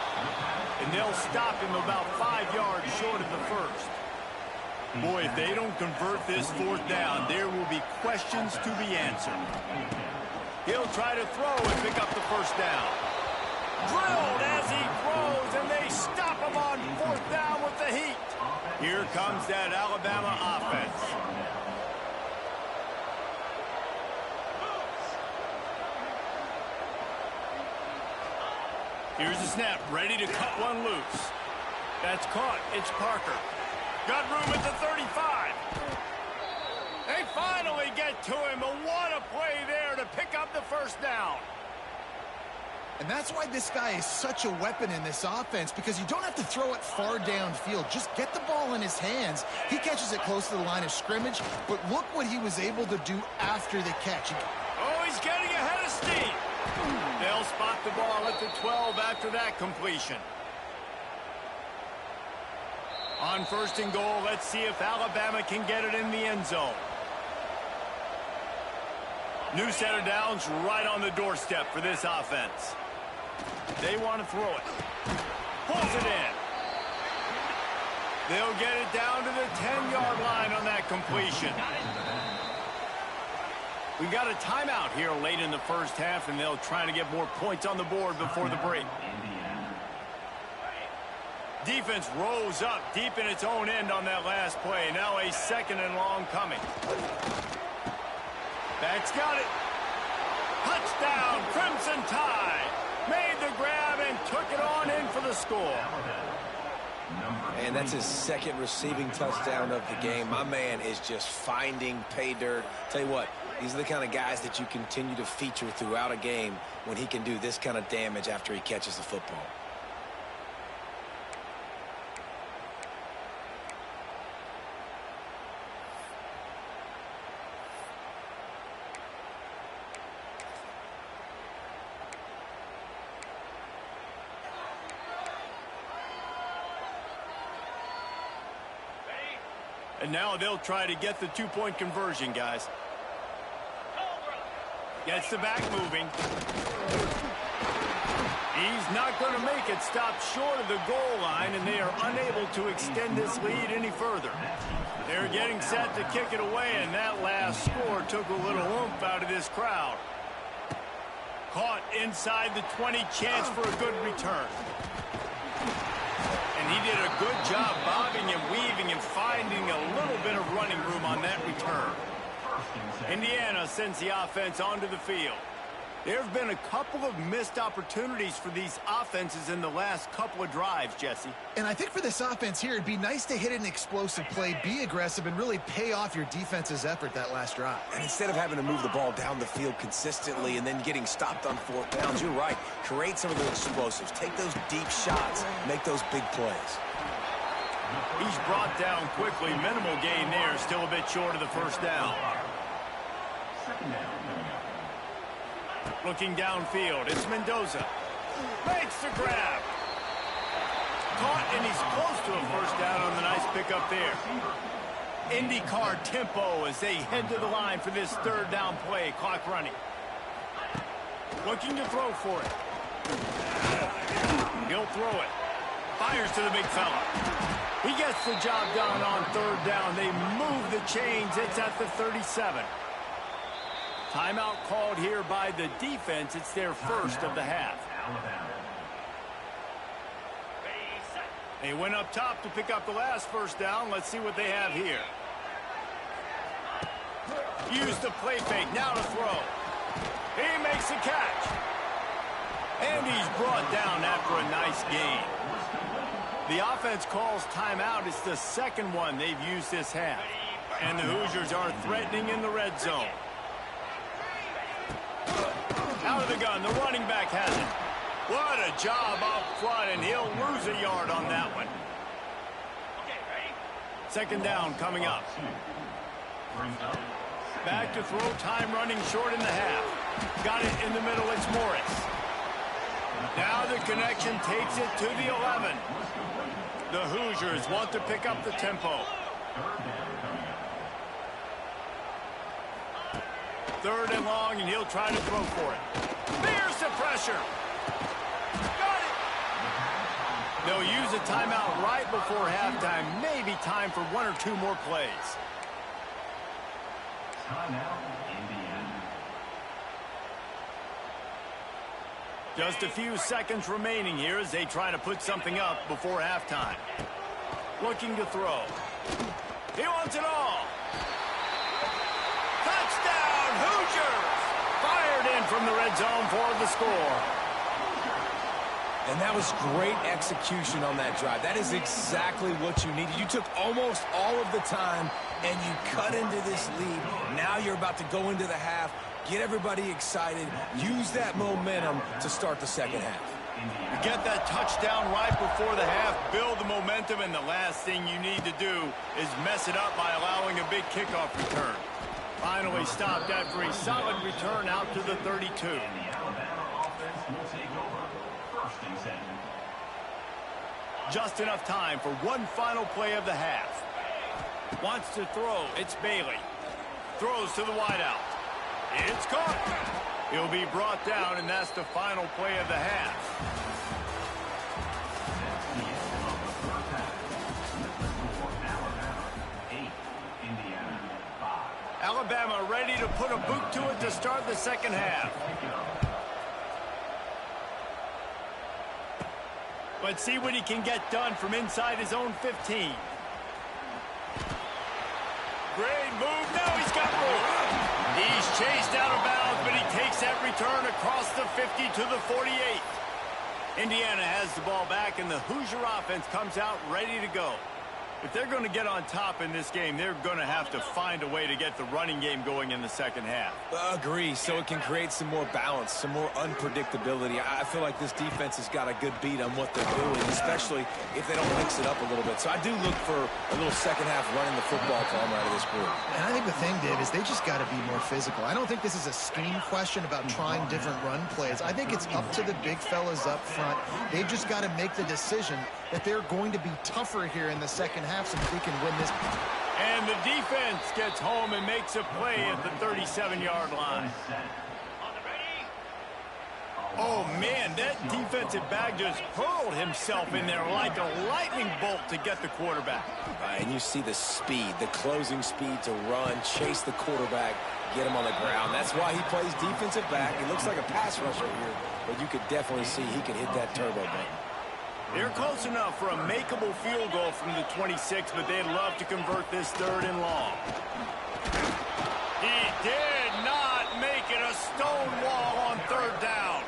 And they'll stop him about 5 yards short of the first. Boy, if they don't convert this fourth down, there will be questions to be answered. He'll try to throw and pick up the first down. Drilled as he throws, and they stop him on fourth down with the heat. Here comes that Alabama offense. Here's the snap, ready to cut one loose. That's caught. It's Parker. Got room at the 35. They finally get to him, but what a play there to pick up the first down. And that's why this guy is such a weapon in this offense, because you don't have to throw it far downfield. Just get the ball in his hands. He catches it close to the line of scrimmage, but look what he was able to do after the catch. Oh, he's getting ahead of steam. They'll spot the ball at the 12 after that completion. On first and goal, let's see if Alabama can get it in the end zone. New set of downs right on the doorstep for this offense. They want to throw it. Pulls it in. They'll get it down to the 10-yard line on that completion. We got a timeout here late in the first half, and they'll try to get more points on the board before the break. Defense rose up deep in its own end on that last play. Now a 2nd and long coming. Back's got it. Touchdown, Crimson Tide. Made the grab and took it on in for the score. And that's his 2nd receiving touchdown of the game. My man is just finding pay dirt. Tell you what, these are the kind of guys that you continue to feature throughout a game when he can do this kind of damage after he catches the football. And now they'll try to get the 2-point conversion, guys. Gets the back moving. He's not going to make it. Stopped short of the goal line, and they are unable to extend this lead any further. They're getting set to kick it away, and that last score took a little oomph out of this crowd. Caught inside the 20, chance for a good return. And he did a good job bobbing and weaving and finding a little bit of running room on that return. Indiana sends the offense onto the field. There have been a couple of missed opportunities for these offenses in the last couple of drives, Jesse. And I think for this offense here, it'd be nice to hit an explosive play, be aggressive, and really pay off your defense's effort that last drive. And instead of having to move the ball down the field consistently and then getting stopped on 4th downs, you're right. Create some of those explosives. Take those deep shots. Make those big plays. He's brought down quickly. Minimal gain there. Still a bit short of the 1st down. Looking downfield, it's Mendoza. Makes the grab. Caught, and he's close to a 1st down on the nice pickup there. IndyCar tempo as they head to the line for this 3rd down play. Clock running. Looking to throw for it. He'll throw it. Fires to the big fella. He gets the job done on 3rd down. They move the chains. It's at the 37. Timeout called here by the defense. It's their 1st of the half. They went up top to pick up the last 1st down. Let's see what they have here. Use the play fake. Now to throw. He makes the catch. And he's brought down after a nice gain. The offense calls timeout. It's the 2nd one they've used this half. And the Hoosiers are threatening in the red zone. Out of the gun, the running back has it. What a job up front, and he'll lose a yard on that one. 2nd down coming up. Back to throw, time running short in the half. Got it in the middle, it's Morris. Now the connection takes it to the 11. The Hoosiers want to pick up the tempo. 3rd and long, and he'll try to throw for it. There's the pressure. Got it. They'll use a timeout right before halftime. Maybe time for 1 or 2 more plays. Timeout, Indiana. Just a few seconds remaining here as they try to put something up before halftime. Looking to throw. He wants it all. Touchdown, Hoosiers! Fired in from the red zone for the score. And that was great execution on that drive. That is exactly what you needed. You took almost all of the time, and you cut into this lead. Now you're about to go into the half, get everybody excited, use that momentum to start the 2nd half. You get that touchdown right before the half, build the momentum, and the last thing you need to do is mess it up by allowing a big kickoff return. Finally stopped after a solid return out to the 32. The Alabama offense will take over. 1st and 10. Just enough time for one final play of the half. Wants to throw. It's Bailey. Throws to the wideout. It's caught. He'll be brought down, and that's the final play of the half. That's the end of the 1st half. With the score, Alabama 8, Indiana 5. Alabama Alabama ready to put a boot to it to start the second half. Let's see what he can get done from inside his own 15. Great move. Now he's got room. He's chased out of bounds, but he takes that return across the 50 to the 48. Indiana has the ball back, and the Hoosier offense comes out ready to go. If they're going to get on top in this game, they're going to have to find a way to get the running game going in the second half. Agree, so it can create some more balance, some more unpredictability. I feel like this defense has got a good beat on what they're doing, especially if they don't mix it up a little bit. So I do look for a little second half running the football from out of this group. And I think the thing, Dave, is they just got to be more physical. I don't think this is a scheme question about trying different run plays. I think it's up to the big fellas up front. They've just got to make the decision that they're going to be tougher here in the second half so that they can win this. And the defense gets home and makes a play at the 37-yard line. Oh, man, that defensive back just hurled himself in there like a lightning bolt to get the quarterback. And you see the speed, the closing speed to run, chase the quarterback, get him on the ground. That's why he plays defensive back. He looks like a pass rusher here, but you could definitely see he could hit that turbo button. They're close enough for a makeable field goal from the 26, but they'd love to convert this 3rd and long. He did not make it a stone wall on 3rd down.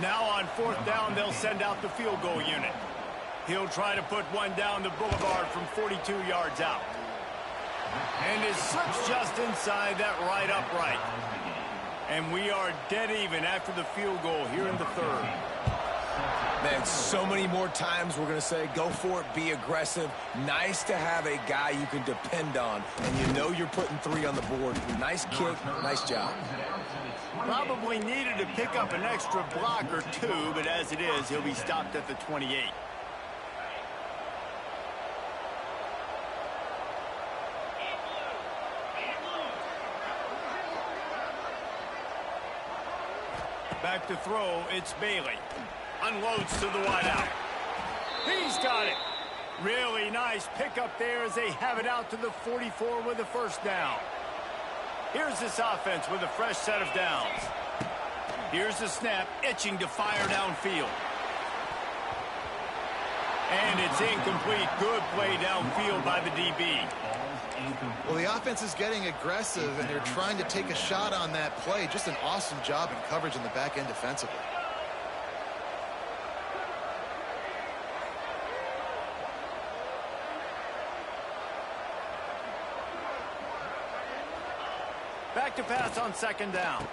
Now on 4th down, they'll send out the field goal unit. He'll try to put one down the boulevard from 42 yards out. And is slips just inside that right upright. And we are dead even after the field goal here in the 3rd. Man, so many more times we're going to say, go for it, be aggressive. Nice to have a guy you can depend on, and you know you're putting 3 on the board. Nice kick, nice job. Probably needed to pick up an extra block or 2, but as it is, he'll be stopped at the 28. Back to throw, it's Bailey. Unloads to the wideout. He's got it. Really nice pickup there as they have it out to the 44 with a 1st down. Here's this offense with a fresh set of downs. Here's the snap, itching to fire downfield. And it's incomplete. Good play downfield by the DB. Well, the offense is getting aggressive, and they're trying to take a shot on that play. Just an awesome job in coverage in the back end defensively. Back to pass on 2nd down.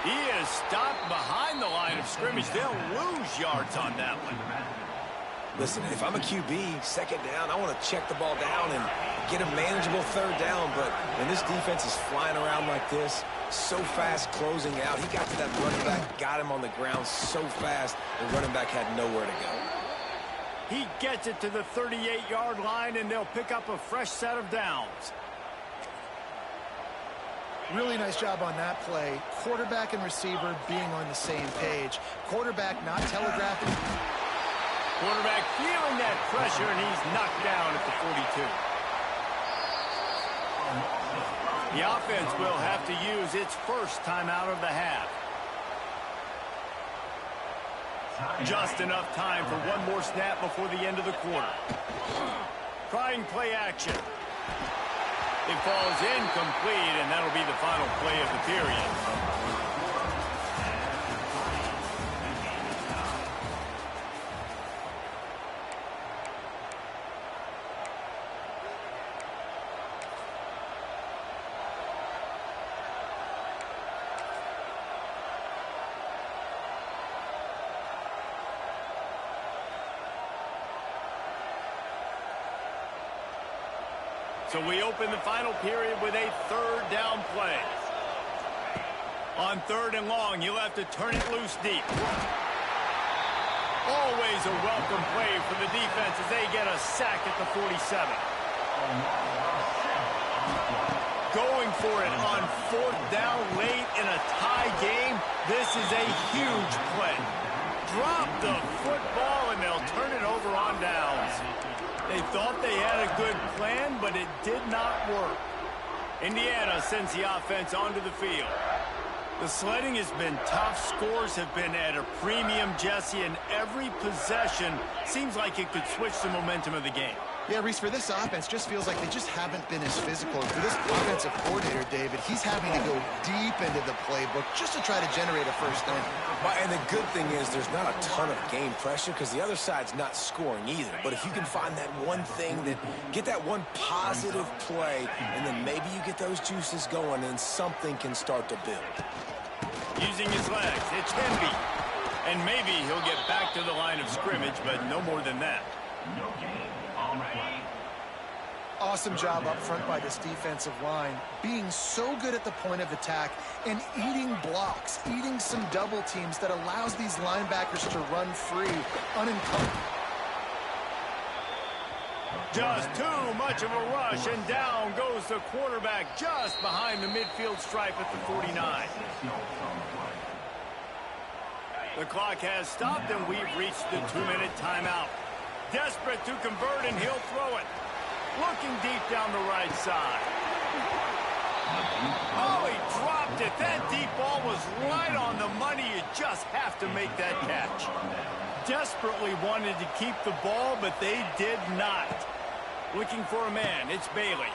He is stopped behind the line of scrimmage. They'll lose yards on that one. Listen, if I'm a QB, 2nd down, I want to check the ball down and get a manageable 3rd down. But when this defense is flying around like this, so fast closing out, he got to that running back, got him on the ground so fast, the running back had nowhere to go. He gets it to the 38-yard line, and they'll pick up a fresh set of downs. Really nice job on that play. Quarterback and receiver being on the same page. Quarterback not telegraphing. Quarterback feeling that pressure, and he's knocked down at the 42. The offense will have to use its 1st timeout of the half. Just enough time for one more snap before the end of the quarter. Trying play action. It falls incomplete, and that'll be the final play of the period. So we open the final period with a 3rd down play. On 3rd and long, you'll have to turn it loose deep. Always a welcome play for the defense as they get a sack at the 47. Going for it on 4th down late in a tie game. This is a huge play. Drop the football, and they'll turn it over on downs. They thought they had a good plan, but it did not work. Indiana sends the offense onto the field. The sledding has been tough. Scores have been at a premium, Jesse, and every possession seems like it could switch the momentum of the game. Yeah, Reese, for this offense, just feels like they just haven't been as physical. For this offensive coordinator, David, he's having to go deep into the playbook just to try to generate a first down. And the good thing is there's not a ton of game pressure because the other side's not scoring either. But if you can find that one thing, get that one positive play, and then maybe you get those juices going and something can start to build. Using his legs, it's Henry. And maybe he'll get back to the line of scrimmage, but no more than that. No gain on play. Awesome job up front by this defensive line, being so good at the point of attack and eating blocks, eating some double teams that allows these linebackers to run free, unencumbered. Just too much of a rush, and down goes the quarterback just behind the midfield stripe at the 49. The clock has stopped, and we've reached the 2-minute timeout. Desperate to convert, and he'll throw it. Looking deep down the right side. Oh, he dropped it. That deep ball was right on the money. You just have to make that catch. Desperately wanted to keep the ball, but they did not. Looking for a man. It's Bailey.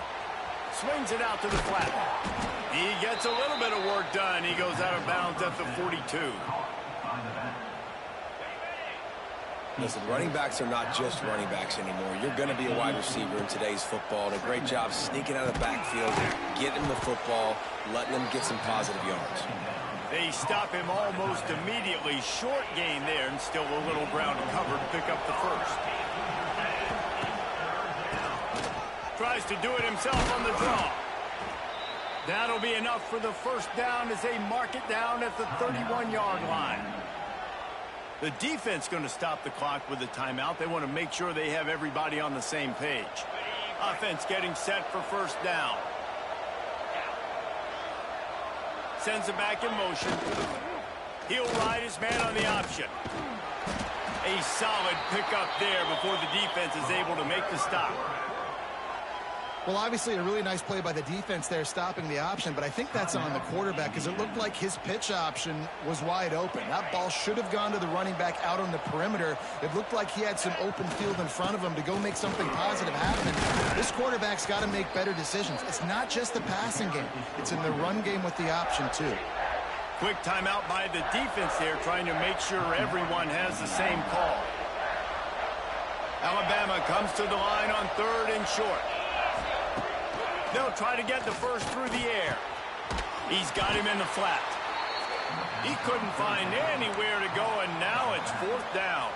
Swings it out to the flat. He gets a little bit of work done. He goes out of bounds at the 42. Listen, running backs are not just running backs anymore. You're going to be a wide receiver in today's football. And a great job sneaking out of the backfield, getting the football, letting them get some positive yards. They stop him almost immediately. Short gain there, and still a little ground covered to pick up the first. Tries to do it himself on the draw. That'll be enough for the first down as they mark it down at the 31-yard line. The defense going to stop the clock with a timeout. They want to make sure they have everybody on the same page. Offense getting set for first down. Sends it back in motion. He'll ride his man on the option. A solid pickup there before the defense is able to make the stop. Well, obviously a really nice play by the defense there stopping the option, but I think that's on the quarterback because it looked like his pitch option was wide open. That ball should have gone to the running back out on the perimeter. It looked like he had some open field in front of him to go make something positive happen. This quarterback's got to make better decisions. It's not just the passing game. It's in the run game with the option, too. Quick timeout by the defense there, trying to make sure everyone has the same call. Alabama comes to the line on 3rd and short. They'll try to get the first through the air. He's got him in the flat. He couldn't find anywhere to go, and now it's 4th down.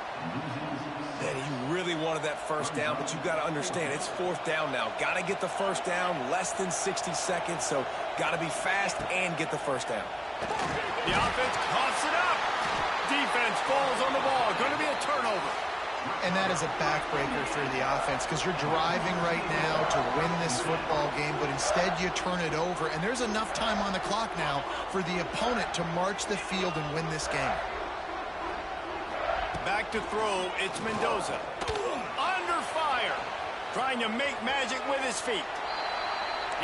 Man, he really wanted that first down, but you've got to understand, it's 4th down now. Got to get the first down, less than 60 seconds, so got to be fast and get the first down. The offense coughs it up. Defense falls on the ball. Going to be a turnover. And that is a backbreaker for the offense because you're driving right now to win this football game, but instead you turn it over, and there's enough time on the clock now for the opponent to march the field and win this game. Back to throw, it's Mendoza. Under fire, trying to make magic with his feet.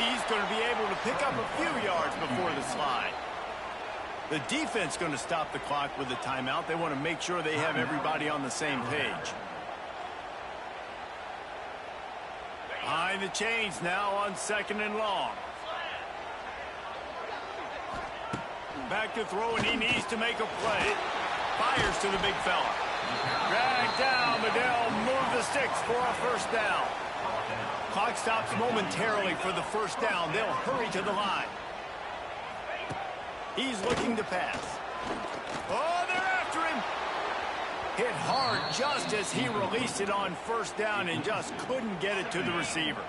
He's going to be able to pick up a few yards before the slide. The defense going to stop the clock with a timeout. They want to make sure they have everybody on the same page. Behind the chains now on 2nd and long. Back to throw, and he needs to make a play. Fires to the big fella. Drag down, but they'll move the sticks for a first down. Clock stops momentarily for the first down. They'll hurry to the line. He's looking to pass. Oh, they're after him. Hit hard just as he released it on first down and just couldn't get it to the receiver.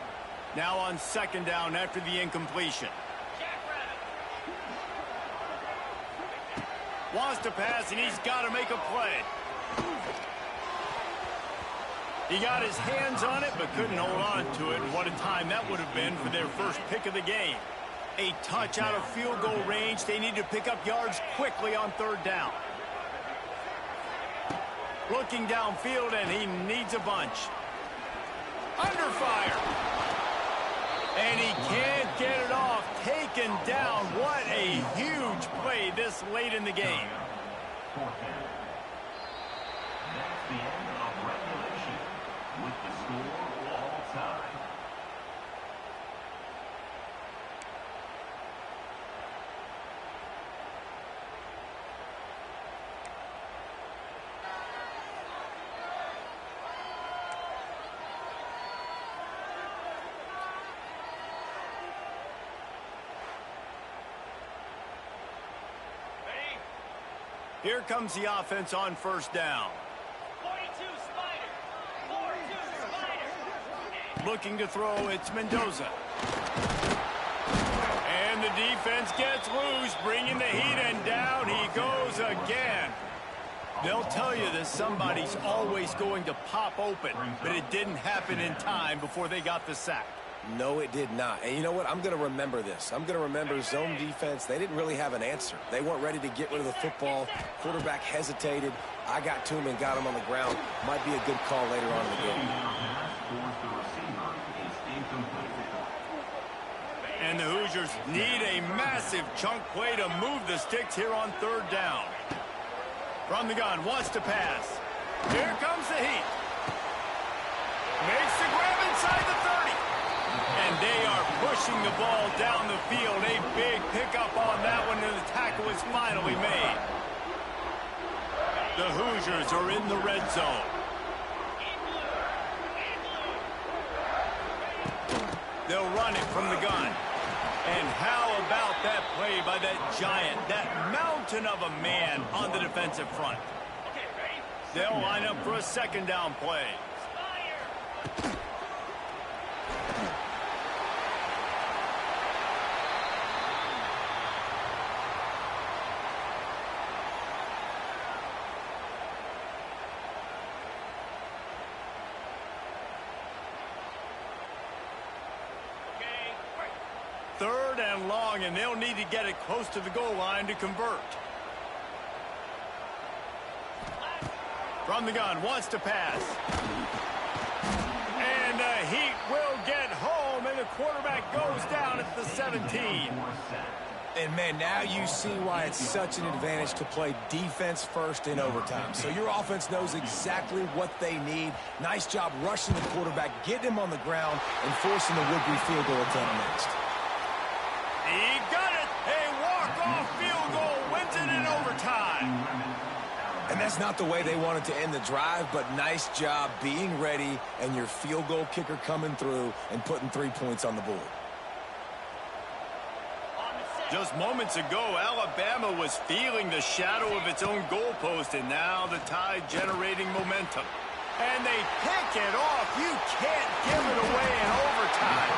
Now on 2nd down after the incompletion. Wants to pass, and he's got to make a play. He got his hands on it, but couldn't hold on to it. And what a time that would have been for their first pick of the game. A touch out of field goal range. They need to pick up yards quickly on 3rd down. Looking downfield, and he needs a bunch. Under fire. And he can't get it off. Taken down. What a huge play this late in the game. Fourth down. That's the end of regulation with the score all time. Here comes the offense on first down. 42 Spider. 42 Spider. Looking to throw, it's Mendoza. And the defense gets loose, bringing the heat, and down he goes again. They'll tell you that somebody's always going to pop open, but it didn't happen in time before they got the sack. No, it did not. And you know what? I'm going to remember this. I'm going to remember zone defense. They didn't really have an answer. They weren't ready to get rid of the football. Quarterback hesitated. I got to him and got him on the ground. Might be a good call later on in the game. And the Hoosiers need a massive chunk play to move the sticks here on third down. From the gun, wants to pass. Here comes the heat. Makes the grab inside the 30. And they are pushing the ball down the field. A big pickup on that one, and the tackle is finally made. The Hoosiers are in the red zone. They'll run it from the gun. And how about that play by that giant, that mountain of a man on the defensive front? They'll line up for a second down play. Third and long, and they'll need to get it close to the goal line to convert. From the gun, wants to pass. And the Heat will get home, and the quarterback goes down at the 17. And, man, now you see why it's such an advantage to play defense first in overtime. So your offense knows exactly what they need. Nice job rushing the quarterback, getting him on the ground, and forcing the would-be field goal attempt next. He got it! A walk-off field goal wins it in overtime. And that's not the way they wanted to end the drive, but nice job being ready and your field goal kicker coming through and putting 3 points on the board. Just moments ago, Alabama was feeling the shadow of its own goalpost, and now the Tide generating momentum. And they pick it off. You can't give it away in overtime.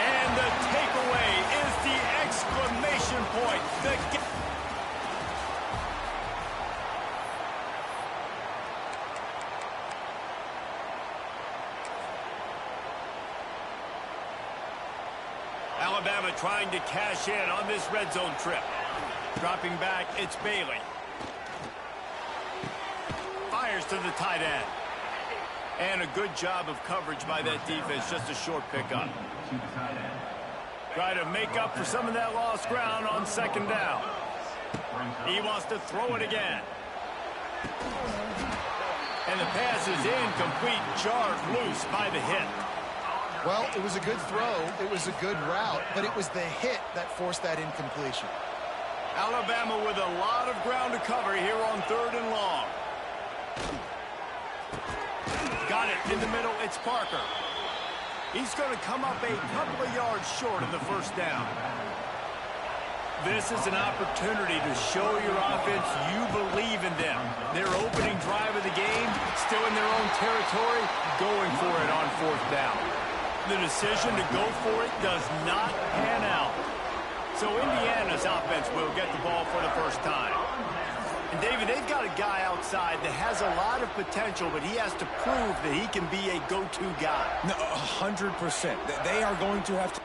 And the takeaway is the exclamation point. Alabama trying to cash in on this red zone trip. Dropping back, it's Bailey. Fires to the tight end. And a good job of coverage by that defense, just a short pickup. Try to make up for some of that lost ground on second down. He wants to throw it again. And the pass is incomplete, jarred loose by the hit. Well, it was a good throw, it was a good route, but it was the hit that forced that incompletion. Alabama with a lot of ground to cover here on third and long. Got it in the middle, it's Parker. He's going to come up a couple of yards short of the first down. This is an opportunity to show your offense you believe in them. Their opening drive of the game, still in their own territory, going for it on fourth down. The decision to go for it does not pan out. So Indiana's offense will get the ball for the first time. And David, they've got a guy outside that has a lot of potential, but he has to prove that he can be a go-to guy. No, 100%. They are going to have to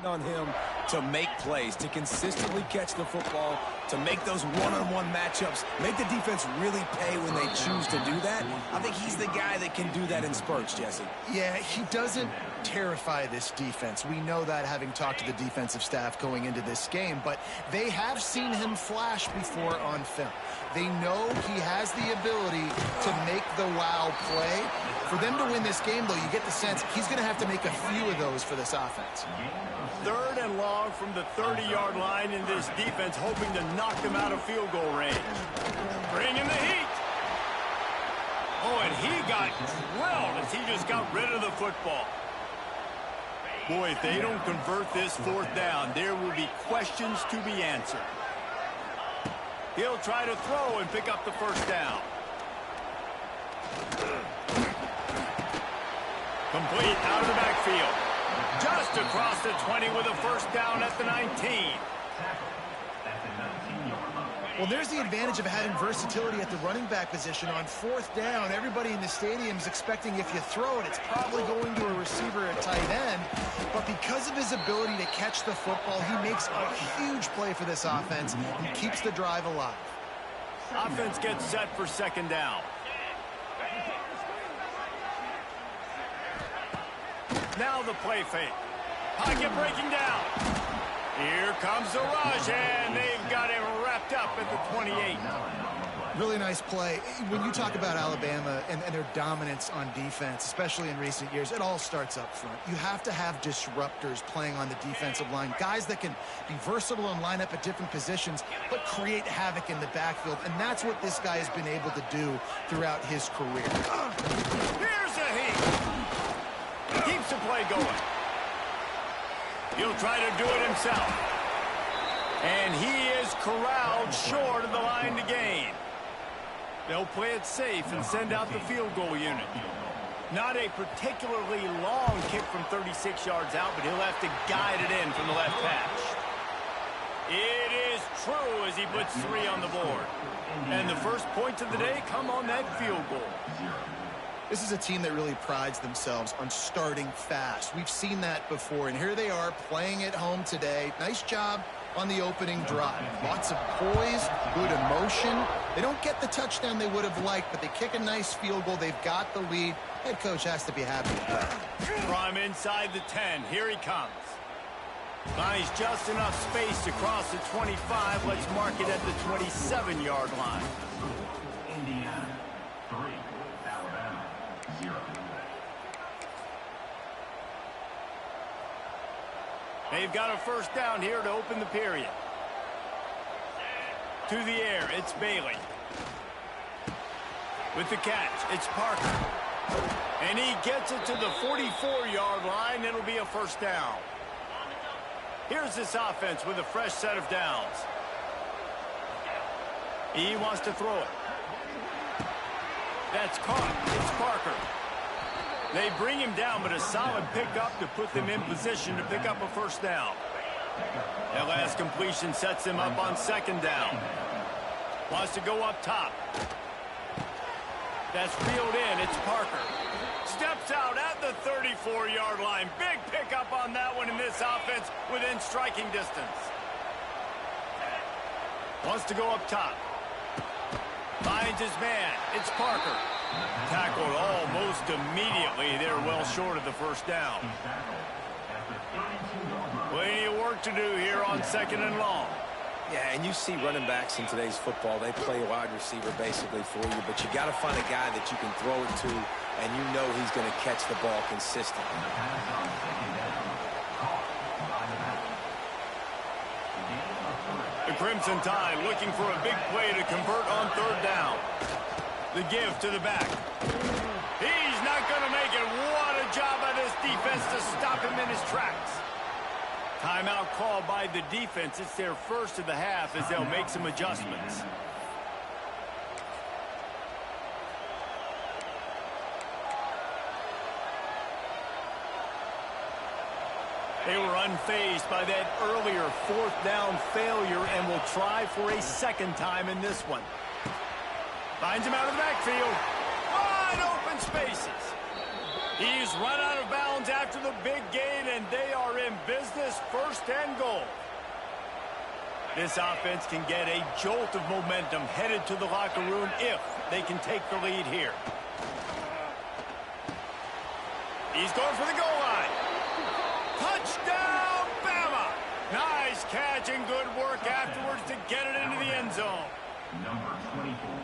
on him to make plays, to consistently catch the football, to make those one-on-one matchups, make the defense really pay when they choose to do that. I think he's the guy that can do that in spurts, Jesse. Yeah, he doesn't terrify this defense. We know that, having talked to the defensive staff going into this game, but they have seen him flash before on film. They know he has the ability to make the wow play. For them to win this game, though, you get the sense he's going to have to make a few of those for this offense. 3rd and long from the 30-yard line, in this defense hoping to knock them out of field goal range. Bringing the heat. Oh, and he got drilled as he just got rid of the football. Boy, if they don't convert this 4th down, there will be questions to be answered. He'll try to throw and pick up the 1st down. Complete out of the backfield. Just across the 20 with a 1st down at the 19. Well, there's the advantage of having versatility at the running back position. On 4th down, everybody in the stadium is expecting if you throw it, it's probably going to a receiver at tight end. But because of his ability to catch the football, he makes a huge play for this offense and keeps the drive alive. Offense gets set for 2nd down. Now the play fake. Pocket breaking down. Here comes the rush, and they've got him wrapped up at the 28. Really nice play. When you talk about Alabama and their dominance on defense, especially in recent years, it all starts up front. You have to have disruptors playing on the defensive line, guys that can be versatile and line up at different positions, but create havoc in the backfield, and that's what this guy has been able to do throughout his career. Here's a heat. Keeps the play going. He'll try to do it himself. And he is corralled short of the line to gain. They'll play it safe and send out the field goal unit. Not a particularly long kick from 36 yards out, but he'll have to guide it in from the left hash. It is true as he puts 3 on the board. And the first points of the day come on that field goal. This is a team that really prides themselves on starting fast. We've seen that before, and here they are playing at home today. Nice job on the opening drive. Lots of poise, good emotion. They don't get the touchdown they would have liked, but they kick a nice field goal. They've got the lead. Head coach has to be happy with that. From inside the 10, here he comes. Finds just enough space to cross the 25. Let's mark it at the 27-yard line. Indiana, 3. Alabama, 0. They've got a 1st down here to open the period. To the air, it's Bailey. With the catch, it's Parker. And he gets it to the 44-yard line. It'll be a 1st down. Here's this offense with a fresh set of downs. He wants to throw it. That's caught. It's Parker. They bring him down, but a solid pickup to put them in position to pick up a 1st down. That last completion sets him up on 2nd down. Wants to go up top. That's reeled in. It's Parker. Steps out at the 34-yard line. Big pickup on that one in this offense within striking distance. Wants to go up top. Finds his man. It's Parker. Tackled almost immediately. They're well short of the 1st down. Plenty of work to do here on 2nd and long. Yeah, and you see running backs in today's football, they play a wide receiver basically for you, but you got to find a guy that you can throw it to, and you know he's going to catch the ball consistently. The Crimson Tide looking for a big play to convert on 3rd down. The give to the back. He's not going to make it. What a job by this defense to stop him in his tracks. Timeout called by the defense. It's their 1st of the half as they'll make some adjustments. They were unfazed by that earlier 4th down failure and will try for a 2nd time in this one. Finds him out of the backfield. Wide open spaces. He's run out of bounds after the big gain, and they are in business, 1st and goal. This offense can get a jolt of momentum headed to the locker room if they can take the lead here. He's going for the goal line. Touchdown, Bama! Nice catch and good work afterwards to get it into the end zone.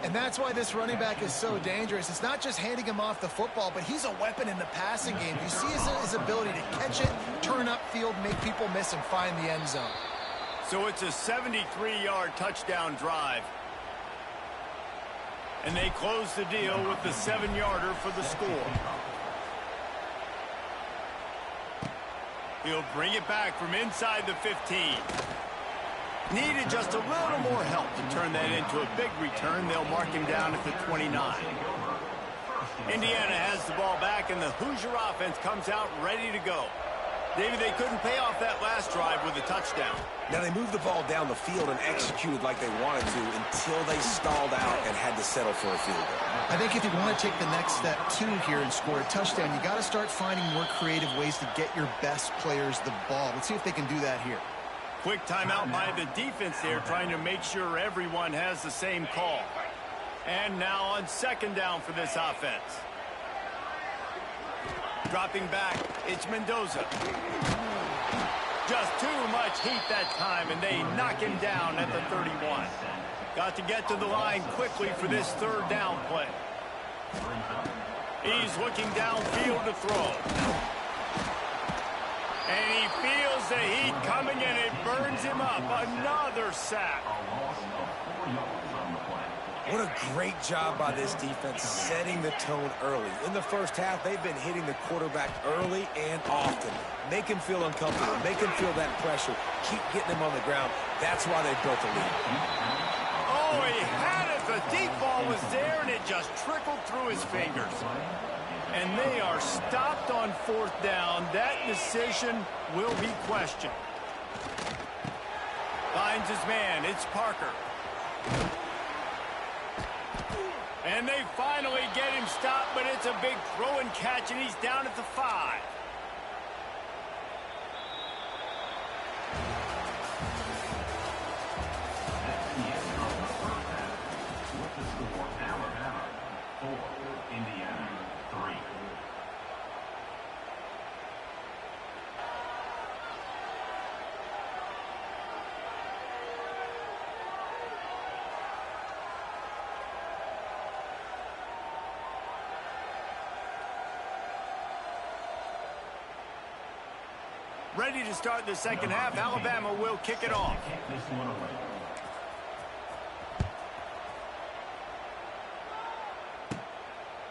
And that's why this running back is so dangerous. It's not just handing him off the football, but he's a weapon in the passing game. You see his ability to catch it, turn upfield, make people miss, and find the end zone. So it's a 73-yard touchdown drive. And they close the deal with the 7-yarder for the score. He'll bring it back from inside the 15. Needed just a little more help to turn that into a big return. They'll mark him down at the 29. Indiana has the ball back, and the Hoosier offense comes out ready to go. Maybe they couldn't pay off that last drive with a touchdown. Now, they moved the ball down the field and executed like they wanted to until they stalled out and had to settle for a field goal. I think if you want to take the next step, too, here and score a touchdown, you got to start finding more creative ways to get your best players the ball. Let's see if they can do that here. Quick timeout by the defense there, trying to make sure everyone has the same call. And now on 2nd down for this offense. Dropping back, it's Mendoza. Just too much heat that time, and they knock him down at the 31. Got to get to the line quickly for this 3rd down play. He's looking downfield to throw. And he feels the heat coming, and it burns him up. Another sack. What a great job by this defense setting the tone early. In the first half, they've been hitting the quarterback early and often. Make him feel uncomfortable. Make him feel that pressure. Keep getting him on the ground. That's why they built a lead. Oh, he had it. The deep ball was there, and it just trickled through his fingers. And they are stopped on 4th down. That decision will be questioned. Finds his man. It's Parker. And they finally get him stopped, but it's a big throw and catch, and he's down at the 5. With the score, Alabama 4, Indiana 3. Ready to start the 2nd half. Alabama will kick it off. This one away.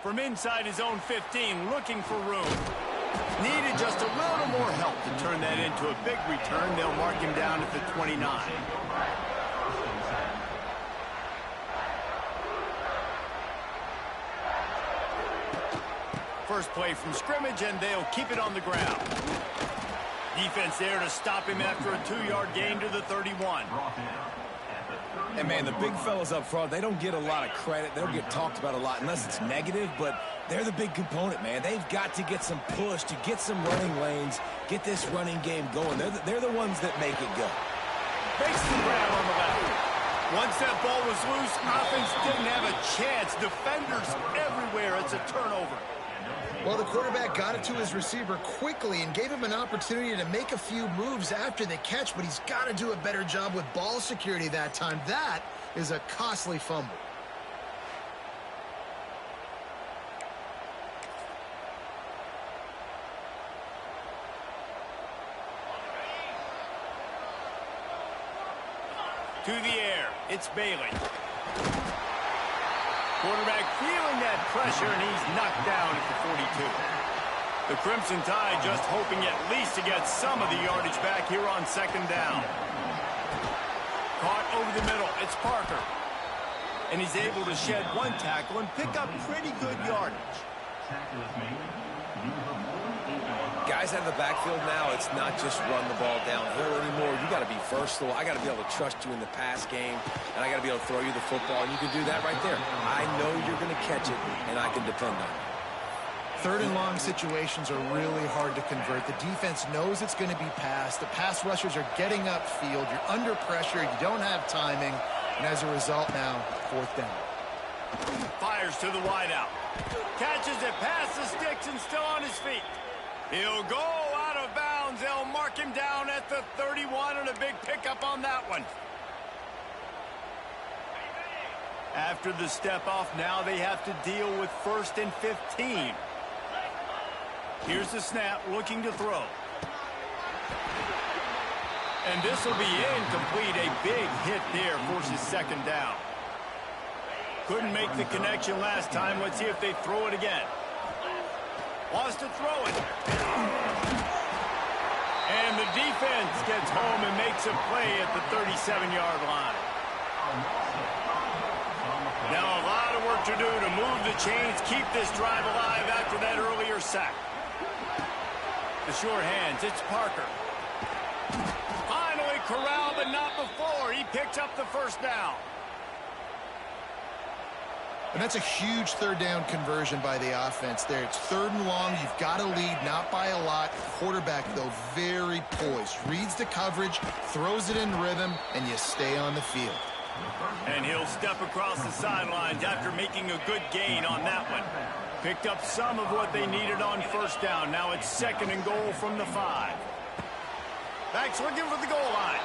From inside his own 15, looking for room. Needed just a little more help to turn that into a big return. They'll mark him down at the 29. First play from scrimmage, and they'll keep it on the ground. Defense there to stop him after a 2-yard gain to the 31. And, man, the big fellas up front, they don't get a lot of credit. They don't get talked about a lot unless it's negative, but they're the big component, man. They've got to get some push, to get some running lanes, get this running game going. They're the ones that make it go. Fakes the grab on the left. Once that ball was loose, offense didn't have a chance. Defenders everywhere. It's a turnover. Well, the quarterback got it to his receiver quickly and gave him an opportunity to make a few moves after the catch, but he's got to do a better job with ball security that time. That is a costly fumble. To the air, it's Bailey. Quarterback feeling that pressure, and he's knocked down at the 42. The Crimson Tide just hoping at least to get some of the yardage back here on 2nd down. Caught over the middle, it's Parker. And he's able to shed one tackle and pick up pretty good yardage. Guys out of the backfield now, it's not just run the ball downhill anymore. You got to be versatile. I got to be able to trust you in the pass game, and I got to be able to throw you the football, and you can do that right there. I know you're going to catch it, and I can depend on it. Third and long situations are really hard to convert. The defense knows it's going to be passed. The pass rushers are getting upfield. You're under pressure. You don't have timing. And as a result now, fourth down. Fires to the wideout. Catches it past the sticks and still on his feet. He'll go out of bounds. They'll mark him down at the 31 and a big pickup on that one. After the step off, now they have to deal with 1st and 15. Here's the snap, looking to throw. And this will be incomplete. A big hit there forces 2nd down. Couldn't make the connection last time. Let's see if they throw it again. Wants to throw it. And the defense gets home and makes a play at the 37-yard line. Now a lot of work to do to move the chains, keep this drive alive after that earlier sack. The sure hands, it's Parker. Finally corralled, but not before. He picks up the 1st down. And that's a huge 3rd down conversion by the offense there. It's 3rd and long. You've got to lead, not by a lot. Quarterback, though, very poised. Reads the coverage, throws it in rhythm, and you stay on the field. And he'll step across the sidelines after making a good gain on that one. Picked up some of what they needed on 1st down. Now it's 2nd and goal from the 5. Backs looking for the goal line.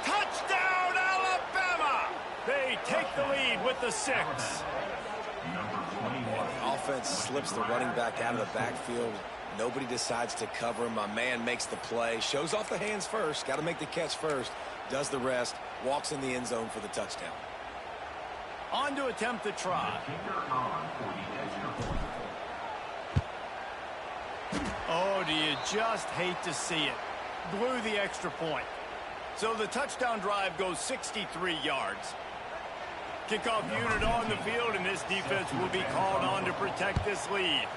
Touchdown, Alabama! They take the lead with the 6. The offense slips the running back out of the backfield. Nobody decides to cover him. My man makes the play. Shows off the hands first. Got to make the catch first. Does the rest. Walks in the end zone for the touchdown. On to attempt the try. Oh, do you just hate to see it? Blew the extra point. So the touchdown drive goes 63 yards. Kickoff unit on the field, and this defense will be called on to protect this lead.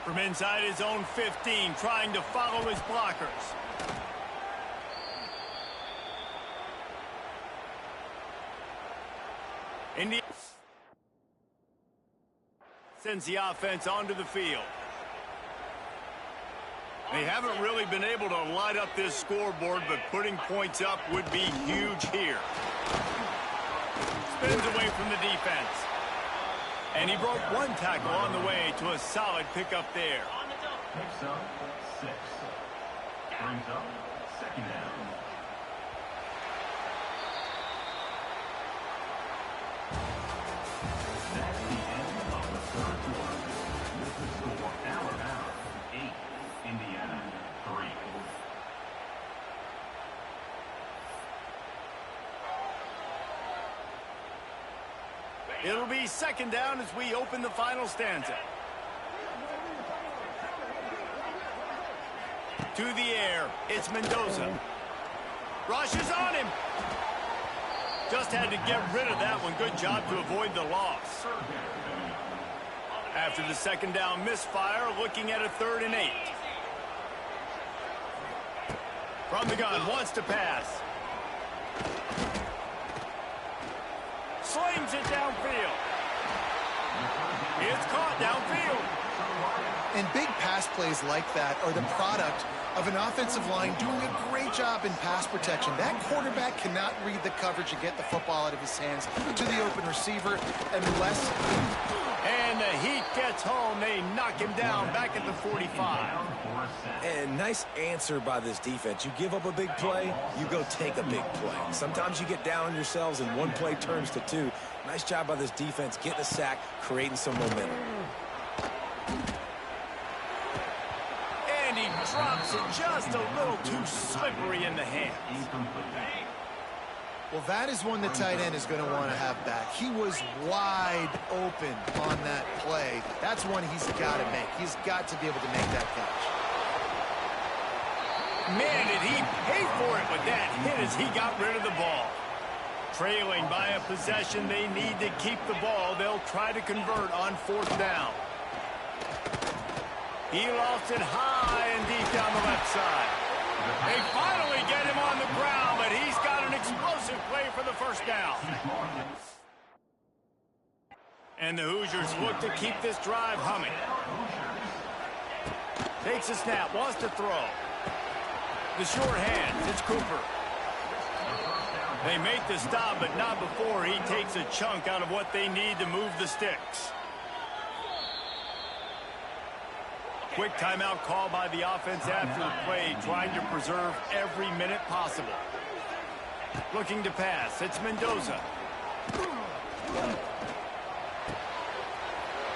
From inside his own 15, trying to follow his blockers. India sends the offense onto the field. They haven't really been able to light up this scoreboard, but putting points up would be huge here. Spins away from the defense. And he broke one tackle on the way to a solid pickup there. Picks up 6. Brings up 2nd down. That's the end of the 3rd quarter. With the score, Alabama 8, Indiana 3. It'll be 2nd down as we open the final stanza. To the air, it's Mendoza. Rushes on him. Just had to get rid of that one. Good job to avoid the loss. After the 2nd down misfire, looking at a 3rd and 8. From the gun, wants to pass. Slings it downfield. It's caught downfield. And big pass plays like that are the product of an offensive line doing a great job in pass protection. That quarterback cannot read the coverage and get the football out of his hands to the open receiver unless... And the Heat gets home. They knock him down back at the 45. And nice answer by this defense. You give up a big play, you go take a big play. Sometimes you get down on yourselves and one play turns to 2. Nice job by this defense getting a sack, creating some momentum. And he drops it just a little too slippery in the hands. Well, that is one the tight end is going to want to have back. He was wide open on that play. That's one he's got to make. He's got to be able to make that catch. Man, did he pay for it with that hit as he got rid of the ball. Trailing by a possession, they need to keep the ball. They'll try to convert on 4th down. He lost it high and deep down the left side. They finally get him on the ground, but he's got an explosive play for the 1st down. And the Hoosiers look to keep this drive humming. Takes a snap, wants to throw. The short hands, it's Cooper. They make the stop, but not before he takes a chunk out of what they need to move the sticks. Quick timeout call by the offense after the play, trying to preserve every minute possible. Looking to pass, it's Mendoza.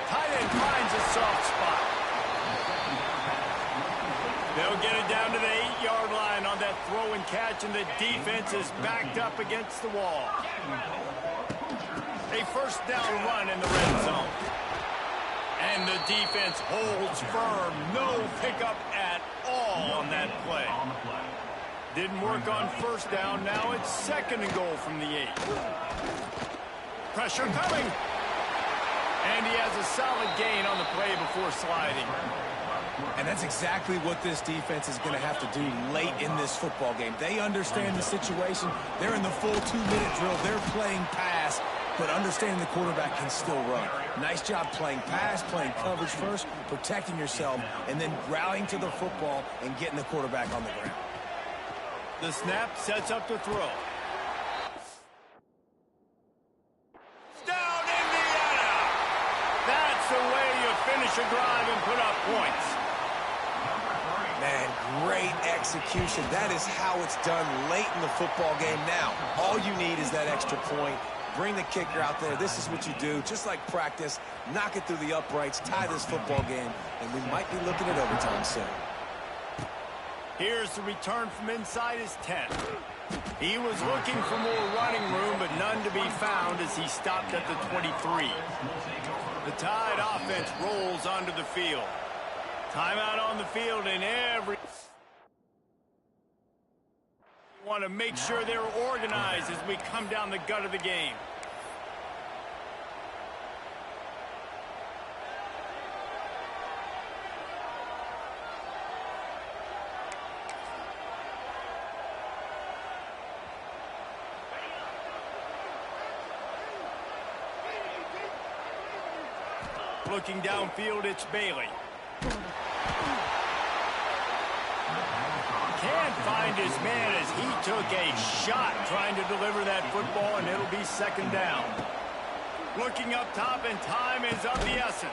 Tight end finds a soft spot. They'll get it down to the 8-yard line on that throw and catch, and the defense is backed up against the wall. A first down run in the red zone. And the defense holds firm. No pickup at all on that play. Didn't work on first down. Now it's second and goal from the 8. Pressure coming. And he has a solid gain on the play before sliding. And that's exactly what this defense is going to have to do late in this football game. They understand the situation. They're in the full 2-minute drill. They're playing pass, but understanding the quarterback can still run. Nice job playing pass, playing coverage first, protecting yourself, and then rallying to the football and getting the quarterback on the ground. The snap sets up to throw. Down Indiana! That's the way you finish a drive and put up points. Man, great execution. That is how it's done late in the football game. Now, all you need is that extra point. Bring the kicker out there. This is what you do. Just like practice, knock it through the uprights, tie this football game, and we might be looking at overtime soon. Here's the return from inside his 10. He was looking for more running room, but none to be found as he stopped at the 23. The Tide offense rolls onto the field. Timeout on the field, and every... want to make sure they're organized as we come down the gut of the game. Looking downfield, it's Bailey. Can't find his man as he took a shot trying to deliver that football, and it'll be second down. Looking up top, and time is of the essence.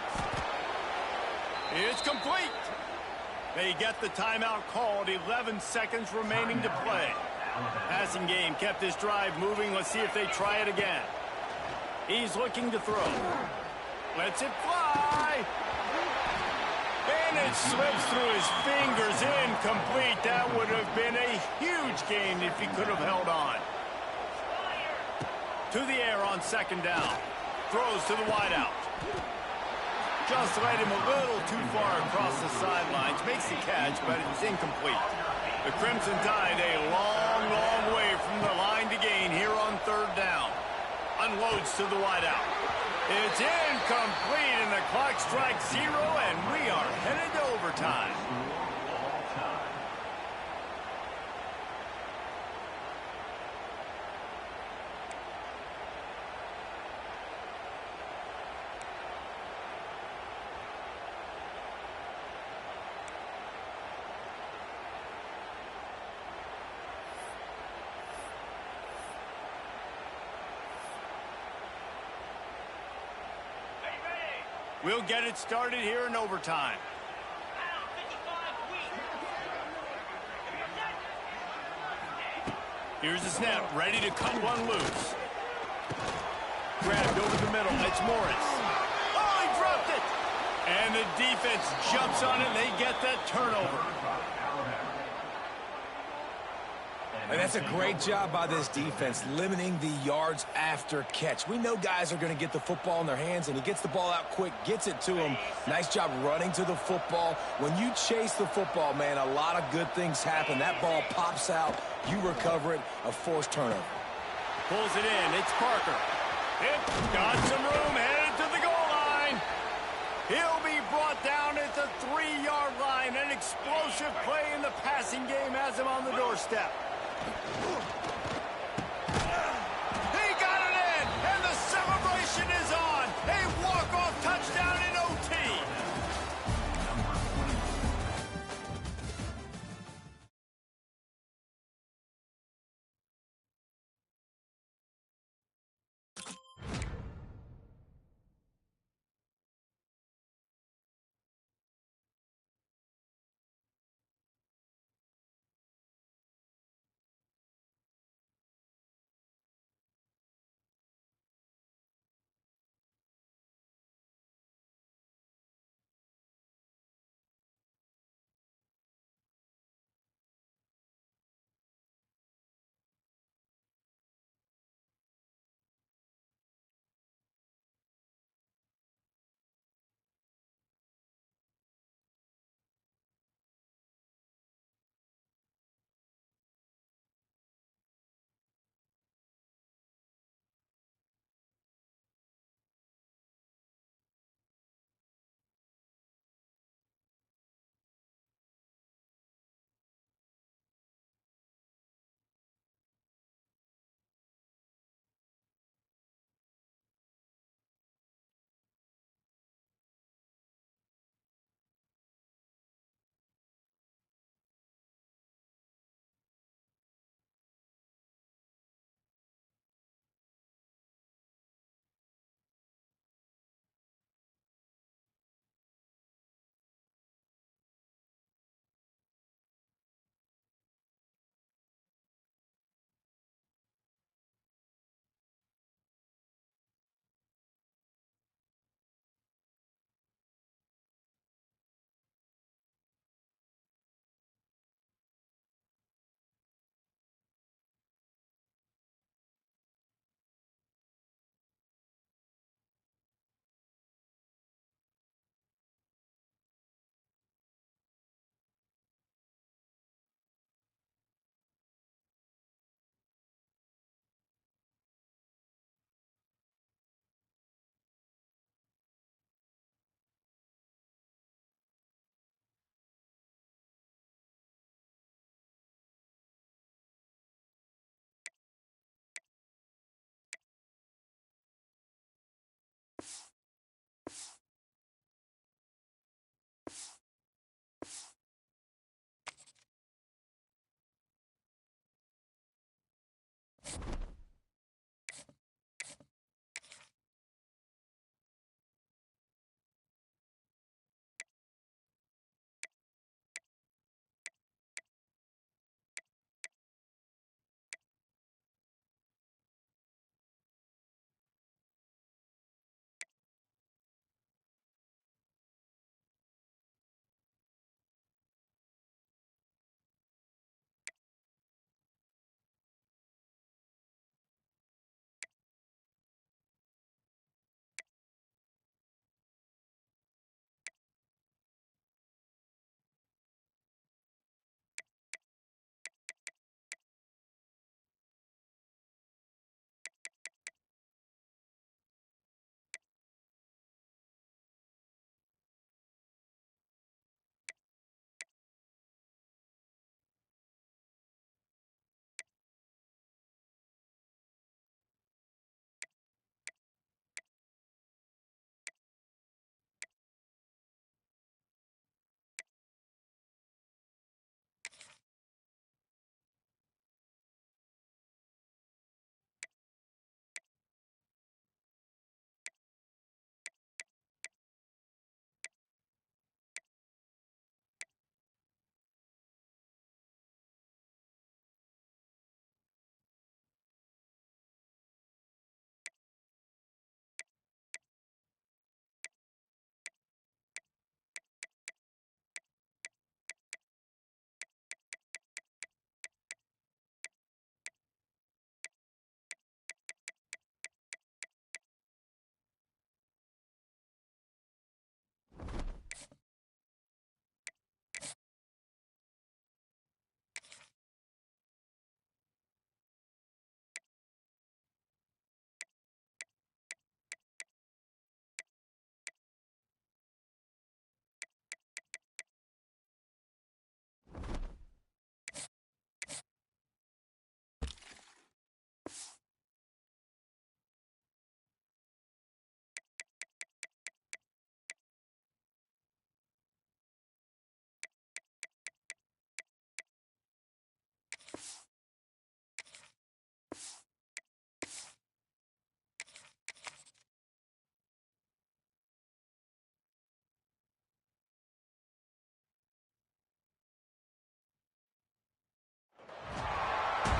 It's complete. They get the timeout called. 11 seconds remaining to play. Passing game kept this drive moving. Let's see if they try it again. He's looking to throw. Lets it fly. And it slips through his fingers, incomplete. That would have been a huge gain if he could have held on. To the air on second down. Throws to the wideout. Just led him a little too far across the sidelines. Makes the catch, but it's incomplete. The Crimson Tide a long, long way from the line to gain here on third down. Unloads to the wideout. It's incomplete, and the clock strikes 0, and we are headed to overtime. We'll get it started here in overtime. Here's the snap, ready to cut one loose. Grabbed over the middle, it's Morris. Oh, he dropped it! And the defense jumps on it, and they get that turnover. And that's a great job by this defense, limiting the yards after catch. We know guys are going to get the football in their hands, and he gets the ball out quick, gets it to him. Nice job running to the football. When you chase the football, man, a lot of good things happen. That ball pops out, you recover it, a forced turnover. Pulls it in, it's Parker. It got some room, headed to the goal line. He'll be brought down at the 3-yard line. An explosive play in the passing game has him on the doorstep. He got it in, and the celebration is on. A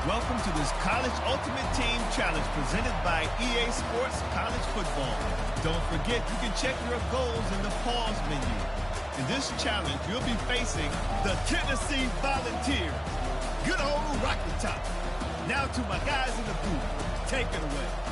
Welcome to this College Ultimate Team Challenge presented by EA Sports College Football. Don't forget, you can check your goals in the pause menu. In this challenge, you'll be facing the Tennessee Volunteers. Good old Rocky Top. Now to my guys in the booth. Take it away.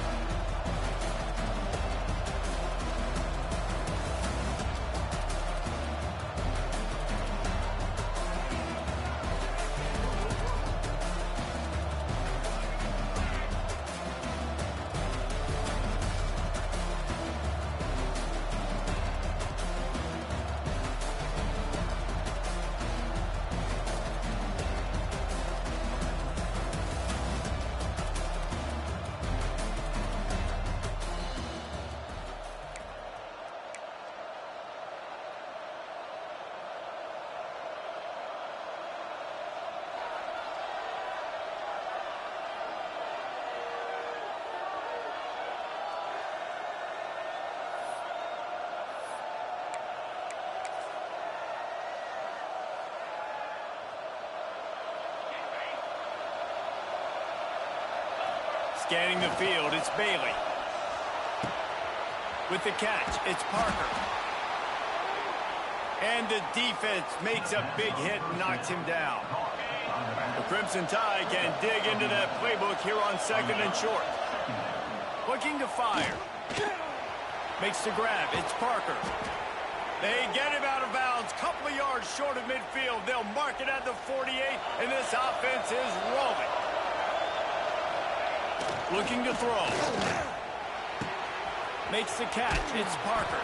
Scanning the field, it's Bailey. With the catch, it's Parker. And the defense makes a big hit and knocks him down. The Crimson Tide can dig into that playbook here on 2nd and short. Looking to fire. Makes the grab, it's Parker. They get him out of bounds, couple of yards short of midfield. They'll mark it at the 48, and this offense is rolling. Looking to throw. Makes the catch. It's Parker.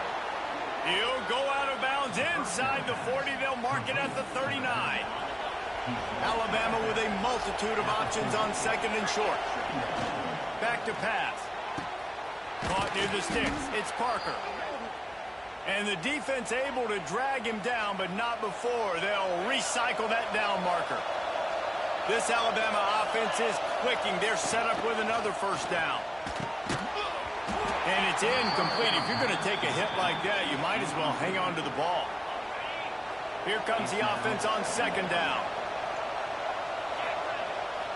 He'll go out of bounds inside the 40. They'll mark it at the 39. Alabama with a multitude of options on 2nd and short. Back to pass. Caught near the sticks. It's Parker. And the defense able to drag him down, but not before. They'll recycle that down marker. This Alabama offense is clicking. They're set up with another first down. And it's incomplete. If you're going to take a hit like that, you might as well hang on to the ball. Here comes the offense on second down.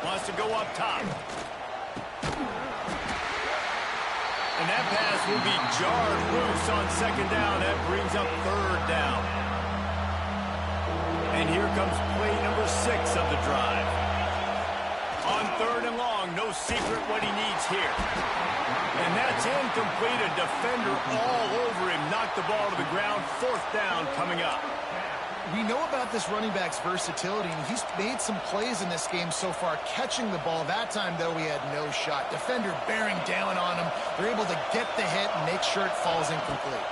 Wants to go up top. And that pass will be jarred loose on second down. That brings up third down. And here comes play number 6 of the drive. On third and long, no secret what he needs here. And that's incomplete. A defender all over him. Knocked the ball to the ground. Fourth down coming up. We know about this running back's versatility, and he's made some plays in this game so far, catching the ball. That time, though, he had no shot. Defender bearing down on him. They're able to get the hit and make sure it falls incomplete.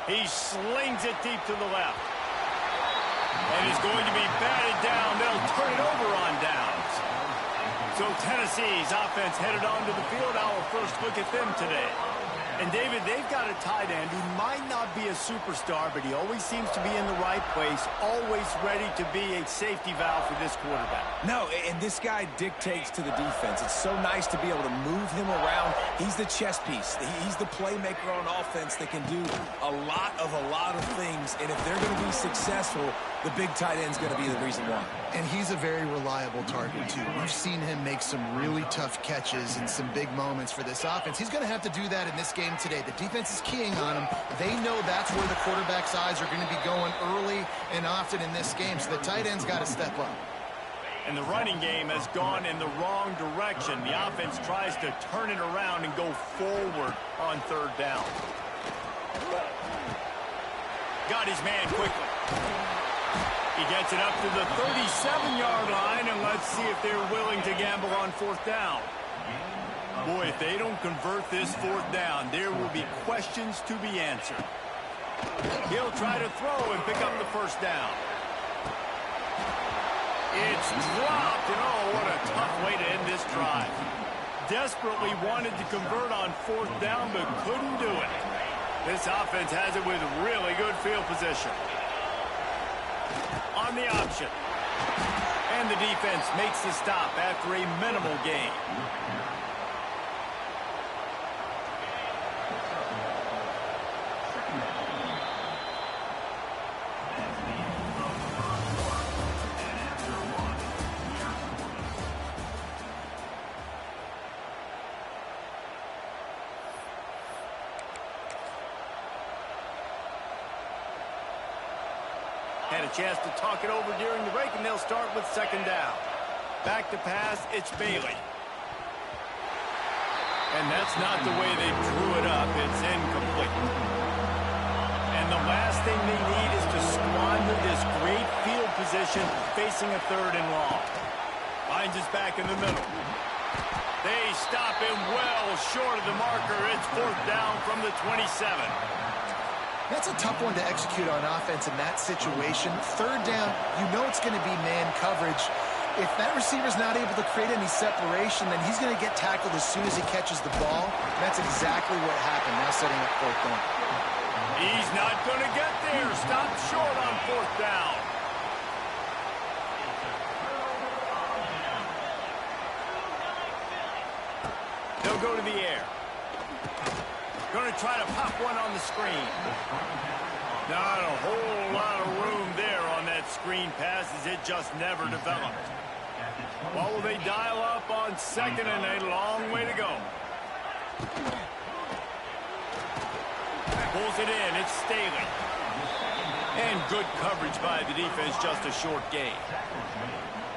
He slings it deep to the left. And it's going to be batted down. They'll turn it over on downs. So Tennessee's offense headed onto the field. Our first look at them today. And, David, they've got a tight end who might not be a superstar, but he always seems to be in the right place, always ready to be a safety valve for this quarterback. No, and this guy dictates to the defense. It's so nice to be able to move him around. He's the chess piece. He's the playmaker on offense that can do a lot of things. And if they're going to be successful, the big tight end's going to be the reason why. And he's a very reliable target, too. We've seen him make some really tough catches in some big moments for this offense. He's going to have to do that in this game today. The defense is keying on him. They know that's where the quarterback's eyes are going to be going early and often in this game. So the tight end's got to step up. And the running game has gone in the wrong direction. The offense tries to turn it around and go forward on third down. Got his man quickly. He gets it up to the 37-yard line, and let's see if they're willing to gamble on fourth down. Boy, if they don't convert this fourth down, there will be questions to be answered. He'll try to throw and pick up the first down. It's dropped, and oh, what a tough way to end this drive. Desperately wanted to convert on fourth down, but couldn't do it. This offense has it with really good field position. On the option. And the defense makes the stop after a minimal gain. Had a chance to talk it over during the break, and they'll start with second down. Back to pass, it's Bailey. And that's not the way they drew it up. It's incomplete. And the last thing they need is to squander this great field position facing a third and long. Finds his back in the middle. They stop him well short of the marker. It's fourth down from the 27. That's a tough one to execute on offense in that situation. Third down, you know it's going to be man coverage. If that receiver's not able to create any separation, then he's going to get tackled as soon as he catches the ball. And that's exactly what happened, now setting up fourth down. He's not going to get there. Stop short on fourth down. They'll go to the air. Going to try to pop one on the screen. Not a whole lot of room there on that screen pass as it just never developed. Well, will they dial up on second and a long way to go? Pulls it in. It's Staley. And good coverage by the defense, just a short gain.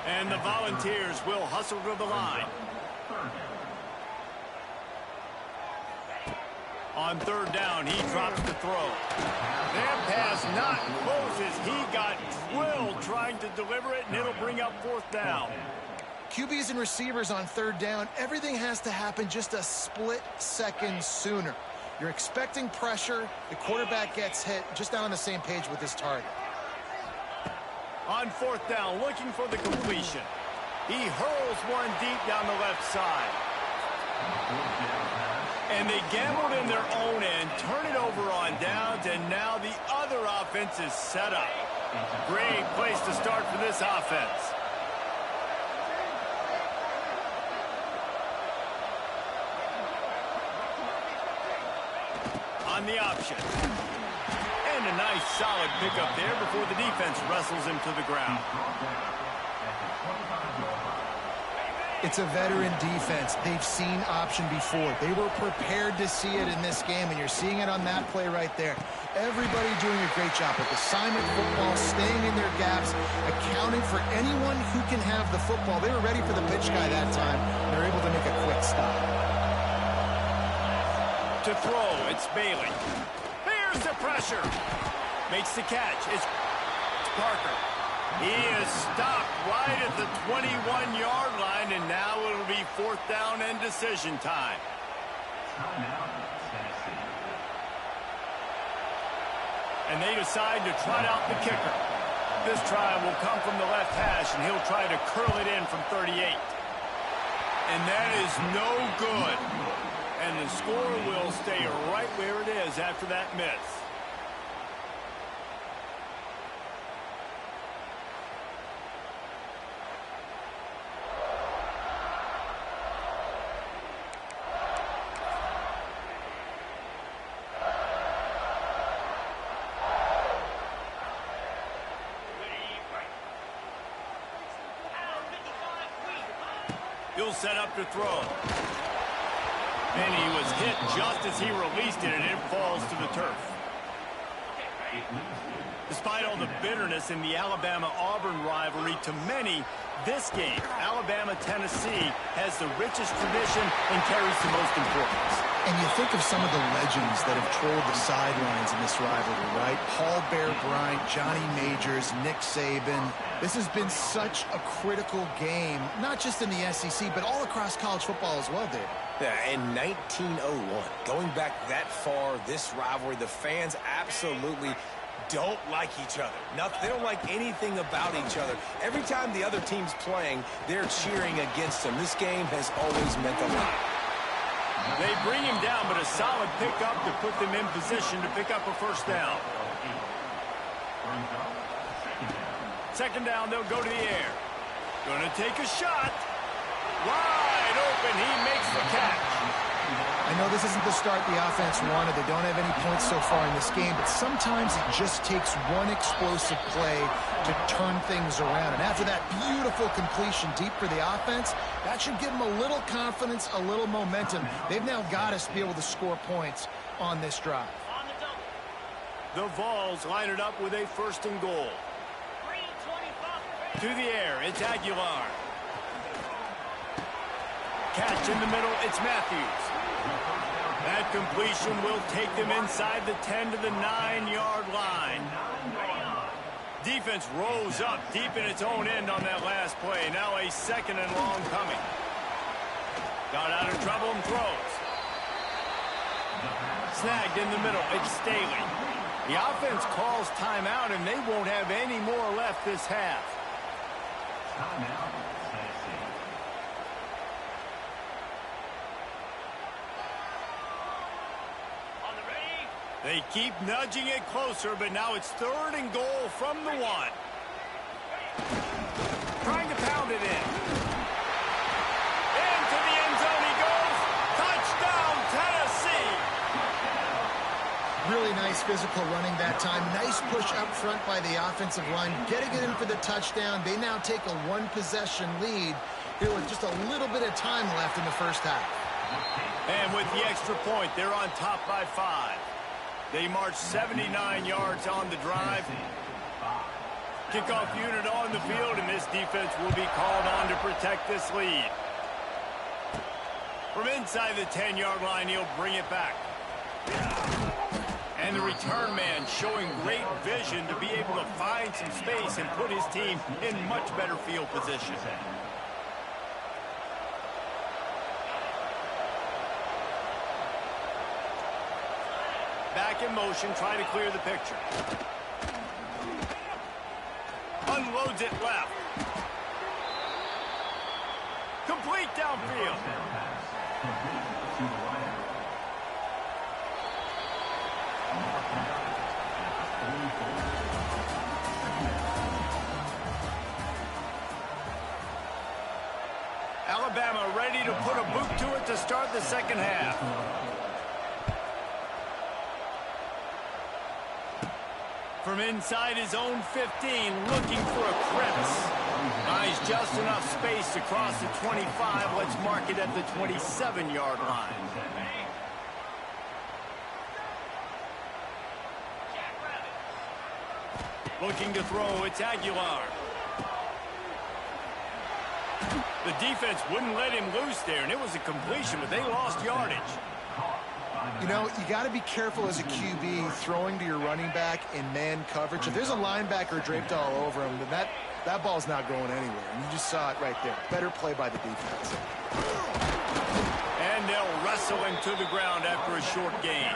And the Volunteers will hustle to the line. On third down, he drops the throw. That pass not close as he got drilled trying to deliver it, and it'll bring up fourth down. QBs and receivers on third down, everything has to happen just a split second sooner. You're expecting pressure, the quarterback gets hit, just not on the same page with his target. On fourth down, looking for the completion. He hurls one deep down the left side. And they gambled in their own end, turn it over on downs, and now the other offense is set up. Great place to start for this offense. On the option. And a nice solid pickup there before the defense wrestles him to the ground. It's a veteran defense. They've seen option before. They were prepared to see it in this game, and you're seeing it on that play right there. Everybody doing a great job with assignment football, staying in their gaps, accounting for anyone who can have the football. They were ready for the pitch guy that time. They're able to make a quick stop. To throw, it's Bailey. Here's the pressure. Makes the catch. It's Parker. He is stopped right at the 21-yard line, and now it'll be 4th down and decision time. And they decide to trot out the kicker. This try will come from the left hash, and he'll try to curl it in from 38. And that is no good. And the score will stay right where it is after that miss. He'll set up to throw. And he was hit just as he released it, and it falls to the turf. Despite all the bitterness in the Alabama-Auburn rivalry, to many, this game, Alabama-Tennessee, has the richest tradition and carries the most importance. And you think of some of the legends that have trolled the sidelines in this rivalry, right? Paul Bear Bryant, Johnny Majors, Nick Saban. This has been such a critical game, not just in the SEC, but all across college football as well, Dave. Yeah, in 1901, going back that far, this rivalry, the fans absolutely don't like each other. They don't like anything about each other. Every time the other team's playing, they're cheering against them. This game has always meant a lot. They bring him down, but a solid pickup to put them in position to pick up a 1st down. 2nd down, they'll go to the air. Gonna take a shot. Wide open, he makes the catch. I know this isn't the start the offense wanted. They don't have any points so far in this game, but sometimes it just takes one explosive play to turn things around. And after that beautiful completion deep for the offense, that should give them a little confidence, a little momentum. They've now got us to be able to score points on this drive. The Vols line it up with a 1st and goal. To the air, it's Aguilar. Catch in the middle, it's Matthews. That completion will take them inside the 10 to the 9-yard line. Defense rose up deep in its own end on that last play. Now a 2nd and long coming. Got out of trouble and throws. Snagged in the middle, it's Staley. The offense calls timeout, and they won't have any more left this half. They keep nudging it closer, but now it's 3rd and goal from the 1. Trying to pound it in. Into the end zone he goes. Touchdown, Tennessee. Really nice physical running that time. Nice push up front by the offensive line. Getting it in for the touchdown. They now take a 1-possession lead here with just a little bit of time left in the 1st half. And with the extra point, they're on top by 5. They march 79 yards on the drive. Kickoff unit on the field, and this defense will be called on to protect this lead. From inside the 10-yard line, he'll bring it back. And the return man showing great vision to be able to find some space and put his team in much better field position. Back in motion, try to clear the picture. Unloads it left. Complete downfield. Complete to the right. Mark down at the 44. Alabama ready to put a boot to it to start the second half. From inside his own 15, looking for a crevice. Nice, just enough space to cross the 25. Let's mark it at the 27-yard line. Looking to throw, it's Aguilar. The defense wouldn't let him loose there, and it was a completion, but they lost yardage. You know, you got to be careful as a QB throwing to your running back in man coverage. If there's a linebacker draped all over him, then that ball's not going anywhere. And you just saw it right there. Better play by the defense. And they'll wrestle him to the ground after a short gain.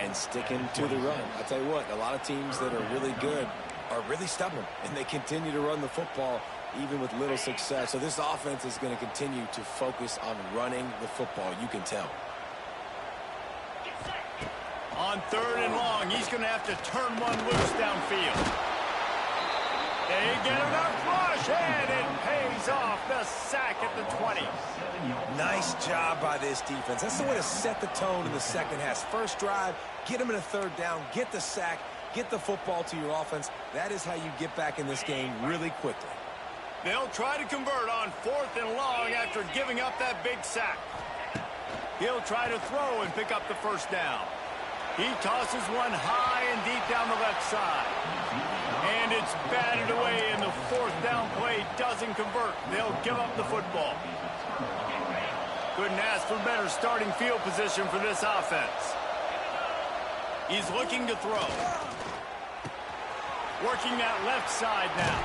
And sticking to the run. I'll tell you what, a lot of teams that are really good are really stubborn, and they continue to run the football even with little success. So this offense is going to continue to focus on running the football. You can tell. On third and long, he's going to have to turn one loose downfield. They get enough rush, and it pays off. The sack at the 20. Nice job by this defense. That's the way to set the tone in the second half. First drive, get them in a third down, get the sack, get the football to your offense. That is how you get back in this game really quickly. They'll try to convert on fourth and long after giving up that big sack. He'll try to throw and pick up the first down. He tosses one high and deep down the left side. And it's batted away, and the fourth down play doesn't convert. They'll give up the football. Couldn't ask for better starting field position for this offense. He's looking to throw. Working that left side now.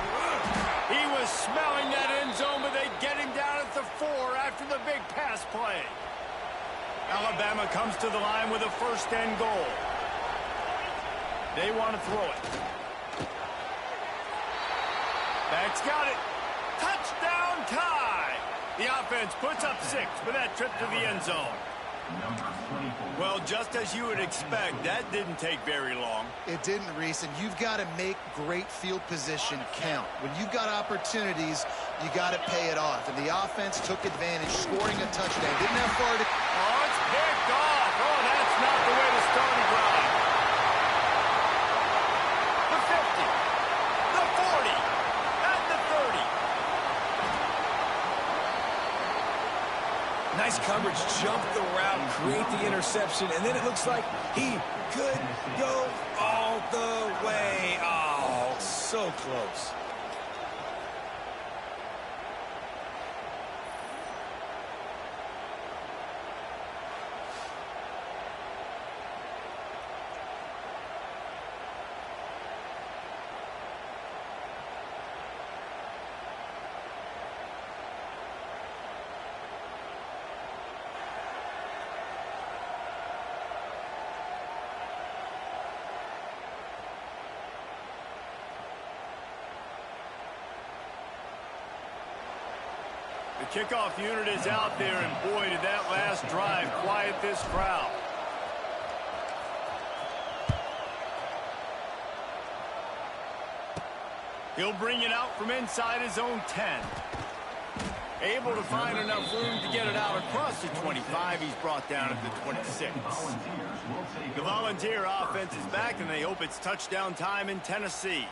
He was smelling that end zone, but they get him down at the 4 after the big pass play. Alabama comes to the line with a first and goal. They want to throw it. Back's got it. Touchdown tie. The offense puts up 6 for that trip to the end zone. Well, just as you would expect, that didn't take very long. It didn't, Reese, and you've got to make great field position count. When you've got opportunities, you got to pay it off. And the offense took advantage, scoring a touchdown. Didn't have far to... Oh, it's picked off. Oh, that's not the way to start a drive. The 50, the 40, and the 30. Nice coverage, jump the route, create the interception, and then it looks like he could go all the way. Oh, so close. The kickoff unit is out there, and boy, did that last drive quiet this crowd. He'll bring it out from inside his own 10. Able to find enough room to get it out across the 25. He's brought down at the 26. The Volunteer offense is back, and they hope it's touchdown time in Tennessee.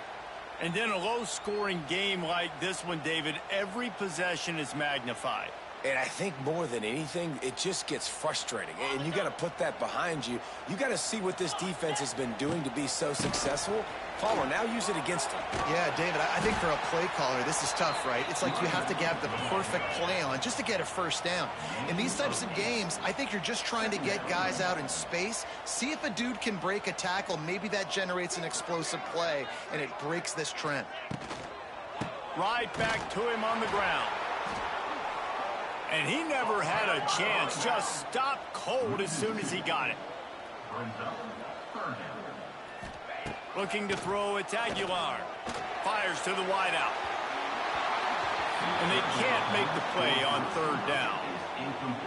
And in a low-scoring game like this one, David, every possession is magnified. And I think more than anything, it just gets frustrating. And you got to put that behind you. You got to see what this defense has been doing to be so successful. Paulo, now use it against them. Yeah, David, I think for a play caller, this is tough, right? It's like you have to have the perfect play on just to get a first down. In these types of games, I think you're just trying to get guys out in space, see if a dude can break a tackle. Maybe that generates an explosive play, and it breaks this trend. Right back to him on the ground. And he never had a chance. Just stopped cold as soon as he got it. Looking to throw, it's Aguilar. Fires to the wideout. And they can't make the play on third down.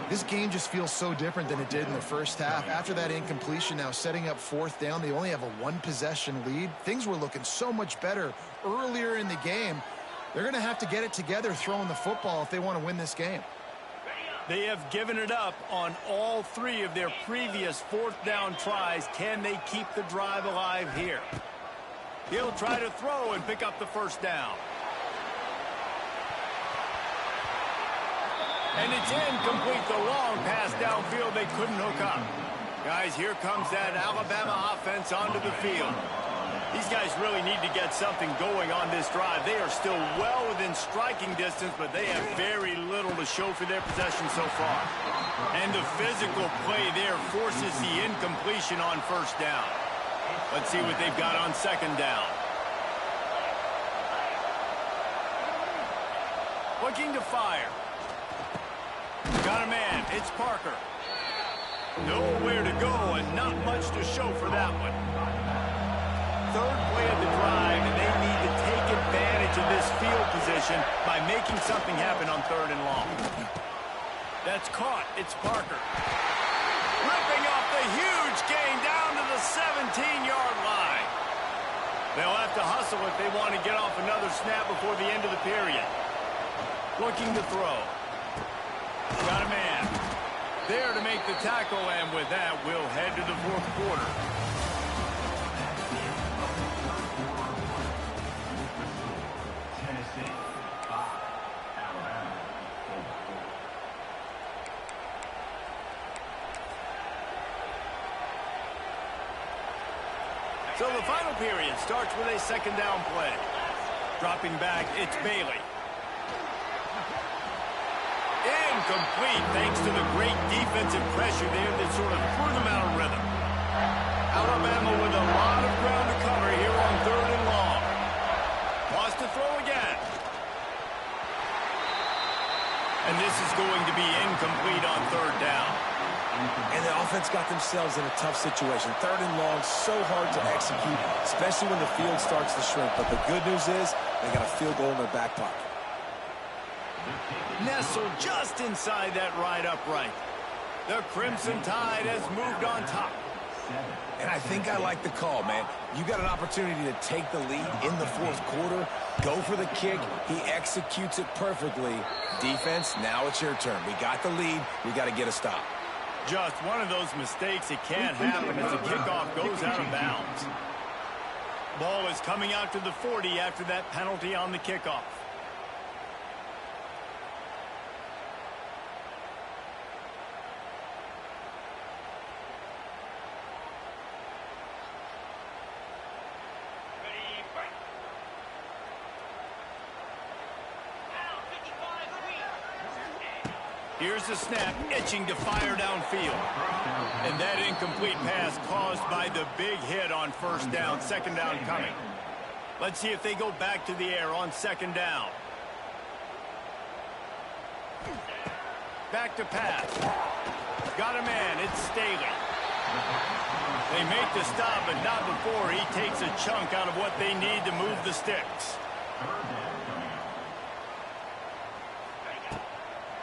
This game just feels so different than it did in the first half. After that incompletion, now setting up fourth down, they only have a one-possession lead. Things were looking so much better earlier in the game. They're going to have to get it together throwing the football if they want to win this game. They have given it up on all three of their previous fourth down tries. Can they keep the drive alive here? He'll try to throw and pick up the first down. And it's incomplete. The long pass downfield they couldn't hook up. Guys, here comes that Alabama offense onto the field. These guys really need to get something going on this drive. They are still well within striking distance, but they have very little to show for their possession so far. And the physical play there forces the incompletion on first down. Let's see what they've got on second down. Looking to fire. Got a man. It's Parker. Nowhere to go and not much to show for that one. Third play of the drive, and they need to take advantage of this field position by making something happen on third and long. That's caught. It's Parker. Ripping off the huge gain down to the 17-yard line. They'll have to hustle if they want to get off another snap before the end of the period. Looking to throw. Got a man. There to make the tackle, and with that, we'll head to the fourth quarter. So the final period starts with a second down play. Dropping back, it's Bailey. Incomplete thanks to the great defensive pressure there that sort of threw them out of rhythm. Alabama with a lot of ground to cover here on third and long. Wants to throw again. And this is going to be incomplete on third down. And the offense got themselves in a tough situation. Third and long, so hard to execute, especially when the field starts to shrink. But the good news is they got a field goal in their back pocket. Nestled just inside that right upright. The Crimson Tide has moved on top. And I think I like the call, man. You got an opportunity to take the lead in the fourth quarter. Go for the kick. He executes it perfectly. Defense, now it's your turn. We got the lead. We got to get a stop. Just one of those mistakes that can't happen as the kickoff goes out of bounds. Ball is coming out to the 40 after that penalty on the kickoff. Here's the snap, itching to fire downfield. And that incomplete pass caused by the big hit on first down, second down coming. Let's see if they go back to the air on second down. Back to pass. Got a man, it's Staley. They make the stop, but not before he takes a chunk out of what they need to move the sticks.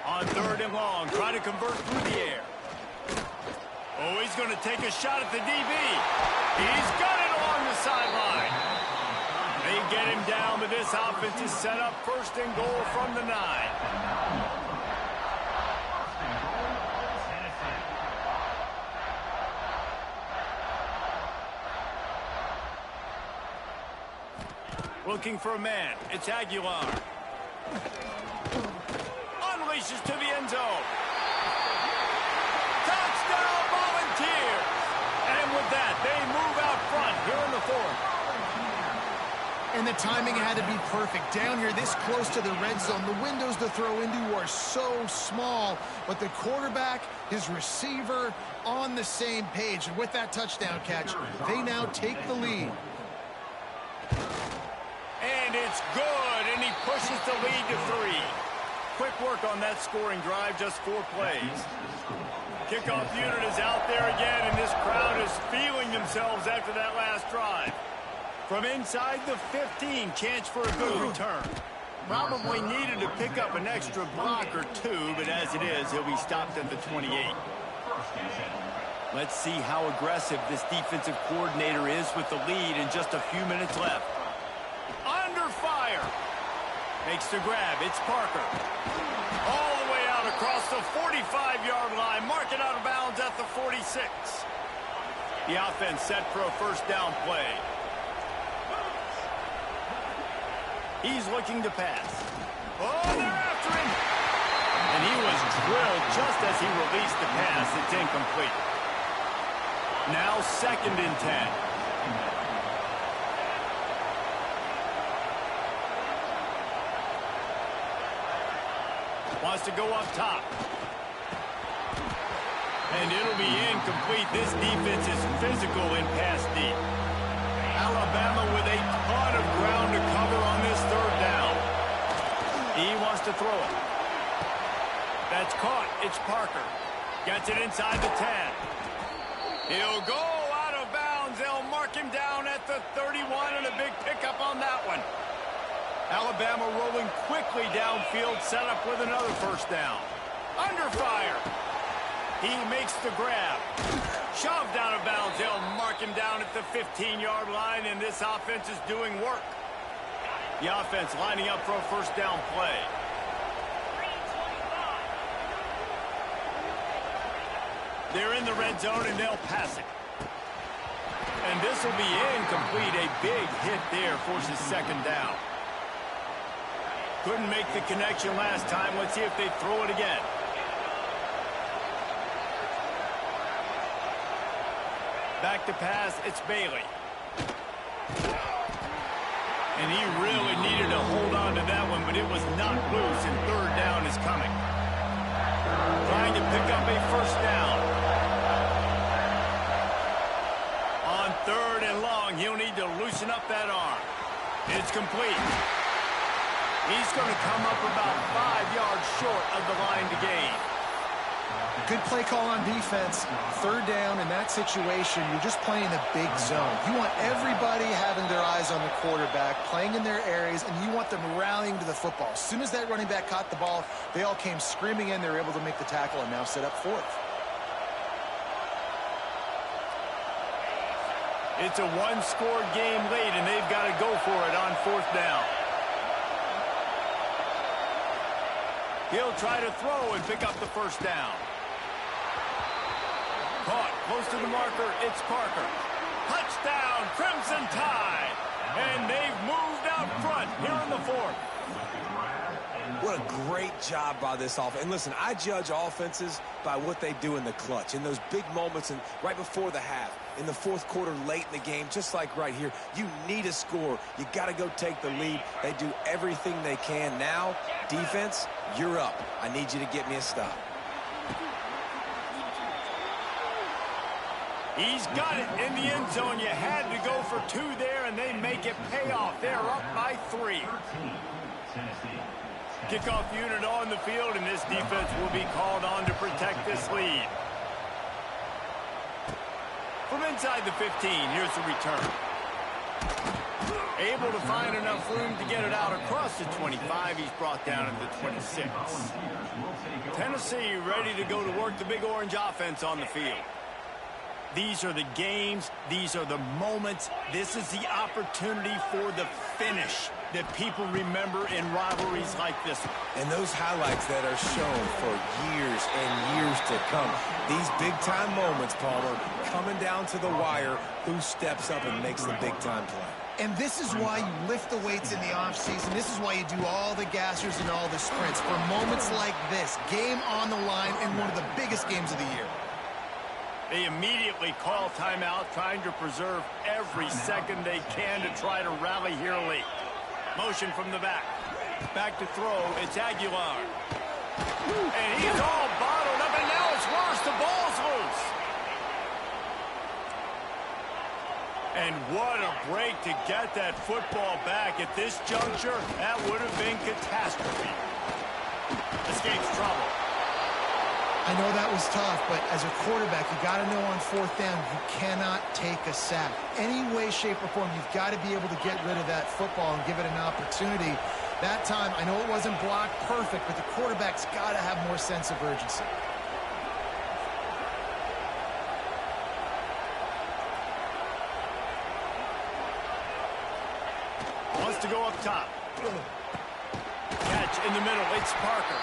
On third and long, try to convert through the air. Oh, he's going to take a shot at the DB. He's got it along the sideline. They get him down, but this offense is set up first and goal from the 9. Looking for a man. It's Aguilar. Unleashes to the end zone. Touchdown, Volunteers! And with that, they move out front here in the fourth. And the timing had to be perfect. Down here this close to the red zone, the windows to throw into are so small, but the quarterback, his receiver, on the same page. And with that touchdown catch, they now take the lead. And it's good, and he pushes the lead to 3. Quick work on that scoring drive, just 4 plays. Kickoff unit is out there again, and this crowd is feeling themselves after that last drive. From inside the 15, chance for a good return. Probably needed to pick up an extra block or two, but as it is, he'll be stopped at the 28. Let's see how aggressive this defensive coordinator is with the lead and just a few minutes left. Under fire. Makes the grab. It's Parker. All the way out across the 45-yard line. Mark it out of bounds at the 46. The offense set for a first down play. He's looking to pass. Oh, they're after him. And he was drilled just as he released the pass. It's incomplete. Now 2nd and 10. Wants to go up top. And it'll be incomplete. This defense is physical in pass deep. Alabama with a ton of ground to cover on this 3rd down. He wants to throw it. That's caught. It's Parker. Gets it inside the 10. He'll go out of bounds. They'll mark him down at the 31 and a big pickup on that one. Alabama rolling quickly downfield, set up with another first down. Under fire. He makes the grab. Shoved out of bounds. They'll mark him down at the 15-yard line, and this offense is doing work. The offense lining up for a first down play. They're in the red zone, and they'll pass it. And this will be incomplete. A big hit there forces 2nd down. Couldn't make the connection last time. Let's see if they throw it again. Back to pass, it's Bailey. And he really needed to hold on to that one, but it was not loose, and 3rd down is coming. Trying to pick up a first down. On 3rd and long, he'll need to loosen up that arm. It's complete. He's going to come up about 5 yards short of the line to gain. Good play call on defense. 3rd down in that situation, you're just playing a big zone. You want everybody having their eyes on the quarterback, playing in their areas, and you want them rallying to the football. As soon as that running back caught the ball, they all came screaming in. They were able to make the tackle and now set up 4th. It's a one-score game late, and they've got to go for it on 4th down. He'll try to throw and pick up the first down. Caught close to the marker. It's Parker. Touchdown, Crimson Tide. And they've moved out front here in the 4th. What a great job by this offense. And listen, I judge offenses by what they do in the clutch, in those big moments and right before the half, in the 4th quarter, late in the game, just like right here. You need a score. You got to go take the lead. They do everything they can. Now, defense, you're up. I need you to get me a stop. He's got it in the end zone. You had to go for 2 there, and they make it pay off. They're up by 3. Kickoff unit on the field, and this defense will be called on to protect this lead. From inside the 15, here's the return. Able to find enough room to get it out across the 25. He's brought down at the 26. Tennessee ready to go to work the Big Orange offense on the field. These are the games. These are the moments. This is the opportunity for the finish that people remember in rivalries like this one. And those highlights that are shown for years and years to come. These big-time moments, Palmer, coming down to the wire, who steps up and makes the big-time play. And this is why you lift the weights in the offseason. This is why you do all the gassers and all the sprints. For moments like this, game on the line in one of the biggest games of the year. They immediately call timeout, trying to preserve every second they can to try to rally here late. Motion from the back. Back to throw. It's Aguilar. And he's all bottled up, and now it's worse. The ball's loose. And what a break to get that football back. At this juncture, that would have been catastrophe. Escapes trouble. I know that was tough, but as a quarterback, you got to know on 4th down, you cannot take a sack. Any way, shape, or form, you've got to be able to get rid of that football and give it an opportunity That time, I know it wasn't blocked perfect, but the quarterback's got to have more sense of urgency. Wants to go up top. Catch in the middle. It's Parker.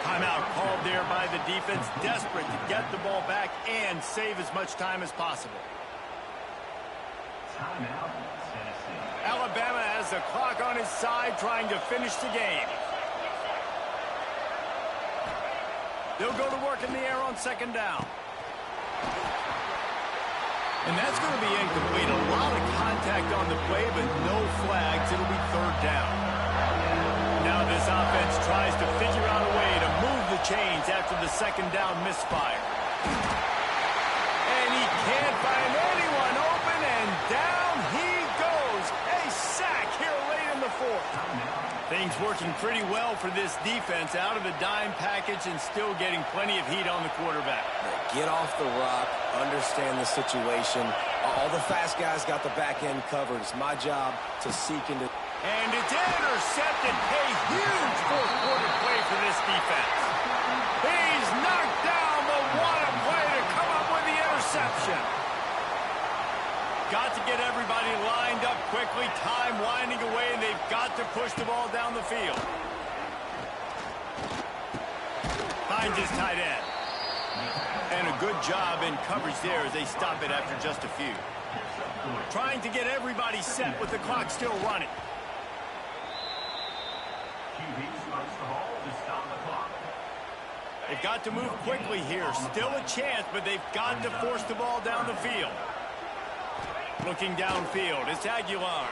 Timeout called there by the defense, desperate to get the ball back and save as much time as possible. Timeout, Tennessee. Alabama has the clock on his side, trying to finish the game. They'll go to work in the air on second down. And that's going to be incomplete. A lot of contact on the play, but no flags. It'll be third down. Now this offense tries to figure out a way to move the chains after the second down misfire. And he can't find anyone open, and down he goes. A sack here late in the fourth. Things working pretty well for this defense, out of the dime package and still getting plenty of heat on the quarterback. Get off the rock, understand the situation. All the fast guys got the back end covered. It's my job to seek into... And it's intercepted. A huge fourth quarter play for this defense. He's knocked down, but what a play to come up with the interception. Got to get everybody lined up quickly. Time winding away, and they've got to push the ball down the field. Finds his tight end. And a good job in coverage there as they stop it after just a few. Trying to get everybody set with the clock still running. QB spikes the ball to stop the clock. They've got to move quickly here. Still a chance, but they've got to force the ball down the field. Looking downfield, it's Aguilar.